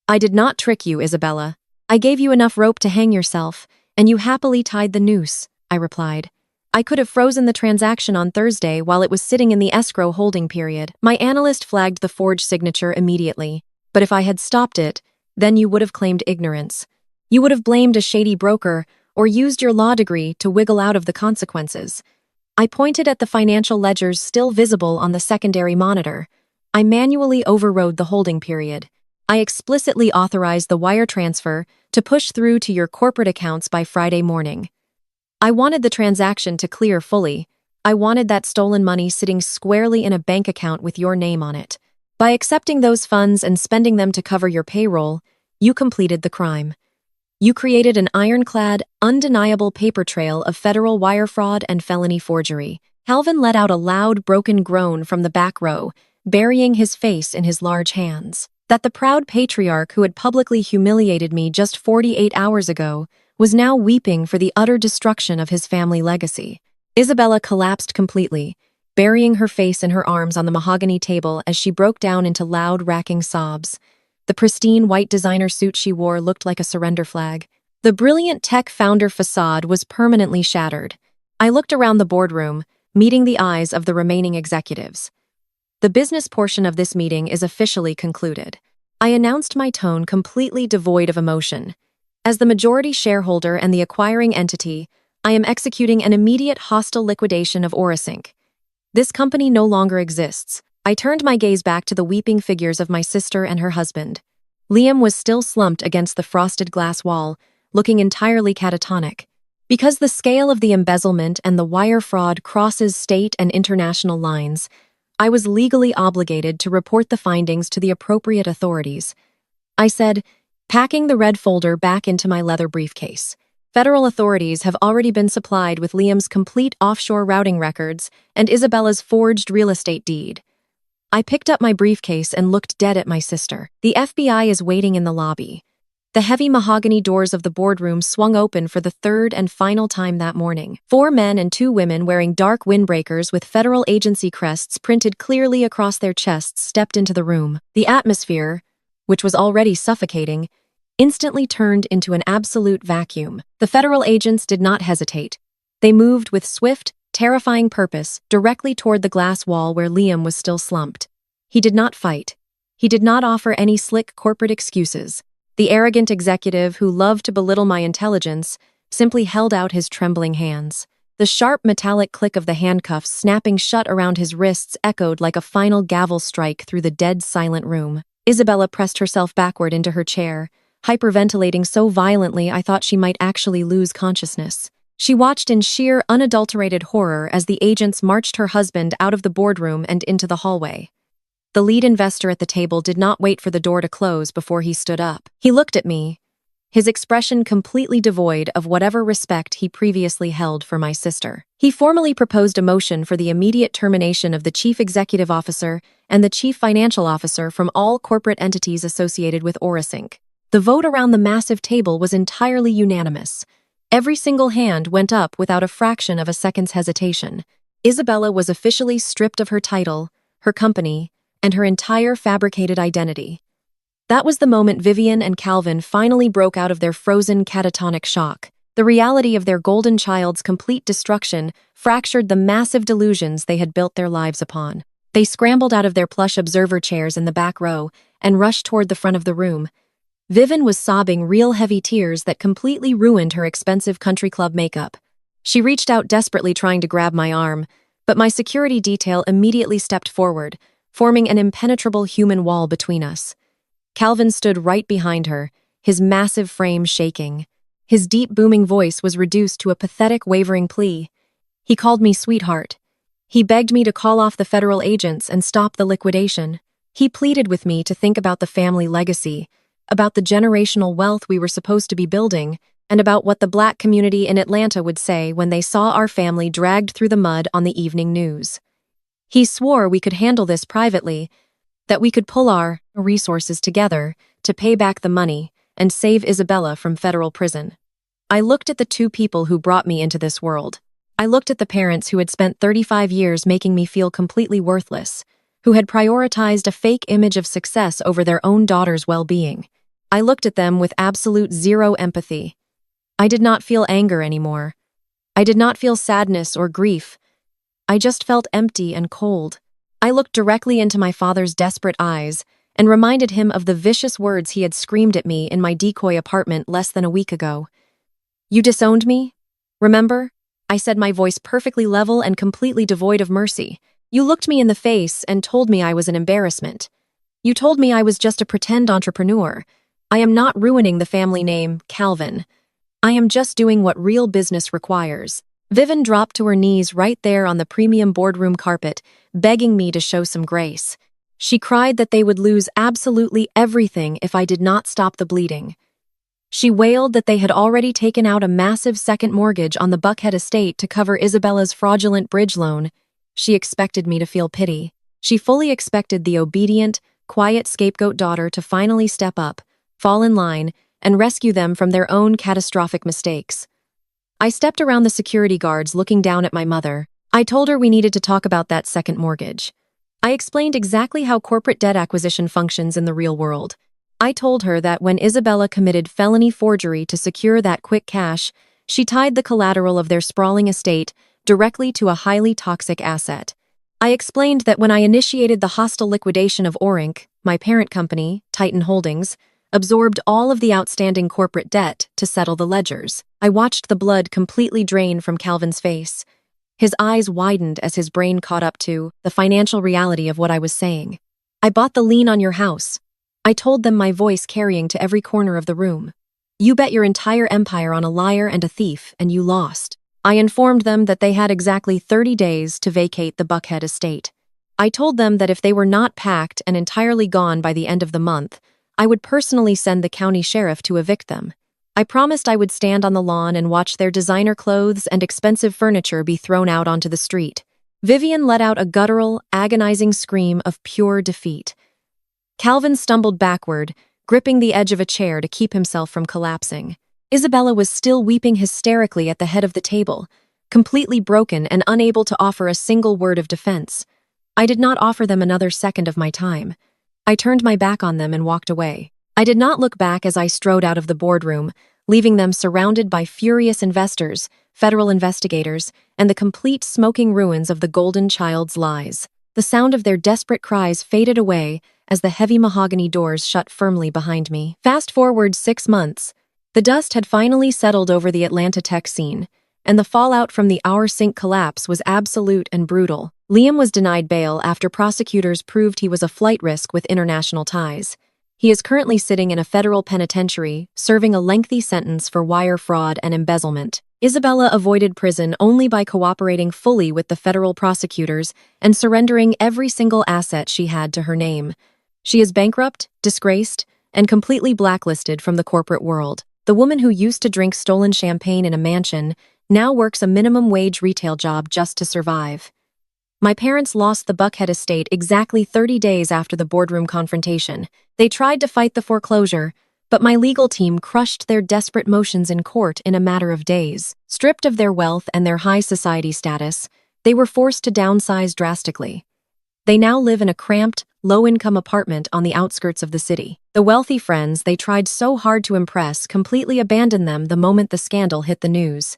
"I did not trick you, Isabella. I gave you enough rope to hang yourself, and you happily tied the noose," I replied. "I could have frozen the transaction on Thursday while it was sitting in the escrow holding period." My analyst flagged the forged signature immediately. "But if I had stopped it, then you would have claimed ignorance. You would have blamed a shady broker or used your law degree to wiggle out of the consequences." I pointed at the financial ledgers still visible on the secondary monitor. "I manually overrode the holding period. I explicitly authorized the wire transfer to push through to your corporate accounts by Friday morning. I wanted the transaction to clear fully. I wanted that stolen money sitting squarely in a bank account with your name on it. By accepting those funds and spending them to cover your payroll, you completed the crime. You created an ironclad, undeniable paper trail of federal wire fraud and felony forgery." Calvin let out a loud, broken groan from the back row, burying his face in his large hands. That the proud patriarch who had publicly humiliated me just 48 hours ago was now weeping for the utter destruction of his family legacy. Isabella collapsed completely, burying her face in her arms on the mahogany table as she broke down into loud, racking sobs. The pristine white designer suit she wore looked like a surrender flag. The brilliant tech founder facade was permanently shattered. I looked around the boardroom, meeting the eyes of the remaining executives. "The business portion of this meeting is officially concluded. I announced my tone completely devoid of emotion. As the majority shareholder and the acquiring entity, I am executing an immediate hostile liquidation of Orasync. This company no longer exists. I turned my gaze back to the weeping figures of my sister and her husband. Liam was still slumped against the frosted glass wall, looking entirely catatonic. Because the scale of the embezzlement and the wire fraud crosses state and international lines, I was legally obligated to report the findings to the appropriate authorities. I said, packing the red folder back into my leather briefcase. Federal authorities have already been supplied with Liam's complete offshore routing records and Isabella's forged real estate deed. I picked up my briefcase and looked dead at my sister. The FBI is waiting in the lobby. The heavy mahogany doors of the boardroom swung open for the third and final time that morning. 4 men and 2 women wearing dark windbreakers with federal agency crests printed clearly across their chests stepped into the room. The atmosphere, which was already suffocating, instantly turned into an absolute vacuum. The federal agents did not hesitate. They moved with swift, terrifying purpose directly toward the glass wall where Liam was still slumped. He did not fight. He did not offer any slick corporate excuses. The arrogant executive who loved to belittle my intelligence simply held out his trembling hands. The sharp metallic click of the handcuffs snapping shut around his wrists echoed like a final gavel strike through the dead silent room. Isabella pressed herself backward into her chair, hyperventilating so violently I thought she might actually lose consciousness. She watched in sheer, unadulterated horror as the agents marched her husband out of the boardroom and into the hallway. The lead investor at the table did not wait for the door to close before he stood up. He looked at me, his expression completely devoid of whatever respect he previously held for my sister. He formally proposed a motion for the immediate termination of the chief executive officer and the chief financial officer from all corporate entities associated with Orasync. The vote around the massive table was entirely unanimous. Every single hand went up without a fraction of a second's hesitation. Isabella was officially stripped of her title, her company, and her entire fabricated identity. That was the moment Vivian and Calvin finally broke out of their frozen catatonic shock. The reality of their golden child's complete destruction fractured the massive delusions they had built their lives upon. They scrambled out of their plush observer chairs in the back row and rushed toward the front of the room. Vivian was sobbing real heavy tears that completely ruined her expensive country club makeup. She reached out desperately trying to grab my arm, but my security detail immediately stepped forward, forming an impenetrable human wall between us. Calvin stood right behind her, his massive frame shaking. His deep, booming voice was reduced to a pathetic, wavering plea. He called me sweetheart. He begged me to call off the federal agents and stop the liquidation. He pleaded with me to think about the family legacy, about the generational wealth we were supposed to be building, and about what the Black community in Atlanta would say when they saw our family dragged through the mud on the evening news. He swore we could handle this privately, that we could pull our resources together to pay back the money and save Isabella from federal prison. I looked at the 2 people who brought me into this world. I looked at the parents who had spent 35 years making me feel completely worthless, who had prioritized a fake image of success over their own daughter's well-being. I looked at them with absolute zero empathy. I did not feel anger anymore. I did not feel sadness or grief. I just felt empty and cold. I looked directly into my father's desperate eyes and reminded him of the vicious words he had screamed at me in my decoy apartment less than a week ago. "You disowned me? Remember?" I said, my voice perfectly level and completely devoid of mercy. "You looked me in the face and told me I was an embarrassment. You told me I was just a pretend entrepreneur. I am not ruining the family name, Calvin. I am just doing what real business requires." Vivian dropped to her knees right there on the premium boardroom carpet, begging me to show some grace. She cried that they would lose absolutely everything if I did not stop the bleeding. She wailed that they had already taken out a massive second mortgage on the Buckhead estate to cover Isabella's fraudulent bridge loan. She expected me to feel pity. She fully expected the obedient, quiet scapegoat daughter to finally step up, fall in line, and rescue them from their own catastrophic mistakes. I stepped around the security guards looking down at my mother. I told her we needed to talk about that second mortgage. I explained exactly how corporate debt acquisition functions in the real world. I told her that when Isabella committed felony forgery to secure that quick cash, she tied the collateral of their sprawling estate directly to a highly toxic asset. I explained that when I initiated the hostile liquidation of Orasync, my parent company, Titan Holdings, absorbed all of the outstanding corporate debt to settle the ledgers. I watched the blood completely drain from Calvin's face. His eyes widened as his brain caught up to the financial reality of what I was saying. I bought the lien on your house. I told them, my voice carrying to every corner of the room. You bet your entire empire on a liar and a thief, and you lost. I informed them that they had exactly 30 days to vacate the Buckhead estate. I told them that if they were not packed and entirely gone by the end of the month, I would personally send the county sheriff to evict them. I promised I would stand on the lawn and watch their designer clothes and expensive furniture be thrown out onto the street. Vivian let out a guttural, agonizing scream of pure defeat. Calvin stumbled backward, gripping the edge of a chair to keep himself from collapsing. Isabella was still weeping hysterically at the head of the table, completely broken and unable to offer a single word of defense. I did not offer them another second of my time. I turned my back on them and walked away. I did not look back as I strode out of the boardroom, leaving them surrounded by furious investors, federal investigators, and the complete smoking ruins of the golden child's lies. The sound of their desperate cries faded away as the heavy mahogany doors shut firmly behind me. Fast forward 6 months. The dust had finally settled over the Atlanta tech scene, and the fallout from the Our Sync collapse was absolute and brutal. Liam was denied bail after prosecutors proved he was a flight risk with international ties. He is currently sitting in a federal penitentiary, serving a lengthy sentence for wire fraud and embezzlement. Isabella avoided prison only by cooperating fully with the federal prosecutors and surrendering every single asset she had to her name. She is bankrupt, disgraced, and completely blacklisted from the corporate world. The woman who used to drink stolen champagne in a mansion now works a minimum wage retail job just to survive. My parents lost the Buckhead estate exactly 30 days after the boardroom confrontation. They tried to fight the foreclosure, but my legal team crushed their desperate motions in court in a matter of days. Stripped of their wealth and their high society status, they were forced to downsize drastically. They now live in a cramped, low-income apartment on the outskirts of the city. The wealthy friends they tried so hard to impress completely abandoned them the moment the scandal hit the news.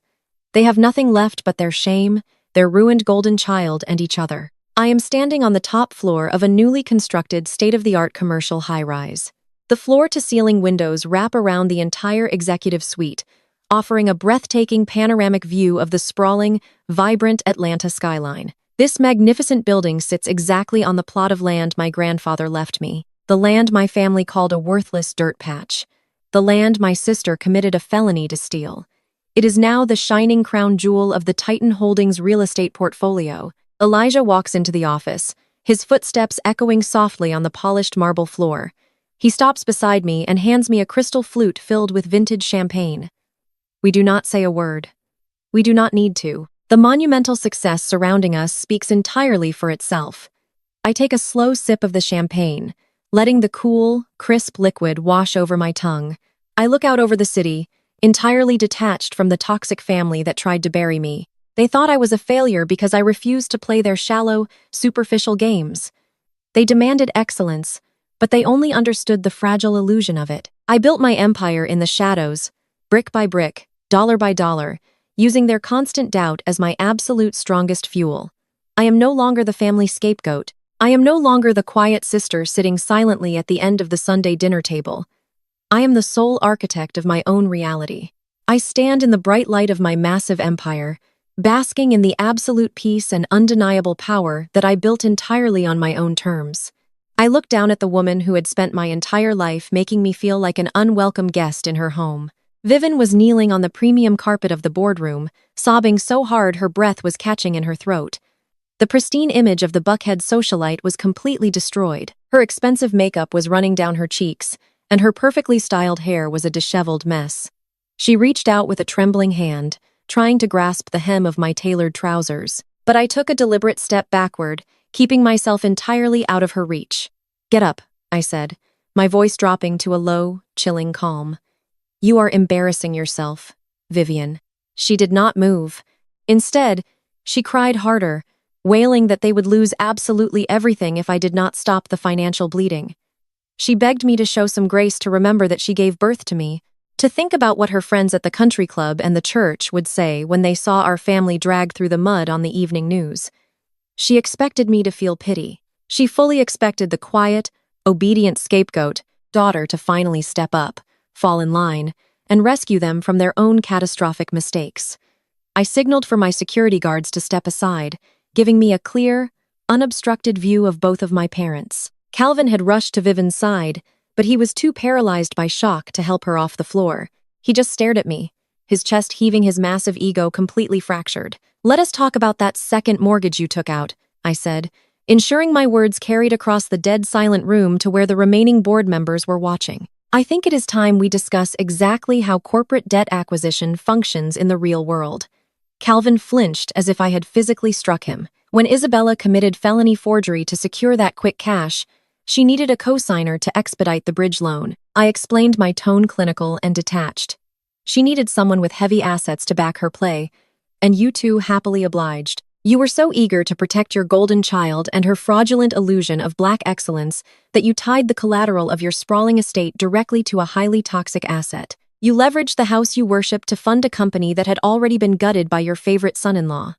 They have nothing left but their shame, their ruined golden child, and each other. I am standing on the top floor of a newly constructed state-of-the-art commercial high-rise. The floor-to-ceiling windows wrap around the entire executive suite, offering a breathtaking panoramic view of the sprawling, vibrant Atlanta skyline. This magnificent building sits exactly on the plot of land my grandfather left me, the land my family called a worthless dirt patch, the land my sister committed a felony to steal. It is now the shining crown jewel of the Titan Holdings real estate portfolio. Elijah walks into the office, his footsteps echoing softly on the polished marble floor. He stops beside me and hands me a crystal flute filled with vintage champagne. We do not say a word. We do not need to. The monumental success surrounding us speaks entirely for itself. I take a slow sip of the champagne, letting the cool, crisp liquid wash over my tongue. I look out over the city, entirely detached from the toxic family that tried to bury me. They thought I was a failure because I refused to play their shallow, superficial games. They demanded excellence, but they only understood the fragile illusion of it. I built my empire in the shadows, brick by brick, dollar by dollar, using their constant doubt as my absolute strongest fuel. I am no longer the family scapegoat. I am no longer the quiet sister sitting silently at the end of the Sunday dinner table. I am the sole architect of my own reality. I stand in the bright light of my massive empire, basking in the absolute peace and undeniable power that I built entirely on my own terms. I look down at the woman who had spent my entire life making me feel like an unwelcome guest in her home. Vivian was kneeling on the premium carpet of the boardroom, sobbing so hard her breath was catching in her throat. The pristine image of the Buckhead socialite was completely destroyed. Her expensive makeup was running down her cheeks, and her perfectly styled hair was a disheveled mess. She reached out with a trembling hand, trying to grasp the hem of my tailored trousers, but I took a deliberate step backward, keeping myself entirely out of her reach. "Get up," I said, my voice dropping to a low, chilling calm. "You are embarrassing yourself, Vivian." She did not move. Instead, she cried harder, wailing that they would lose absolutely everything if I did not stop the financial bleeding. She begged me to show some grace, to remember that she gave birth to me, to think about what her friends at the country club and the church would say when they saw our family dragged through the mud on the evening news. She expected me to feel pity. She fully expected the quiet, obedient scapegoat daughter to finally step up, fall in line, and rescue them from their own catastrophic mistakes. I signaled for my security guards to step aside, giving me a clear, unobstructed view of both of my parents. Calvin had rushed to Vivian's side, but he was too paralyzed by shock to help her off the floor. He just stared at me, his chest heaving, his massive ego completely fractured. "Let us talk about that second mortgage you took out," I said, ensuring my words carried across the dead silent room to where the remaining board members were watching. "I think it is time we discuss exactly how corporate debt acquisition functions in the real world." Calvin flinched as if I had physically struck him. When Isabella committed felony forgery to secure that quick cash, she needed a co-signer to expedite the bridge loan. I explained, my tone clinical and detached. She needed someone with heavy assets to back her play, and you two happily obliged. You were so eager to protect your golden child and her fraudulent illusion of black excellence that you tied the collateral of your sprawling estate directly to a highly toxic asset. You leveraged the house you worshipped to fund a company that had already been gutted by your favorite son-in-law.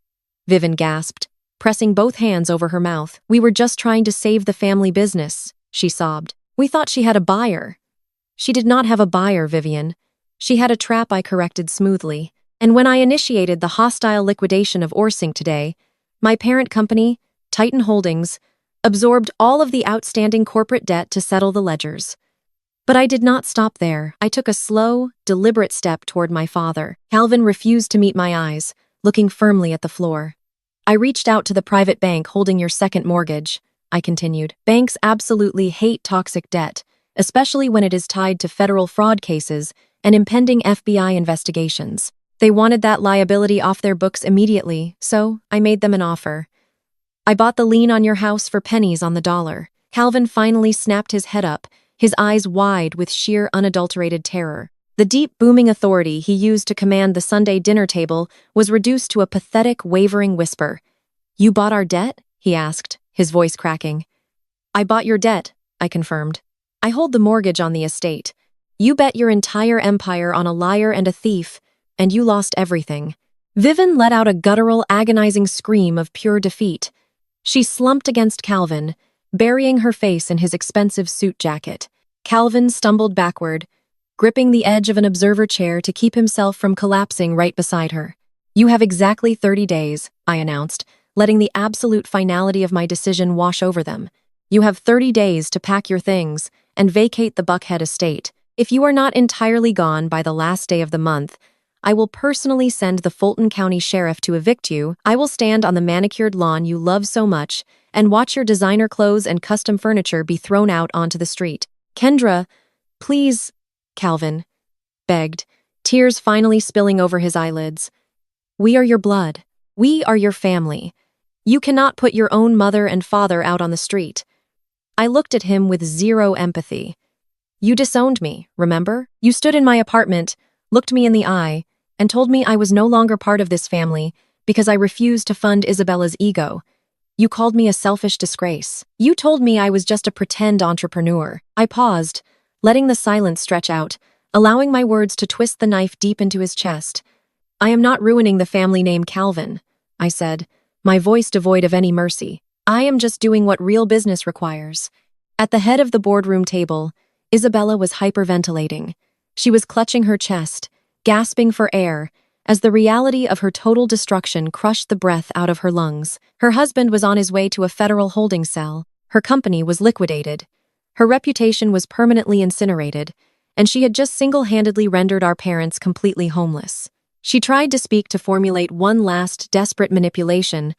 Vivian gasped, pressing both hands over her mouth. "We were just trying to save the family business," she sobbed. "We thought she had a buyer." "She did not have a buyer, Vivian. She had a trap," I corrected smoothly. "And when I initiated the hostile liquidation of Orsink today, my parent company, Titan Holdings, absorbed all of the outstanding corporate debt to settle the ledgers." But I did not stop there. I took a slow, deliberate step toward my father. Calvin refused to meet my eyes, looking firmly at the floor. "I reached out to the private bank holding your second mortgage," I continued. "Banks absolutely hate toxic debt, especially when it is tied to federal fraud cases and impending FBI investigations. They wanted that liability off their books immediately, so I made them an offer. I bought the lien on your house for pennies on the dollar." Calvin finally snapped his head up, his eyes wide with sheer unadulterated terror. The deep, booming authority he used to command the Sunday dinner table was reduced to a pathetic, wavering whisper. "You bought our debt?" he asked, his voice cracking. "I bought your debt," I confirmed. "I hold the mortgage on the estate. You bet your entire empire on a liar and a thief, and you lost everything." Vivian let out a guttural, agonizing scream of pure defeat. She slumped against Calvin, burying her face in his expensive suit jacket. Calvin stumbled backward, gripping the edge of an observer chair to keep himself from collapsing right beside her. "You have exactly 30 days, I announced, letting the absolute finality of my decision wash over them. "You have 30 days to pack your things and vacate the Buckhead estate. If you are not entirely gone by the last day of the month, I will personally send the Fulton County Sheriff to evict you. I will stand on the manicured lawn you love so much and watch your designer clothes and custom furniture be thrown out onto the street." "Kendra, please," Calvin begged, tears finally spilling over his eyelids. "We are your blood. We are your family. You cannot put your own mother and father out on the street." I looked at him with zero empathy. "You disowned me, remember? You stood in my apartment, looked me in the eye, and told me I was no longer part of this family because I refused to fund Isabella's ego. You called me a selfish disgrace. You told me I was just a pretend entrepreneur." I paused, letting the silence stretch out, allowing my words to twist the knife deep into his chest. "I am not ruining the family name Calvin," I said, my voice devoid of any mercy. "I am just doing what real business requires." At the head of the boardroom table, Isabella was hyperventilating. She was clutching her chest, gasping for air, as the reality of her total destruction crushed the breath out of her lungs. Her husband was on his way to a federal holding cell. Her company was liquidated. Her reputation was permanently incinerated, and she had just single-handedly rendered our parents completely homeless. She tried to speak, to formulate one last desperate manipulation,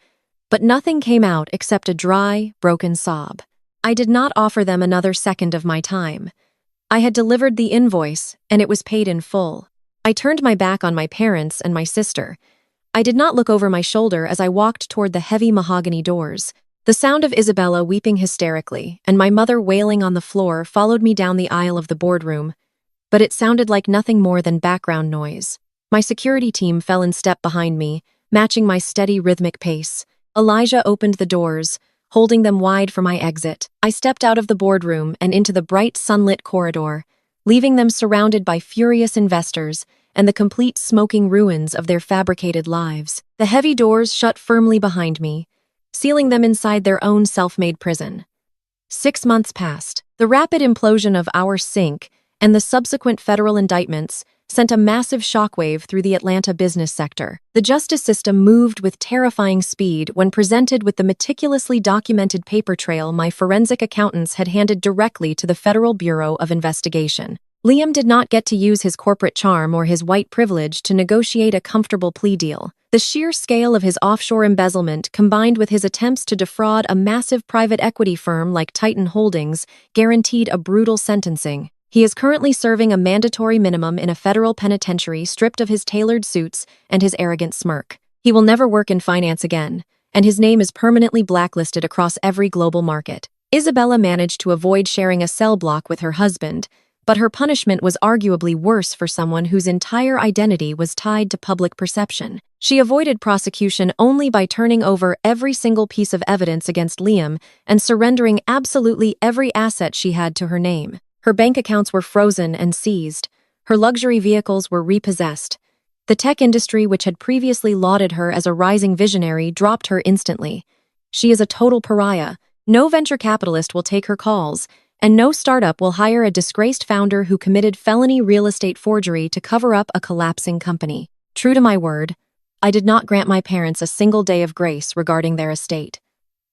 but nothing came out except a dry, broken sob. I did not offer them another second of my time. I had delivered the invoice, and it was paid in full. I turned my back on my parents and my sister. I did not look over my shoulder as I walked toward the heavy mahogany doors. The sound of Isabella weeping hysterically and my mother wailing on the floor followed me down the aisle of the boardroom, but it sounded like nothing more than background noise. My security team fell in step behind me, matching my steady, rhythmic pace. Elijah opened the doors, holding them wide for my exit. I stepped out of the boardroom and into the bright, sunlit corridor, leaving them surrounded by furious investors and the complete smoking ruins of their fabricated lives. The heavy doors shut firmly behind me, sealing them inside their own self-made prison. 6 months passed. The rapid implosion of our sink and the subsequent federal indictments sent a massive shockwave through the Atlanta business sector. The justice system moved with terrifying speed when presented with the meticulously documented paper trail my forensic accountants had handed directly to the Federal Bureau of Investigation. Liam did not get to use his corporate charm or his white privilege to negotiate a comfortable plea deal. The sheer scale of his offshore embezzlement, combined with his attempts to defraud a massive private equity firm like Titan Holdings, guaranteed a brutal sentencing. He is currently serving a mandatory minimum in a federal penitentiary, stripped of his tailored suits and his arrogant smirk. He will never work in finance again, and his name is permanently blacklisted across every global market. Isabella managed to avoid sharing a cell block with her husband, but her punishment was arguably worse for someone whose entire identity was tied to public perception. She avoided prosecution only by turning over every single piece of evidence against Liam and surrendering absolutely every asset she had to her name. Her bank accounts were frozen and seized. Her luxury vehicles were repossessed. The tech industry, which had previously lauded her as a rising visionary, dropped her instantly. She is a total pariah. No venture capitalist will take her calls, and no startup will hire a disgraced founder who committed felony real estate forgery to cover up a collapsing company. True to my word, I did not grant my parents a single day of grace regarding their estate.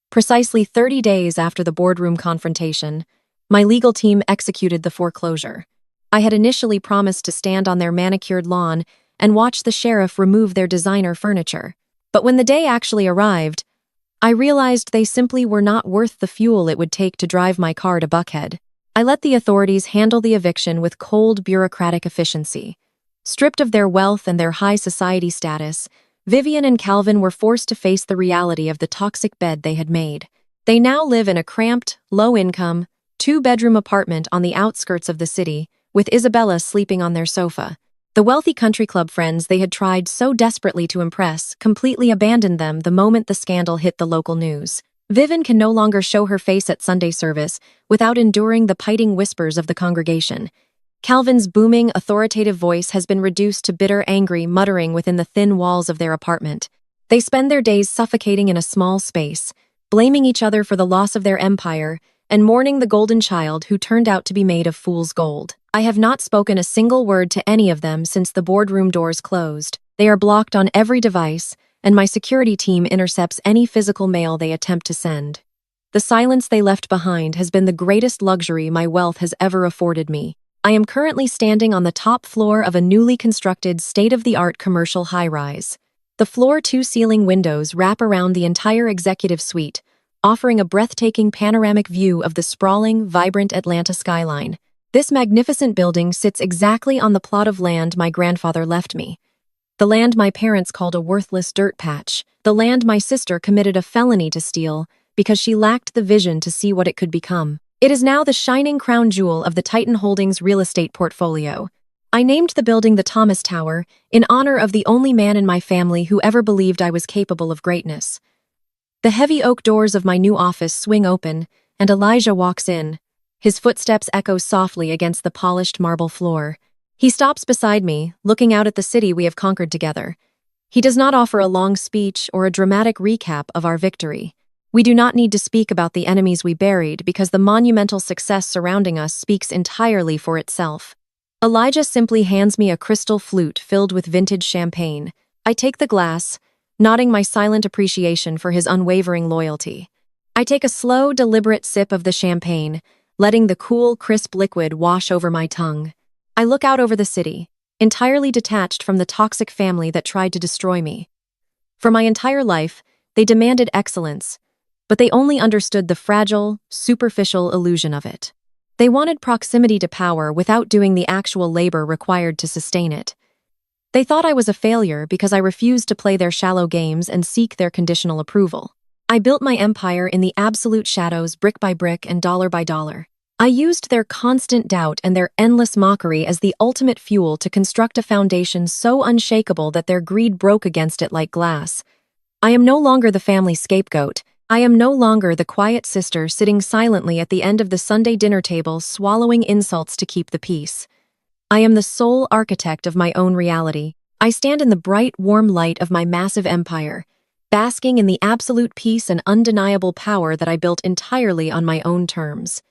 Precisely 30 days after the boardroom confrontation, my legal team executed the foreclosure. I had initially promised to stand on their manicured lawn and watch the sheriff remove their designer furniture. But when the day actually arrived, I realized they simply were not worth the fuel it would take to drive my car to Buckhead. I let the authorities handle the eviction with cold bureaucratic efficiency. Stripped of their wealth and their high society status, Vivian and Calvin were forced to face the reality of the toxic bed they had made. They now live in a cramped, low-income, two-bedroom apartment on the outskirts of the city, with Isabella sleeping on their sofa. The wealthy country club friends they had tried so desperately to impress completely abandoned them the moment the scandal hit the local news. Vivian can no longer show her face at Sunday service without enduring the piting whispers of the congregation. Calvin's booming, authoritative voice has been reduced to bitter, angry muttering within the thin walls of their apartment. They spend their days suffocating in a small space, blaming each other for the loss of their empire, and mourning the golden child who turned out to be made of fool's gold. I have not spoken a single word to any of them since the boardroom doors closed. They are blocked on every device, and my security team intercepts any physical mail they attempt to send. The silence they left behind has been the greatest luxury my wealth has ever afforded me. I am currently standing on the top floor of a newly constructed state-of-the-art commercial high-rise. The floor-to-ceiling windows wrap around the entire executive suite, offering a breathtaking panoramic view of the sprawling, vibrant Atlanta skyline. This magnificent building sits exactly on the plot of land my grandfather left me. The land my parents called a worthless dirt patch. The land my sister committed a felony to steal because she lacked the vision to see what it could become. It is now the shining crown jewel of the Titan Holdings real estate portfolio. I named the building the Thomas Tower in honor of the only man in my family who ever believed I was capable of greatness. The heavy oak doors of my new office swing open, and Elijah walks in. His footsteps echo softly against the polished marble floor. He stops beside me, looking out at the city we have conquered together. He does not offer a long speech or a dramatic recap of our victory. We do not need to speak about the enemies we buried because the monumental success surrounding us speaks entirely for itself. Elijah simply hands me a crystal flute filled with vintage champagne. I take the glass, nodding my silent appreciation for his unwavering loyalty. I take a slow, deliberate sip of the champagne, letting the cool, crisp liquid wash over my tongue. I look out over the city, entirely detached from the toxic family that tried to destroy me. For my entire life, they demanded excellence, but they only understood the fragile, superficial illusion of it. They wanted proximity to power without doing the actual labor required to sustain it. They thought I was a failure because I refused to play their shallow games and seek their conditional approval. I built my empire in the absolute shadows, brick by brick and dollar by dollar. I used their constant doubt and their endless mockery as the ultimate fuel to construct a foundation so unshakable that their greed broke against it like glass. I am no longer the family scapegoat. I am no longer the quiet sister sitting silently at the end of the Sunday dinner table swallowing insults to keep the peace. I am the sole architect of my own reality. I stand in the bright, warm light of my massive empire, basking in the absolute peace and undeniable power that I built entirely on my own terms.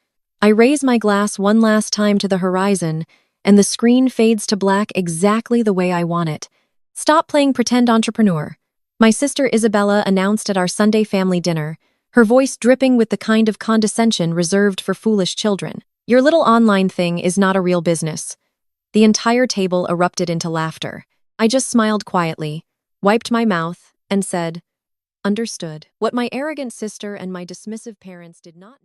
I raise my glass one last time to the horizon, and the screen fades to black exactly the way I want it. Stop playing pretend entrepreneur. My sister Isabella announced at our Sunday family dinner, her voice dripping with the kind of condescension reserved for foolish children. Your little online thing is not a real business. The entire table erupted into laughter. I just smiled quietly, wiped my mouth, and said, "Understood." What my arrogant sister and my dismissive parents did not